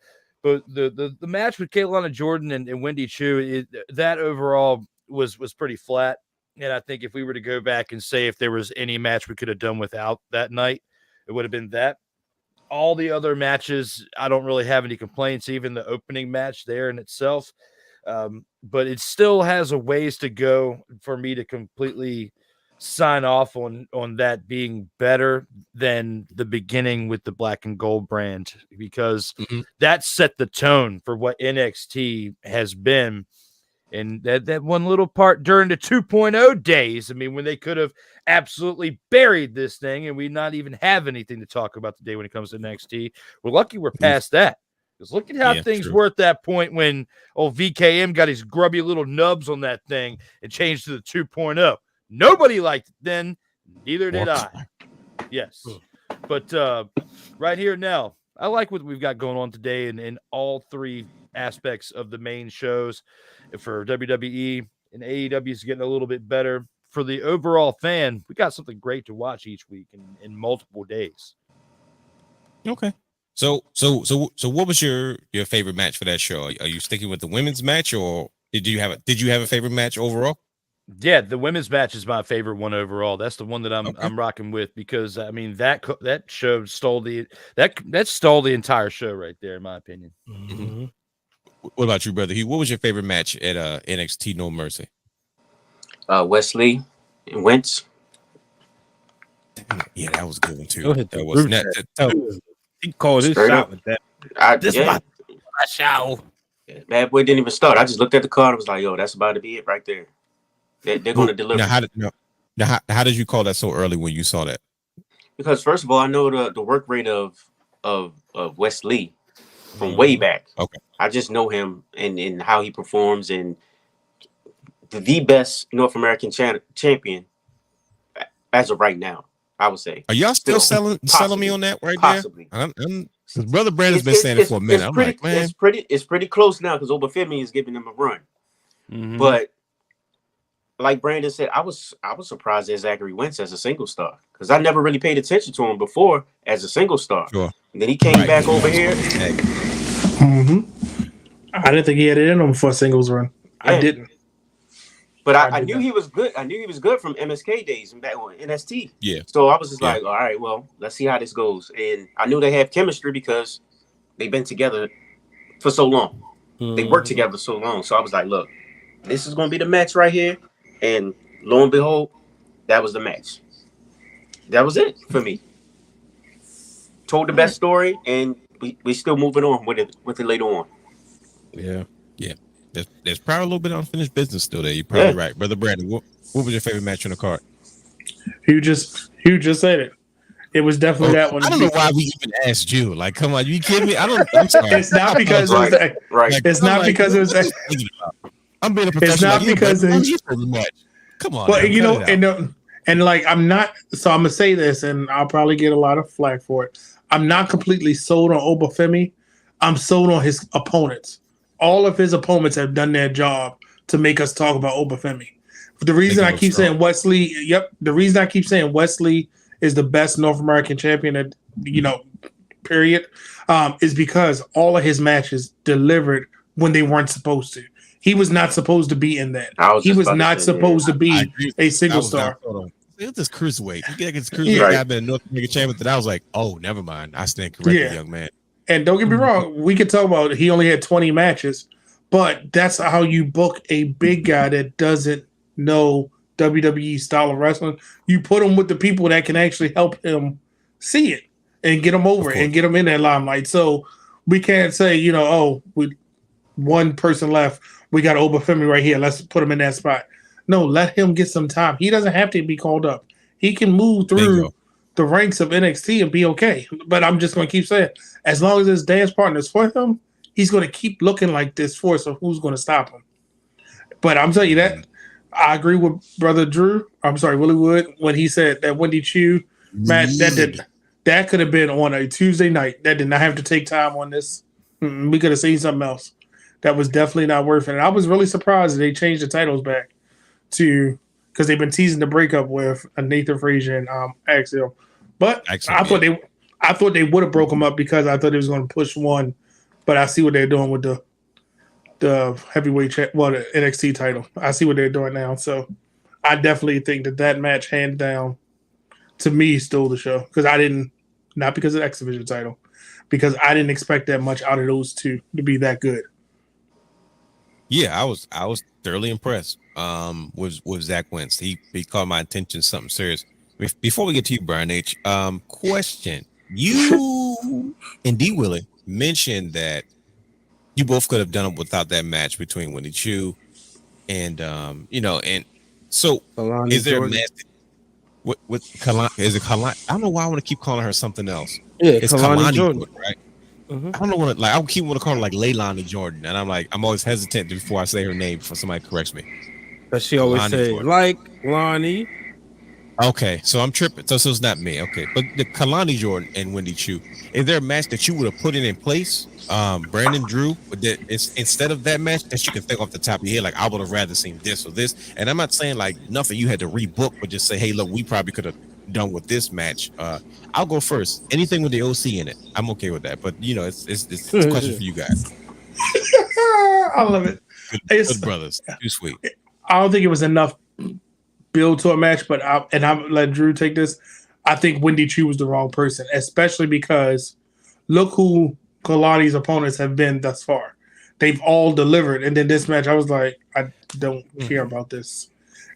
the match with Kaylani Jordan and Wendy Chu, that overall was pretty flat. And I think if we were to go back and say if there was any match we could have done without that night, it would have been that. All the other matches, I don't really have any complaints, even the opening match there in itself. But it still has a ways to go for me to completely sign off on that being better than the beginning with the black and gold brand, because that set the tone for what NXT has been. And that one little part during the 2.0 days, I mean, when they could have absolutely buried this thing and we not even have anything to talk about today when it comes to NXT. We're lucky we're past that. Because look at how things were at that point when old VKM got his grubby little nubs on that thing and changed to the 2.0. Nobody liked it then. Neither did I. Yes. But right here now, I like what we've got going on today in all three aspects of the main shows. For WWE and AEW is getting a little bit better. For the overall fan, we got something great to watch each week in multiple days. Okay. So what was your favorite match for that show? Are you sticking with the women's match, or did you have a favorite match overall? Yeah, the women's match is my favorite one overall. That's the one that I'm rocking with because I mean that show stole the entire show right there in my opinion. Mm-hmm. What about you, brother? What was your favorite match at NXT No Mercy? Wesley and Wentz. Yeah, that was a good one too. Go ahead, That was he called his Straight shot up. with that. my show. Bad boy didn't even start. I just looked at the card. I was like, "Yo, that's about to be it right there." They're going to deliver. How did you call that so early when you saw that? Because first of all, I know the work rate of Wesley from way back. Okay. I just know him and how he performs and the best North American champion as of right now. I would say. Are y'all still selling me on that right possibly. there? Because Brother Brandon's been saying it for a minute. I'm like, man, it's pretty close now because Obafemi is giving him a run. Mm-hmm. But like Brandon said, I was surprised at Zachary Wentz as a single star because I never really paid attention to him before as a single star. Sure. And then he came back over here. Mm-hmm. I didn't think he had it in him for a singles run. Yeah. I didn't. But I knew he was good. I knew he was good from MSK days and back on NXT. Yeah. So I was just like, all right, well, let's see how this goes. And I knew they have chemistry because they've been together for so long. Mm-hmm. They worked together so long. So I was like, look, this is going to be the match right here. And lo and behold, that was the match. That was it for me. Told the best story, and we still moving on with it later on. Yeah. There's probably a little bit of unfinished business still there. You're probably right. Brother Brandon, what was your favorite match on the card? You just said it. It was definitely that one. I don't know why we even asked you. Like, come on, you kidding me? I'm sorry. It's not because it was right. Like, it's not because it was. I'm being a professional. It's not because it's match. Come on. But you know, and like I'm not. So I'm gonna say this, and I'll probably get a lot of flack for it. I'm not completely sold on Obafemi. I'm sold on his opponents. All of his opponents have done their job to make us talk about Obafemi. The reason I keep saying Wesley, the reason I keep saying Wesley is the best North American champion, period, is because all of his matches delivered when they weren't supposed to. He was not supposed to be in that. He was not supposed to be a single star. It's this cruiserweight. You get this cruiserweight guy been North American champion. That I was like, oh, never mind. I stand corrected, young man. And don't get me wrong, we could talk about he only had 20 matches, but that's how you book a big guy that doesn't know WWE style of wrestling. You put him with the people that can actually help him see it and get him over and get him in that limelight. So we can't say, with one person left, we got Obafemi right here. Let's put him in that spot. No, let him get some time. He doesn't have to be called up. He can move through the ranks of NXT and be okay. But I'm just going to keep saying, as long as his dance partner's for him, he's going to keep looking like this force of who's going to stop him. But I'm telling you that I agree with Brother Willie Wood, when he said that Wendy Chu match, that could have been on a Tuesday night. That did not have to take time on this. We could have seen something else. That was definitely not worth it. And I was really surprised that they changed the titles back to, because they've been teasing the breakup with Nathan Frazier and Axiom. But I thought they would have broke them up because I thought they was going to push one. But I see what they're doing with the heavyweight, the NXT title. I see what they're doing now. So I definitely think that match, hand down, to me, stole the show. Because not because of the X Division title, because I didn't expect that much out of those two to be that good. Yeah, I was thoroughly impressed with Zach Wentz. He caught my attention, something serious. Before we get to you, Brian H., question. You and D. Willie mentioned that you both could have done it without that match between Wendy Chu and and so Kalani is there Jordan. A match with Kalani? Is it Kalani? I don't know why I want to keep calling her something else. Yeah, it's Kalani Jordan, right? Mm-hmm. I don't know what I keep want to call her like Leilani Jordan, and I'm always hesitant before I say her name before somebody corrects me. But she always say like Lonnie. Okay, so I'm tripping. So it's not me. Okay, but the Kalani Jordan and Wendy Chu, is there a match that you would have put in place, Brandon Drew, that it's instead of that match that you can think off the top of your head, like I would have rather seen this or this? And I'm not saying like nothing you had to rebook, but just say, hey, look, we probably could have done with this match. I'll go first. Anything with the OC in it, I'm okay with that. But it's a question for you guys. I love it. Good brothers, too sweet. I don't think it was enough build to a match, but I'm let Drew take this. I think Wendy Chu was the wrong person, especially because look who Kalani's opponents have been thus far. They've all delivered, and then this match, I was like, I don't care about this.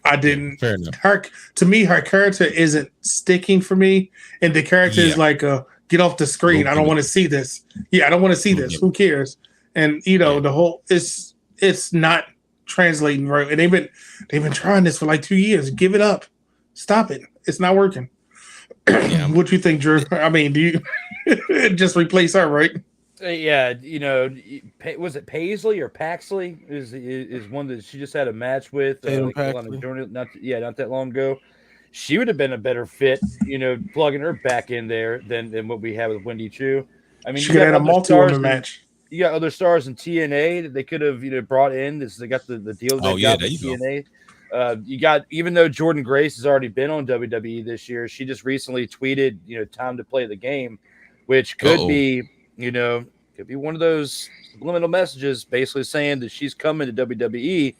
I didn't. Fair enough. To me, her character isn't sticking for me, and the character is like, get off the screen. I don't want to see this. Yeah, I don't want to see this. Who cares? And the whole it's not translating right. And they've been trying this for like 2 years. Give it up. Stop it. It's not working. What you think, Drew? I mean, do you just replace her, right? Yeah, was it Paisley or Paxley? Is one that she just had a match with? Not that long ago. She would have been a better fit, plugging her back in there than what we have with Wendy Chu. I mean, she could have had a multi-woman match. You got other stars in TNA that they could have brought in. They got the deal they got with TNA. You got, even though Jordan Grace has already been on WWE this year, she just recently tweeted, time to play the game, which could be, could be one of those subliminal messages basically saying that she's coming to WWE.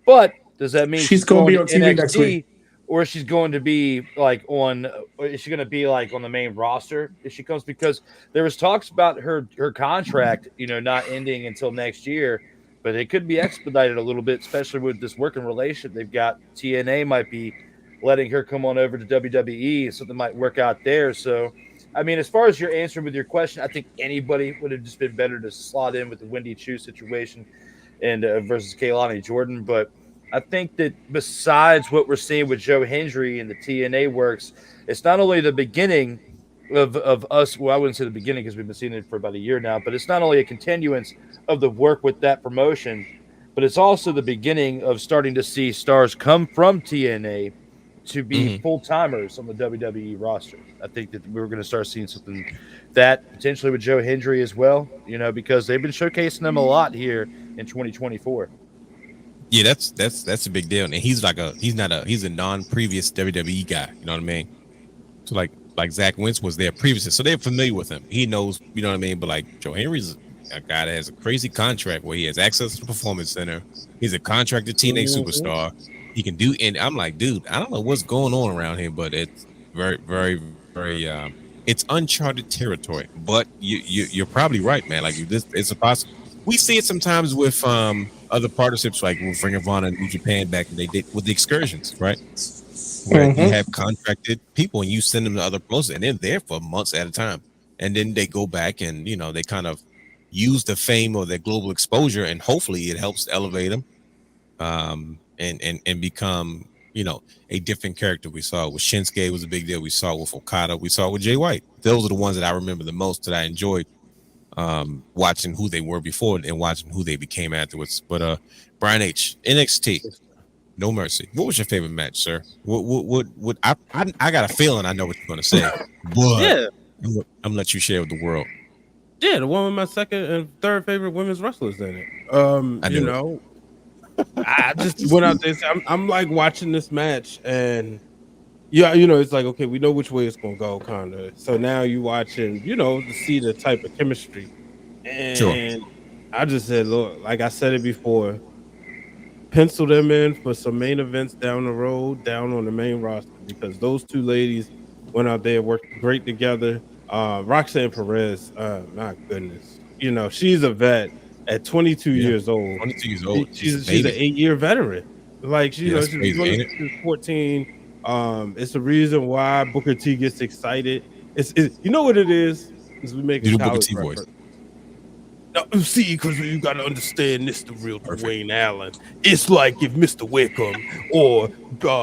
But does that mean she's going to be on TV next week? Or she's going to be is she going to be like on the main roster if she comes? Because there was talks about her contract, not ending until next year, but it could be expedited a little bit, especially with this working relationship they've got. TNA might be letting her come on over to WWE, something might work out there. So, I mean, as far as your answer with your question, I think anybody would have just been better to slot in with the Wendy Chu situation and versus Kaylani Jordan, but I think that besides what we're seeing with Joe Hendry and the TNA works, it's not only the beginning of us. Well, I wouldn't say the beginning because we've been seeing it for about a year now, but it's not only a continuance of the work with that promotion, but it's also the beginning of starting to see stars come from TNA to be full-timers on the WWE roster. I think that we're going to start seeing something that potentially with Joe Hendry as well, because they've been showcasing them a lot here in 2024. Yeah, that's a big deal, and he's a non-previous WWE guy. You know what I mean? So like Zach Wentz was there previously, so they're familiar with him. He knows, you know what I mean. But like Joe Henry's a guy that has a crazy contract where he has access to the Performance Center. He's a contracted TNA superstar. He can do, and I'm like, dude, I don't know what's going on around here, but it's very, very, very. It's uncharted territory. But you're probably right, man. Like it's a possible. We see it sometimes with other partnerships, like with Ring of Honor and New Japan back they did with the excursions, right? Where you have contracted people and you send them to other promotions and they're there for months at a time. And then they go back and, they kind of use the fame or their global exposure, and hopefully it helps elevate them and become, a different character. We saw it with Shinsuke was a big deal. We saw it with Okada. We saw it with Jay White. Those are the ones that I remember the most, that I enjoyed watching who they were before and watching who they became afterwards. But Brian H, NXT No Mercy, what was your favorite match, sir? What I got a feeling I know what you're gonna say, but I'm gonna let you share with the world. Yeah, the one with my second and third favorite women's wrestlers in it. I just went out there. I'm like watching this match, and it's like, okay, we know which way it's gonna go, kind of. So now you watching, to see the type of chemistry, and I just said, look, like I said it before, pencil them in for some main events down the road, down on the main roster, because those two ladies went out there, worked great together. Roxanne Perez, my goodness, she's a vet at 22 years old. 22 years old. She's an 8-year veteran. Like she's crazy, she's 14. It's the reason why Booker T gets excited. It's you know what it is? Is we make a Booker T voice. No, see, because you got to understand this, the real Dwayne Allen. It's like if Mr. Wickham or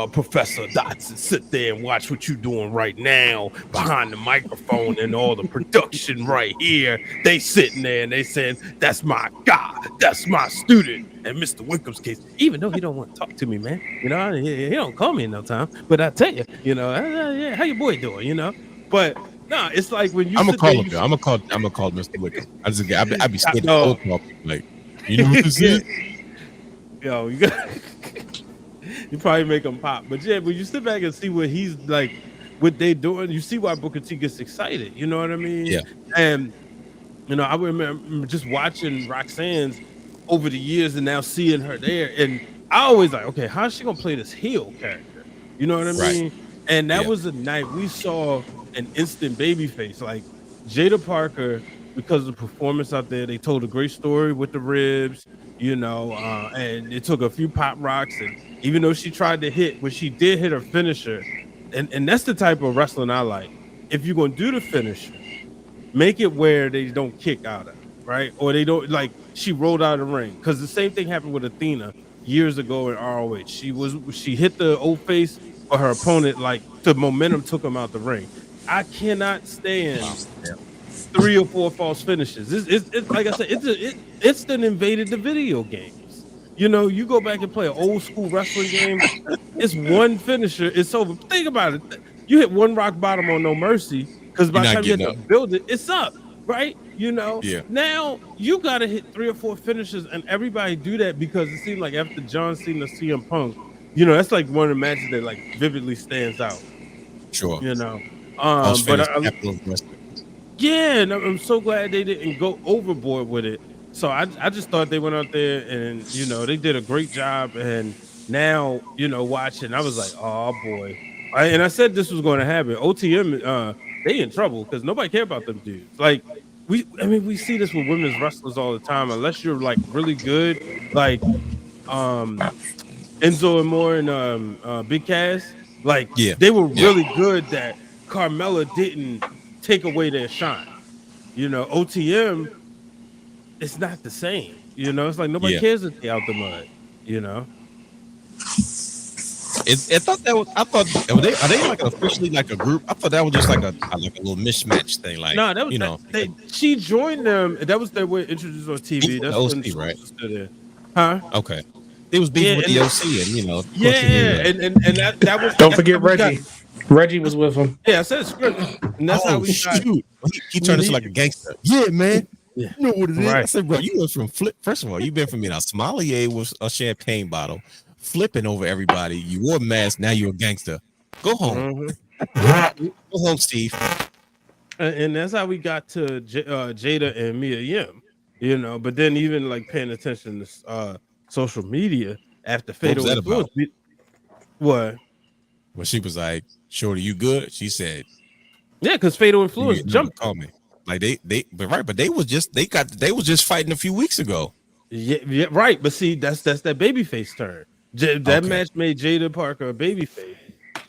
Professor Dotson sit there and watch what you're doing right now behind the microphone and all the production right here. They sitting there and they saying, that's my guy, that's my student. And Mr. Wickham's case, even though he don't want to talk to me, man, he don't call me in no time. But I tell you, yeah, how your boy doing, But no, it's like when you. I'm gonna call him. I'm gonna call Mr. Wickham. I be scared to talk. Like, you know what this is? Yo, you probably make him pop. But yeah, when you sit back and see what he's like, what they doing, you see why Booker T gets excited. You know what I mean? Yeah. And I remember just watching Roxanne's over the years and now seeing her there, and I always like, okay, how's she gonna play this heel character? You know what I Right. mean? And that Yeah. was a night we saw an instant babyface. Like Jada Parker, because of the performance out there, they told a great story with the ribs, and it took a few pop rocks. And even though she tried to hit, when she did hit her finisher, and that's the type of wrestling I like. If you're gonna do the finisher, make it where they don't kick out of it, right? Or they don't, like, she rolled out of the ring. Because the same thing happened with Athena years ago in ROH. She hit the old face, but her opponent, like, the momentum took him out the ring. I cannot stand 3 or 4 false finishes. It's like I said, it's then invaded the video games. You go back and play an old school wrestling game, it's one finisher, it's over. Think about it. You hit one rock bottom on No Mercy, because by the time you have to build it, it's up, right? Yeah. Now you got to hit 3 or 4 finishes, and everybody do that because it seems like after John Cena, CM Punk, that's like one of the matches that like vividly stands out. Sure. Yeah, and I'm so glad they didn't go overboard with it. So I just thought they went out there and they did a great job. And now watching, I was like, oh boy. And I said this was going to happen. OTM, they in trouble because nobody care about them dudes. Like we see this with women's wrestlers all the time. Unless you're like really good, like Enzo and Moore and Big Cass, like they were really good that Carmella didn't take away their shine. OTM, it's not the same. It's like nobody cares if they out the mud. I thought are they like officially like a group? I thought that was just like a little mismatch thing. Like no, that was she joined them. That was their way introduced on TV. That's OC, right? Huh? Okay. It was beefing with the OC, and that was. Don't forget Reggie. Reggie was with him. Yeah, I said script, and that's how we got. He turned into like a gangster. Yeah, man. Yeah. You know what it is? Right. I said, bro, you went from flip. First of all, you've been from being a sommelier with a champagne bottle, flipping over everybody. You wore a mask. Now you're a gangster. Go home. Mm-hmm. Go home, Steve. And that's how we got to Jada and Mia Yim. But then even like paying attention to social media after Fatal Influence. What? When she was like, "Shorty, you good?" She said, "Yeah," because Fatal Influence jumped. Call me. Like but they was just fighting a few weeks ago. Yeah, right. But see, that's that babyface turn. That match made Jada Parker a babyface.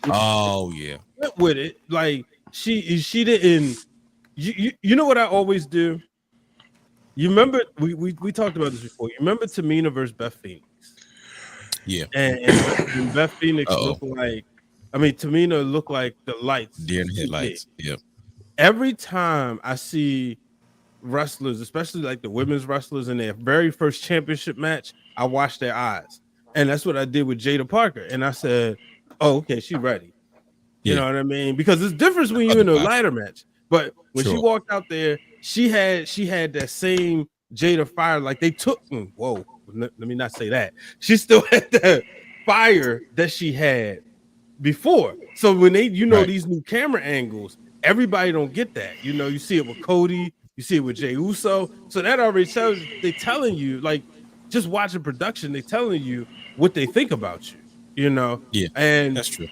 Oh yeah, went with it. Like she didn't. You know what I always do. You remember we talked about this before. You remember Tamina versus Beth Phoenix? Yeah. And Beth Phoenix looked like. Tamina looked like the lights. Deer in the headlights. Yep. Every time I see wrestlers, especially like the women's wrestlers in their very first championship match, I watch their eyes. And that's what I did with Jada Parker. And I said, oh, okay, she's ready. You know what I mean? Because it's different when you're in a lighter match. But when she walked out there, she had that same Jada fire. Like they took, whoa, let me not say that. She still had that fire that she had before. So when they, these new camera angles, everybody don't get that. You see it with Cody, you see it with Jey Uso. So that already tells you, they telling you, like, just watching production, they telling you what they think about you. Yeah, and that's true.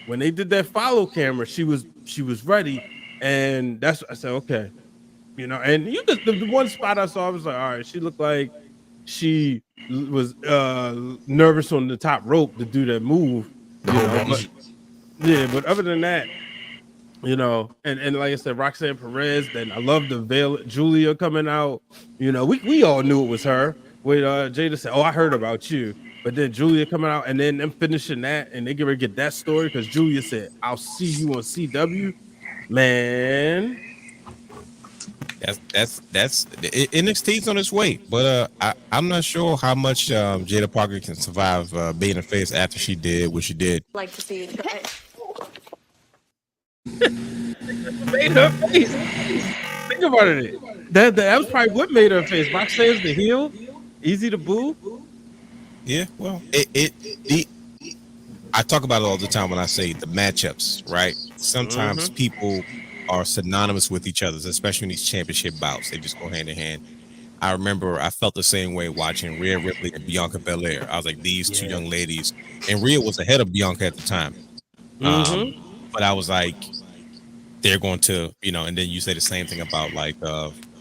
When they did that follow camera, she was ready, and that's what I said. Okay, and the one spot I saw, I was like, all right, she looked like she was nervous on the top rope to do that move. But other than that, and like I said, Roxanne Perez. Then I love the Veil Julia coming out. We all knew it was her. When Jada said, "Oh, I heard about you," but then Julia coming out, and then them finishing that, and they get ready to get that story because Julia said, "I'll see you on CW." Man, that's NXT's on its way, but I'm not sure how much Jada Parker can survive being a face after she did what she did. Like to see you try. made her face. Think about it. That was probably what made her face. Roxanne's the heel, easy to boo. Yeah, well, I talk about it all the time when I say the matchups, right? Sometimes people are synonymous with each other, especially in these championship bouts. They just go hand in hand. I remember I felt the same way watching Rhea Ripley and Bianca Belair. I was like, these two young ladies, and Rhea was ahead of Bianca at the time. But I was like, they're going to, and then you say the same thing about like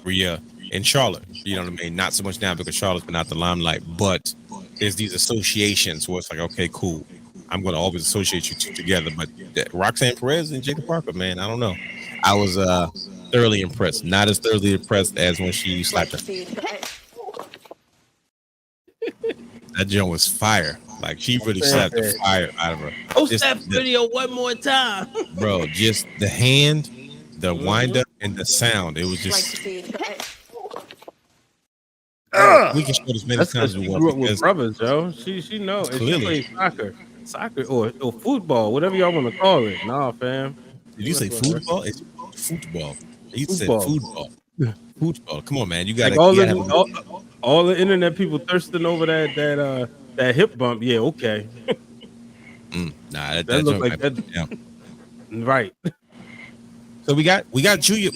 Rhea and Charlotte. You know what I mean? Not so much now because Charlotte's been out the limelight, but there's these associations where it's like, okay, cool. I'm going to always associate you two together. But Roxanne Perez and Jacob Parker, man, I don't know. I was thoroughly impressed. Not as thoroughly impressed as when she slapped her. That joint was fire. Like, she really slapped the fire out of her. Post that video one more time. Bro, just the hand, the wind up, and the sound. It was just... we can show this many times as we want. With brothers, yo. She knows. She plays soccer or football, whatever y'all want to call it. Nah, fam. Did you say football? It's football. You said football. Football. Come on, man. You got to all the internet people thirsting over that hip bump. Yeah, okay. Nah, that looks like that. Yeah. Right. So we got Julia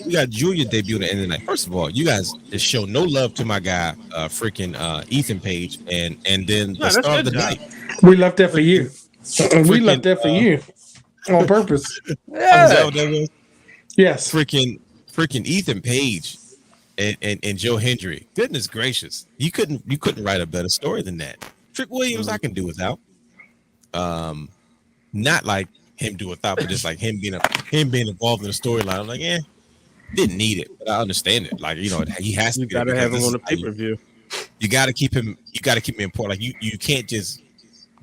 debut at the end of the night. First of all, you guys just show no love to my guy, freaking Ethan Page, and then the star of the night. We left that for you. We left that for you on purpose. Yeah. Is that what that was? Yes. Freaking Ethan Page and Joe Hendry. Goodness gracious, you couldn't write a better story than that. Trick Williams, I can do without. Not like him do without, but just like him being involved in the storyline. I'm like, didn't need it, but I understand it. Like, he has to. You gotta have him on the pay-per-view. You gotta keep him. You gotta keep him important. Like, you can't just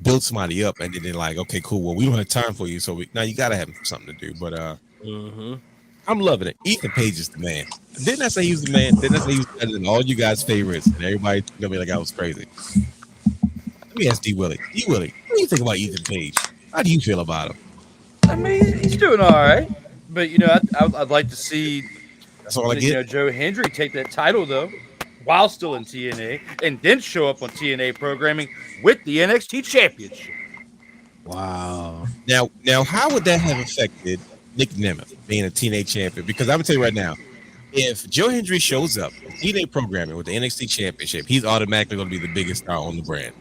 build somebody up and then like, okay, cool. Well, we don't have time for you, so now you gotta have something to do. But I'm loving it. Ethan Page is the man. Didn't I say he was the man? Didn't I say he was better than all you guys' favorites? And everybody gonna be like, I was crazy. Let me ask D Willie. D Willie, what do you think about Ethan Page? How do you feel about him? I mean, he's doing all right, but I'd like to see. That's all I get. Joe Hendry take that title though, while still in TNA, and then show up on TNA programming with the NXT Championship. Wow. Now, how would that have affected Nick Nemeth being a TNA champion? Because I'm gonna tell you right now, if Joe Hendry shows up in TNA programming with the NXT Championship, he's automatically going to be the biggest star on the brand.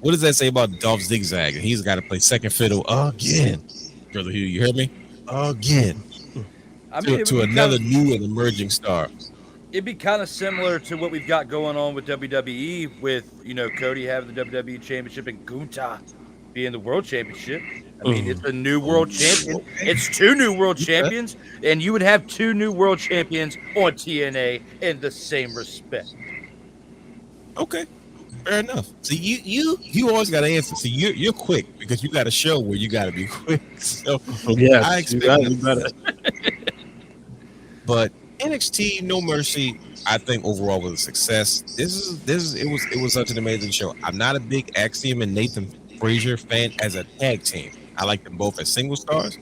What does that say about Dolph Zigzag? And he's got to play second fiddle again. Brother Hugh, you heard me? Again. I mean, to another new and emerging star. It'd be kind of similar to what we've got going on with WWE with, Cody having the WWE Championship and Gunther being the World Championship. I mean, it's a new world champion. It's two new world champions, and you would have two new world champions on TNA in the same respect. Okay. Fair enough. See, you always got to answer. See, you're quick because you got a show where you got to be quick. So yeah, I expect you better. But NXT No Mercy, I think overall was a success. It was such an amazing show. I'm not a big Axiom and Nathan Frazier fan as a tag team. I like them both as single stars.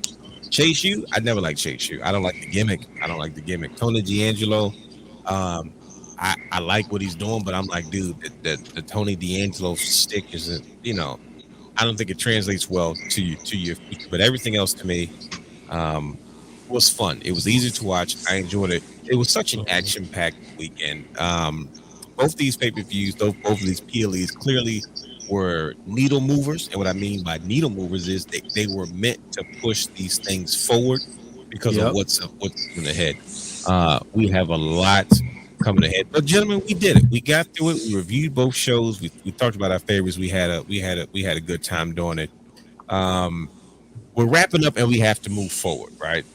Chase U, I never liked Chase U. I don't like the gimmick. Tony D'Angelo, I like what he's doing, but I'm like, dude, the Tony D'Angelo stick isn't, I don't think it translates well to your future. But everything else to me was fun. It was easy to watch. I enjoyed it. It was such an action-packed weekend. Both these pay-per-views, both of these PLEs clearly were needle movers. And what I mean by needle movers is they were meant to push these things forward because of what's in ahead. We have a lot coming ahead, but gentlemen, we did it. We got through it. We reviewed both shows. We talked about our favorites. We had a good time doing it. We're wrapping up and we have to move forward, right?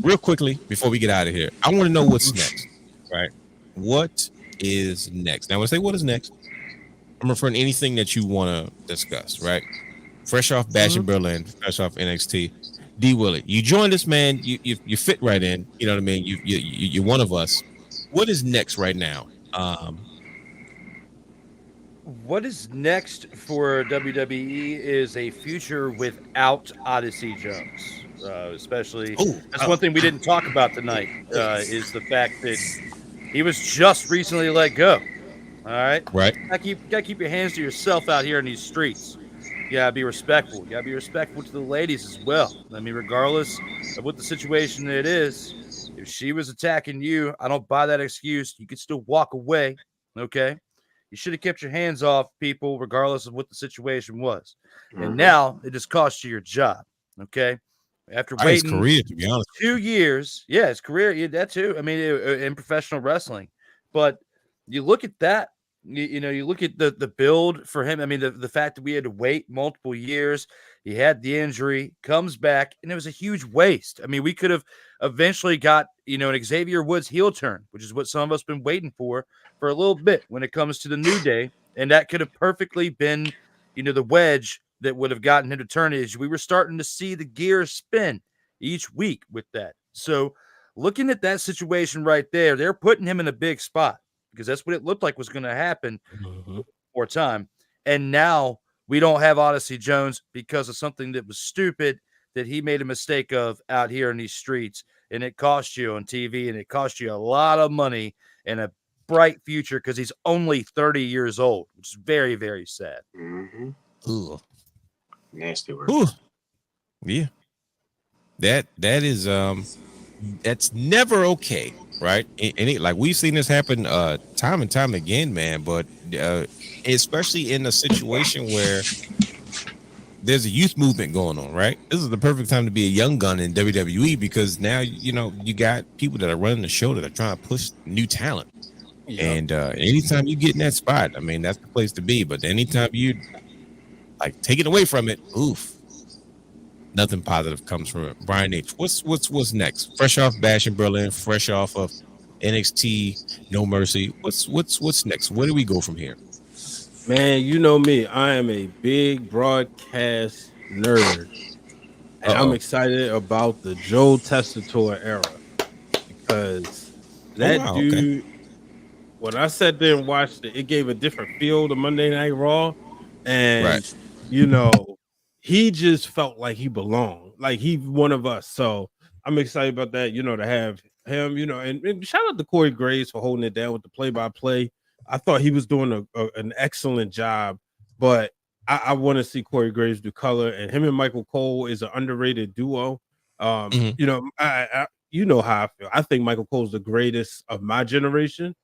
Real quickly before we get out of here, I want to know what's next, right? What is next? Now, when I say what is next, I'm referring to anything that you want to discuss, right? Fresh off Bash in Berlin, fresh off NXT. D Willie, you joined us, man. You fit right in. You know what I mean? You're one of us. What is next right now? What is next for WWE is a future without Odyssey Jones. Especially, that's one thing we didn't talk about tonight. Is the fact that he was just recently let go. All right. Gotta keep your hands to yourself out here in these streets. You gotta be respectful. You gotta be respectful to the ladies as well. I mean, regardless of what the situation it is, if she was attacking you, I don't buy that excuse. You could still walk away. Okay. You should have kept your hands off people, regardless of what the situation was. Mm-hmm. And now it just cost you your job. Okay. After His waiting career, to be honest, 2 years, yeah, his career, yeah, that too. I mean, in professional wrestling, but you look at that, you look at the build for him. I mean, the fact that we had to wait multiple years, he had the injury, comes back, and it was a huge waste. I mean, we could have eventually got, an Xavier Woods heel turn, which is what some of us been waiting for a little bit when it comes to the New Day, and that could have perfectly been, the wedge that would have gotten him to turn. As we were starting to see the gears spin each week with that. So looking at that situation right there, they're putting him in a big spot because that's what it looked like was going to happen for time. And now we don't have Odyssey Jones because of something that was stupid that he made a mistake of out here in these streets. And it cost you on TV, and it cost you a lot of money and a bright future because he's only 30 years old, which is very, very sad. Mm-hmm. Ugh. Nasty word. Ooh. Yeah. That is that's never okay, right? And like we've seen this happen time and time again, man. But especially in a situation where there's a youth movement going on, right? This is the perfect time to be a young gun in WWE because now you got people that are running the show that are trying to push new talent. Yep. And anytime you get in that spot, I mean that's the place to be. But anytime you like take it away from it, oof. Nothing positive comes from it. Brian H. What's next? Fresh off Bash in Berlin, fresh off of NXT No Mercy. What's next? Where do we go from here? Man, you know me. I am a big broadcast nerd. And I'm excited about the Joe Tessitore era. Because that dude, when I sat there and watched it, it gave a different feel to Monday Night Raw. And he just felt like he belonged, like he's one of us. So I'm excited about that, to have him, and shout out to Corey Graves for holding it down with the play-by-play. I thought he was doing an excellent job, but I want to see Corey Graves do color, and him and Michael Cole is an underrated duo. I you know how I feel. I think Michael Cole's the greatest of my generation.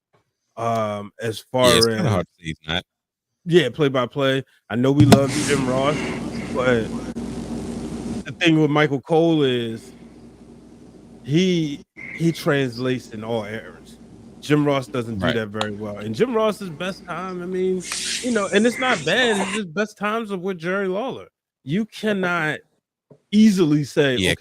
As far as kind of hard to see that. Yeah, play-by-play. I know we love Jim Ross. But the thing with Michael Cole is he translates in all eras. Jim Ross doesn't do that very well. And Jim Ross's best time, I mean, and it's not bad. It's just best times of with Jerry Lawler. You cannot easily say, you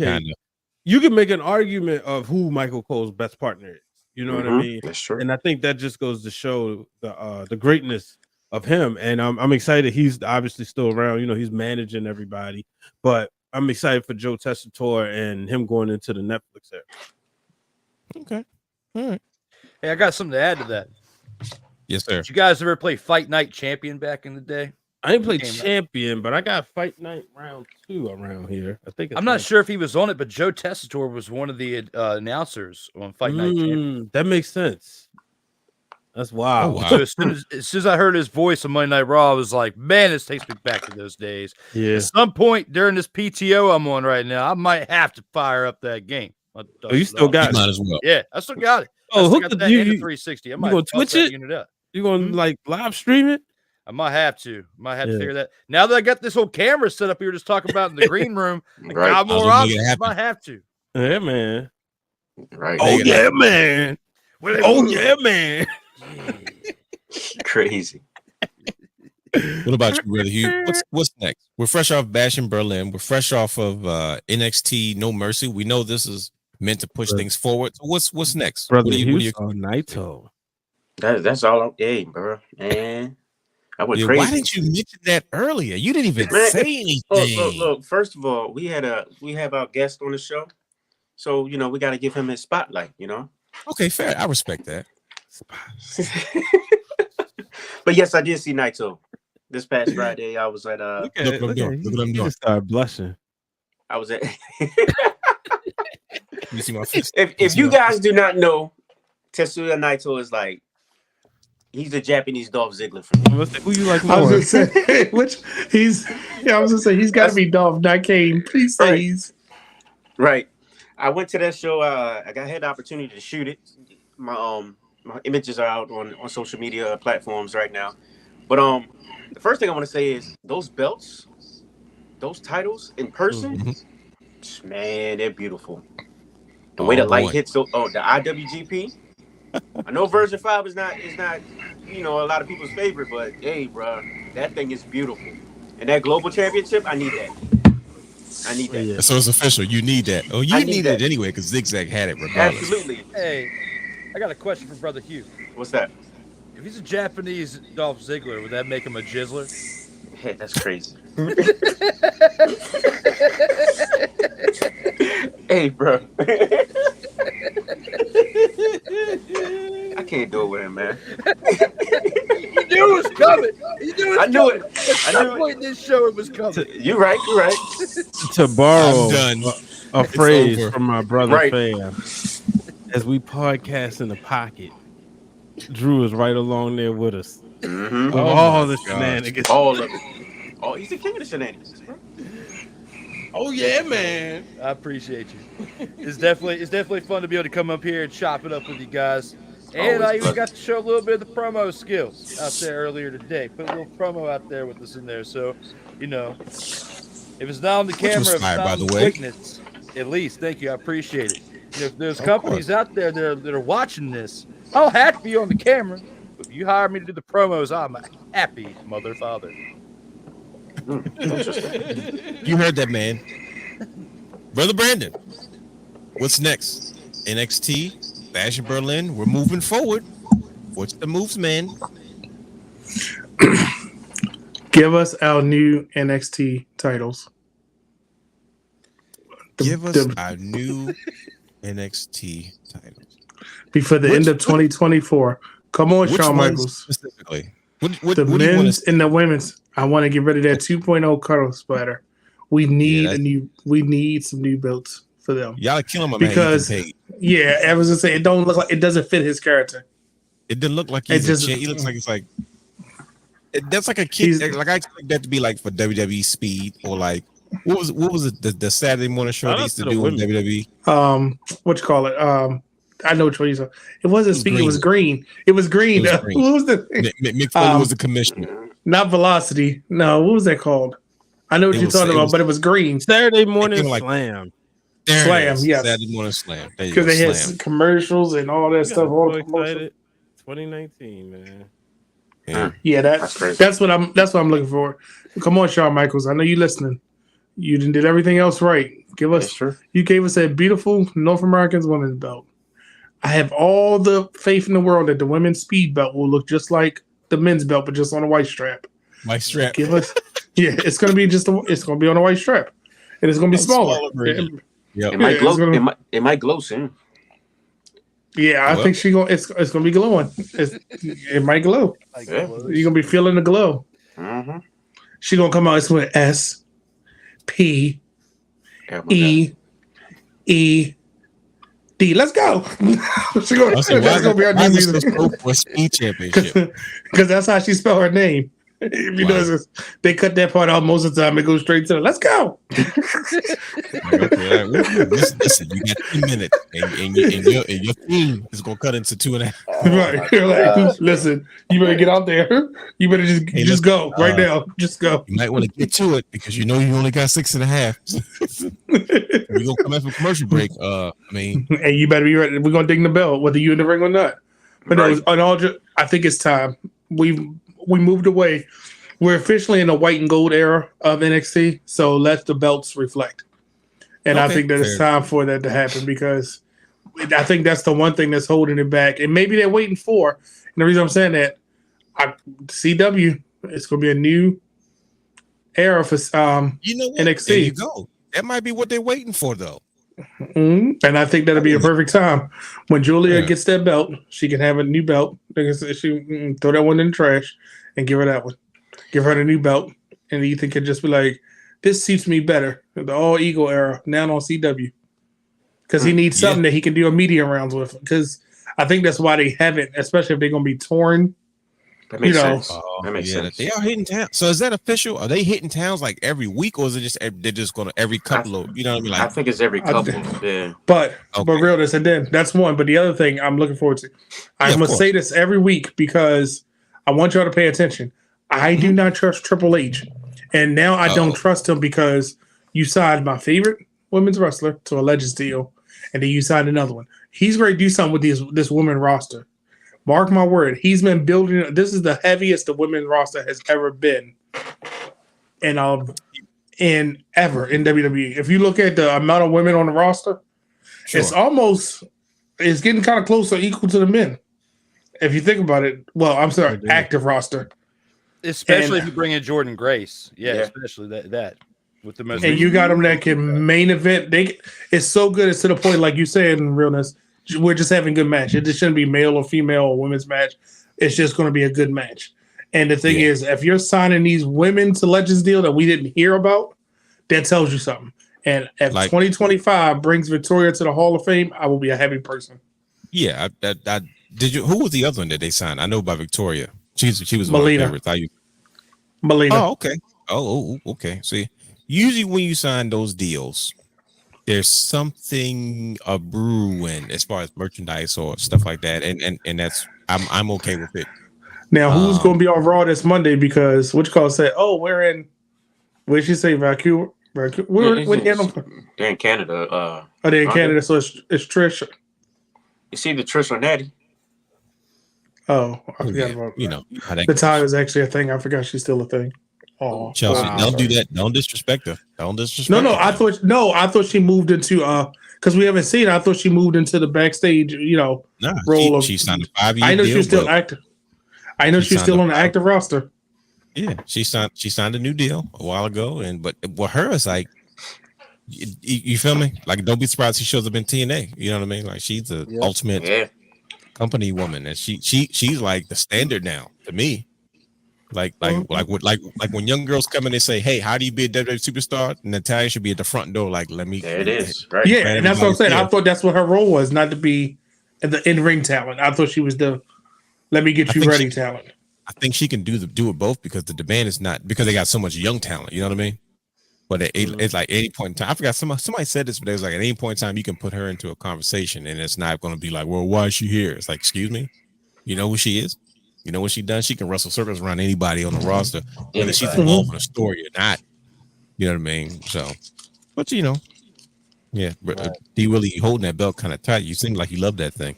can make an argument of who Michael Cole's best partner is. You know what I mean? That's true. And I think that just goes to show the greatness of him, and I'm excited. He's obviously still around. He's managing everybody, but I'm excited for Joe Tessitore and him going into the Netflix era. Okay, all right. Hey, I got something to add to that. Yes, sir. Did you guys ever play Fight Night Champion back in the day? I didn't play Champion, but I got Fight Night Round 2 around here. I think I'm not sure if he was on it, but Joe Tessitore was one of the announcers on Fight Night Champion. That makes sense. That's wild. Oh, wow. So as soon as I heard his voice on Monday Night Raw, I was like, man, this takes me back to those days. Yeah. At some point during this PTO I'm on right now, I might have to fire up that game. You still got it? Might as well. Yeah, I still got it. Oh, hook the 360. I might gonna Twitch it? Unit up. You gonna like live stream it? I might have to. To figure that. Now that I got this whole camera set up, we were just talking about in the green room. I got more options. I might have to. Yeah, man. Right. Oh yeah, man. Oh yeah, man. Crazy. What about you, Brother Hugh? What's next? We're fresh off Bash in Berlin. We're fresh off of NXT No Mercy. We know this is meant to push things forward. So what's next? Brother Hugh on Naito. That's all. Hey, bro, man. I went crazy. Why didn't you mention that earlier? You didn't even say anything. Look. First of all, we have our guest on the show, so we got to give him his spotlight. Okay, fair. I respect that. But yes, I did see Naito this past Friday. I was at Look what I'm doing. You just started blushing. I was at. You see my face? If you guys do not know, Tetsuya Naito is like. He's a Japanese Dolph Ziggler for me. Who you like more? I was gonna say he's got to be Dolph, not Kane. Please say he's right. I went to that show. I had the opportunity to shoot it. my images are out on social media platforms right now. But the first thing I want to say is those belts, those titles in person, man, they're beautiful. The way the light hits, the IWGP. I know version 5 is not a lot of people's favorite, but hey, bro, that thing is beautiful. And that global championship, I need that. Yeah. So it's official. You need that. Oh, you need it anyway because Zigzag had it regardless. Absolutely. Hey, I got a question for Brother Hugh. What's that? If he's a Japanese Dolph Ziggler, would that make him a jizzler? Hey, that's crazy. Hey, bro. I can't do it with him, man. You knew it was coming. I knew it. At some point in this show, it was coming. You're right. To borrow I'm done. a It's phrase over. from my brother Right. Fam, as we podcast in the pocket, Drew is right along there with us. Mm-hmm. With all the shenanigans. All of it. Oh, he's the king of the shenanigans, bro. Oh yeah, man. I appreciate you. It's definitely fun to be able to come up here and chop it up with you guys. And I even got to show a little bit of the promo skills out there earlier today. Put a little promo out there with us in there. So, if it's not on the camera, was if it's fire, not by on the the way. witness, at least. Thank you. I appreciate it. If there's companies out there that are watching this, I'll have to be on the camera. If you hire me to do the promos, I'm a happy mother father. You heard that, man. Brother Brandon, what's next? NXT, Bash in Berlin. We're moving forward. What's the moves, man? Give us our new NXT titles. Give us our new NXT titles. Before the end of 2024. Come on, Which Shawn ones Michaels. specifically? The what do you want men's and the women's. I want to get rid of that 2.0 cuddle splatter. We need some new belts for them. Y'all kill him because I was gonna say it don't look like it doesn't fit his character. It didn't look like he's a kid. He looks like that's like a kid. Like I expect that to be like for WWE Speed or like what was it the Saturday morning show they used to do on WWE? What you call it? I know which one you saw. It wasn't Speed. It was Green. It was Green. What was the Mick Foley was the commissioner. Not Velocity. No, what was that called? I know what you're talking about, but it was Green. Saturday morning Slam. Slam, yes. Saturday morning Slam. Because they had commercials and all that stuff. All the promotion. 2019, man. Yeah, that's what I'm looking for. Come on, Shawn Michaels. I know you listening. You did everything else right. You gave us a beautiful North American women's belt. I have all the faith in the world that the women's speed belt will look just like the men's belt, but just on a white strap. White strap. Give us, it's gonna be it's gonna be on a white strap, and it's gonna be smaller. It might glow. It might glow soon. Yeah, I think it's gonna be glowing. It might glow. You're gonna be feeling the glow. Mm-hmm. She gonna come out with S P E E D. Let's go. That's gonna be our new music. For a speed championship. Because that's how she spelled her name. If you notice, they cut that part out most of the time. It goes straight to the let's go. Listen, you got 2 minutes, and your team is gonna cut into 2.5. Right? You're like, listen, you better get out there. You better just go right now. Just go. You might want to get to it because you know you only got 6.5. We're gonna come after commercial break. And you better be ready. We're gonna ding the bell, whether you in the ring or not. But no, I think it's time. We moved away. We're officially in the white and gold era of NXT, so let the belts reflect. And I think that it's time for that to happen because I think that's the one thing that's holding it back. And maybe they're waiting for. And the reason I'm saying that, CW, it's going to be a new era for NXT. There you go. That might be what they're waiting for, though. Mm-hmm. And I think that'll be a perfect time when Julia gets that belt. She can have a new belt. She throw that one in the trash and give her that one. Give her the new belt, and Ethan can just be like, "This suits me better." The all ego era now on CW because he needs something that he can do a media rounds with. Because I think that's why they haven't, especially if they're going to be touring That makes You know. sense. That makes sense. They are hitting towns. So is that official? Are they hitting towns like every week, or is it just they're just going to every couple of? You know what I mean? I Like, think it's every couple. Yeah. But Okay. realness, and then that's one. But the other thing I'm looking forward to, I'm of gonna course. say this every week because I want y'all to pay attention. I do not trust Triple H, and now I don't trust him because you signed my favorite women's wrestler to a Legends deal, and then you signed another one. He's going to do something with this women roster. Mark my word, he's been building. This is the heaviest the women's roster has ever been, in ever in WWE. If you look at the amount of women on the roster, it's getting kind of close or equal to the men. If you think about it, well, I'm sorry, active roster. Especially if you bring in Jordan Grace. Yeah. Especially that with the most. And you got them that can main event. It's so good. It's to the point, like you said in realness, we're just having a good match. It just shouldn't be male or female or women's match. It's just going to be a good match. And the thing is, if you're signing these women to Legends deal that we didn't hear about, that tells you something. And if 2025 brings Victoria to the Hall of Fame, I will be a happy person. Yeah, did you? Who was the other one that they signed? I know about Victoria. She was Melina. one of my favorites. Melina. Oh, okay. Okay. See, usually when you sign those deals, there's something brewing as far as merchandise or stuff like that, and that's I'm okay with it. Now, who's going to be on Raw this Monday? Because said, we're in. What did she say? Vancouver. They're in Canada. They're in Canada, so it's Trish. You see the Trish or Natty? Oh, I forgot about that. The tie is actually a thing. I forgot she's still a thing. Oh, Chelsea, don't do that. Don't disrespect her. Don't disrespect. No. her. I thought she moved into because we haven't seen. I thought she moved into the backstage. Role she signed a 5-year deal. I know she's still active. I know she's still on the active roster. Yeah, she signed a new deal a while ago, but her is like, you feel me? Like, don't be surprised she shows up in TNA. You know what I mean? Like, she's the ultimate company woman, and she's like the standard now to me. Like when young girls come in and say, "Hey, how do you be a WWE superstar?" Natalia should be at the front door. Like, let me. There it is. Right. Yeah, and that's what I'm saying. I thought that's what her role was, not to be the in-ring talent. I thought she was the let me get you ready talent. I think she can do it both because the demand is not because they got so much young talent. You know what I mean? But it's like any point in time. I forgot somebody said this, but it was like at any point in time you can put her into a conversation and it's not going to be like, well, why is she here? It's like, excuse me, you know who she is? You know what she done? She can wrestle circles around anybody on the roster, whether she's involved in a story or not. You know what I mean? So, but D Willie holding that belt kind of tight. You seem like you love that thing.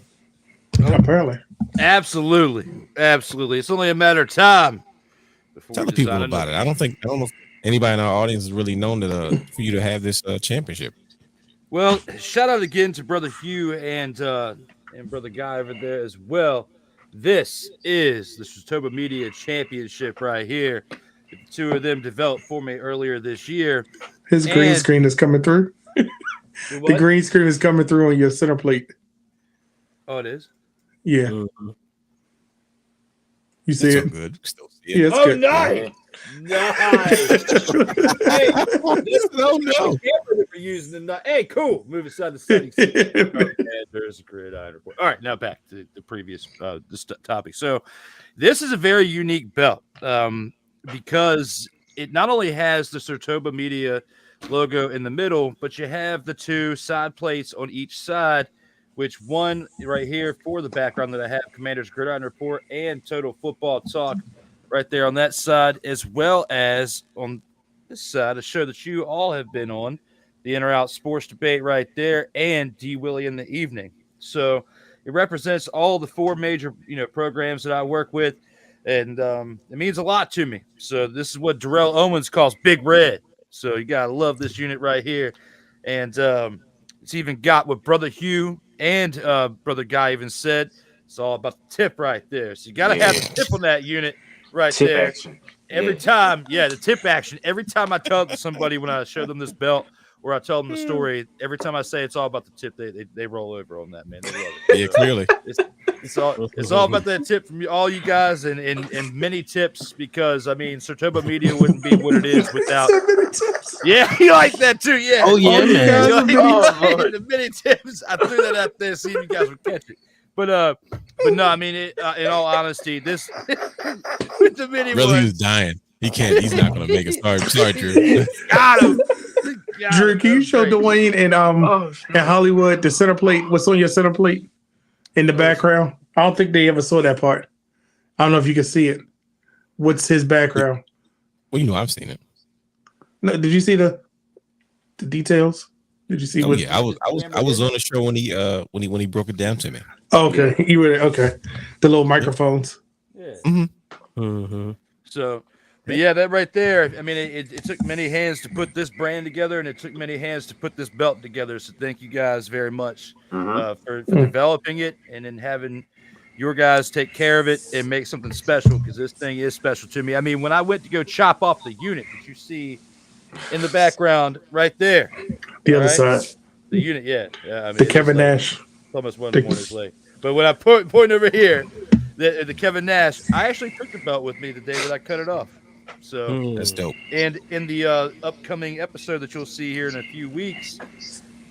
Apparently. Absolutely. It's only a matter of time. Tell the people about it. I don't know if anybody in our audience is really known that for you to have this championship. Well, shout out again to Brother Hugh and Brother Guy over there as well. This is the SIRTOBA Media Championship right here. The two of them developed for me earlier this year. His green screen is coming through. The green screen is coming through on your center plate. Oh, it is? Yeah. Mm-hmm. You see it? So good. Still see it. Yeah, it's good. Nice. Hey, we're using the hey, cool. Move aside the settings. There's a gridiron report. All right, now back to the previous topic. So, this is a very unique belt because it not only has the SIRTOBA Media logo in the middle, but you have the two side plates on each side. Which one right here for the background that I have, Commander's Gridiron Report and Total Football Talk right there on that side, as well as on this side, a show that you all have been on, the In or Out Sports Debate right there, and D. Willie in the Evening. So it represents all the four major programs that I work with, and it means a lot to me. So this is what Darrell Owens calls Big Red. So you got to love this unit right here. And it's even got what Brother Hugh and Brother Guy even said. It's all about the tip right there. So you got to have the tip on that unit right tip there. Action. Every time, the tip action. Every time I tell somebody when I show them this belt or I tell them the story, every time I say it's all about the tip, they roll over on that, man. They love it. Yeah, clearly. It's all about that tip from all you guys and many tips because, I mean, SIRTOBA Media wouldn't be what it is without. Yeah, you like that too, yeah. Oh, yeah, man. The many tips. I threw that out there, see if you guys would catch it. But no, I mean, in all honesty, this with the mini Really, he's dying. He can't. He's not going to make it. Sorry, Drew. Got him. Drew, can you show Dwayne and in Hollywood the center plate? What's on your center plate in the background? I don't think they ever saw that part. I don't know if you can see it. What's his background? Well, you know, I've seen it. No, did you see the details? Did you see? Oh, yeah, I was on the show when he broke it down to me. Oh, okay, you were okay. The little microphones. Yeah. Mm-hmm. Mm-hmm. So, but yeah, that right there. I mean, it took many hands to put this brand together, and it took many hands to put this belt together. So, thank you guys very much for developing it and then having your guys take care of it and make something special, because this thing is special to me. I mean, when I went to go chop off the unit that you see in the background right there, the other side, the unit, yeah. I mean, the Kevin Nash. Almost one his leg. But when I point over here, the Kevin Nash, I actually took the belt with me the day that I cut it off. So that's dope. And in the upcoming episode that you'll see here in a few weeks,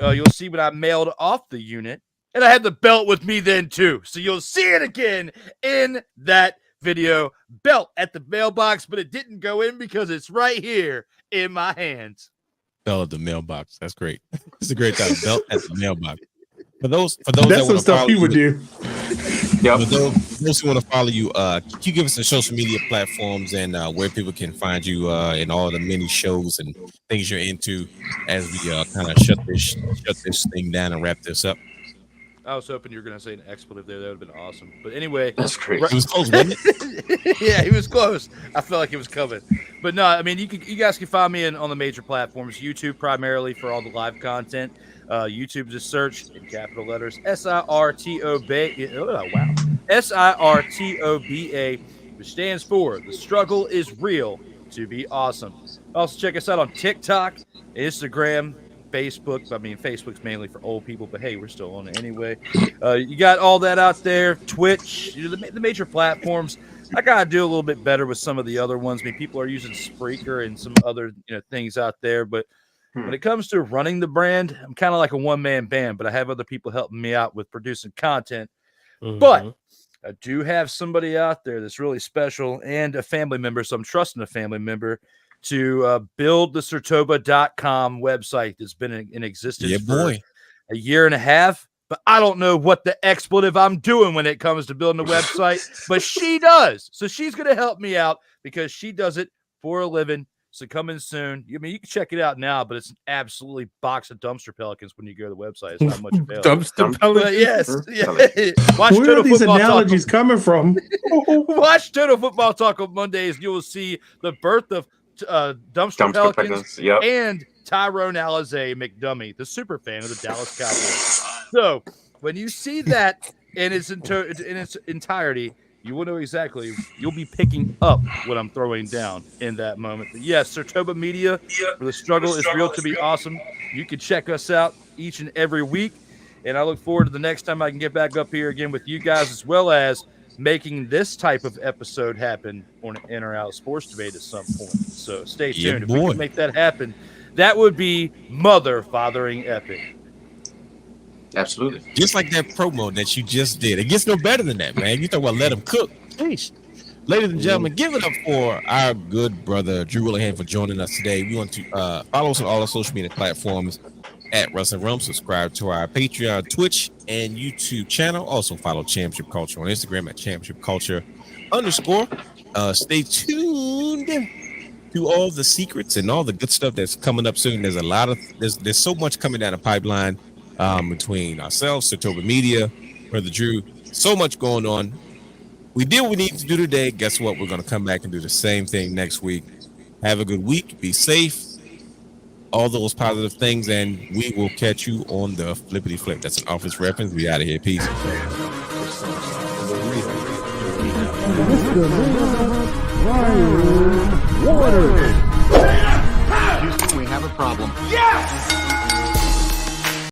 you'll see when I mailed off the unit, and I had the belt with me then too. So you'll see it again in that video. Belt at the mailbox, but it didn't go in because it's right here in my hands. Belt at the mailbox. That's great. It's a great title. Belt at the mailbox. For those that's that some stuff you would do. Yeah. For those who want to follow you, can you give us the social media platforms and where people can find you in all the mini shows and things you're into as we kind of shut this thing down and wrap this up? I was hoping you were going to say an expletive there. That would have been awesome. But anyway, that's great. It was close, wasn't it? Yeah, he was close. I felt like it was coming. But no, I mean, you guys can find me on the major platforms. YouTube primarily for all the live content. YouTube, just search in capital letters SIRTOBA. Oh, wow. SIRTOBA, which stands for The Struggle is Real to Be Awesome. Also, check us out on TikTok, Instagram, Facebook. I mean, Facebook's mainly for old people, but hey, we're still on it anyway. You got all that out there. Twitch, the major platforms. I gotta do a little bit better with some of the other ones. I mean, people are using Spreaker and some other things out there, but when it comes to running the brand, I'm kind of like a one-man band, but I have other people helping me out with producing content. But I do have somebody out there that's really special and a family member, so I'm trusting a family member to build the SIRTOBA.com website that's been in existence for a year and a half. But I don't know what the expletive I'm doing when it comes to building a website, but she does. So she's going to help me out because she does it for a living. So coming soon. I mean, you can check it out now, but it's an absolutely box of dumpster pelicans when you go to the website. It's not much available. Dumpster pelicans? Yes. Watch Where Total are these Football analogies coming from? Watch Total Football Talk on Mondays. You will see the birth of dumpster pelicans and Tyrone Alize McDummy, the super fan of the Dallas Cowboys. So when you see that in its entirety, you will know exactly. You'll be picking up what I'm throwing down in that moment. But yes, SIRTOBA Media, where the struggle is real to be awesome. You can check us out each and every week. And I look forward to the next time I can get back up here again with you guys, as well as making this type of episode happen on In or Out Sports Debate at some point. So stay tuned. If we can make that happen, that would be mother-fathering epic. Absolutely. Just like that promo that you just did. It gets no better than that, man. You talk about let them cook. Jeez. Ladies and gentlemen, give it up for our good brother, Drew Willingham, for joining us today. We want to follow us on all our social media platforms at Wrestling Wrealm. Subscribe to our Patreon, Twitch, and YouTube channel. Also follow Championship Culture on Instagram at Championship Culture _. Stay tuned to all the secrets and all the good stuff that's coming up soon. There's a lot of there's so much coming down the pipeline between ourselves, SIRTOBA Media, Brother Drew. So much going on. We did what we need to do today. Guess what? We're going to come back and do the same thing next week. Have a good week. Be safe. All those positive things, and we will catch you on the flippity flip. That's an Office reference. We out of here. Peace. Houston, we have a problem. Yes!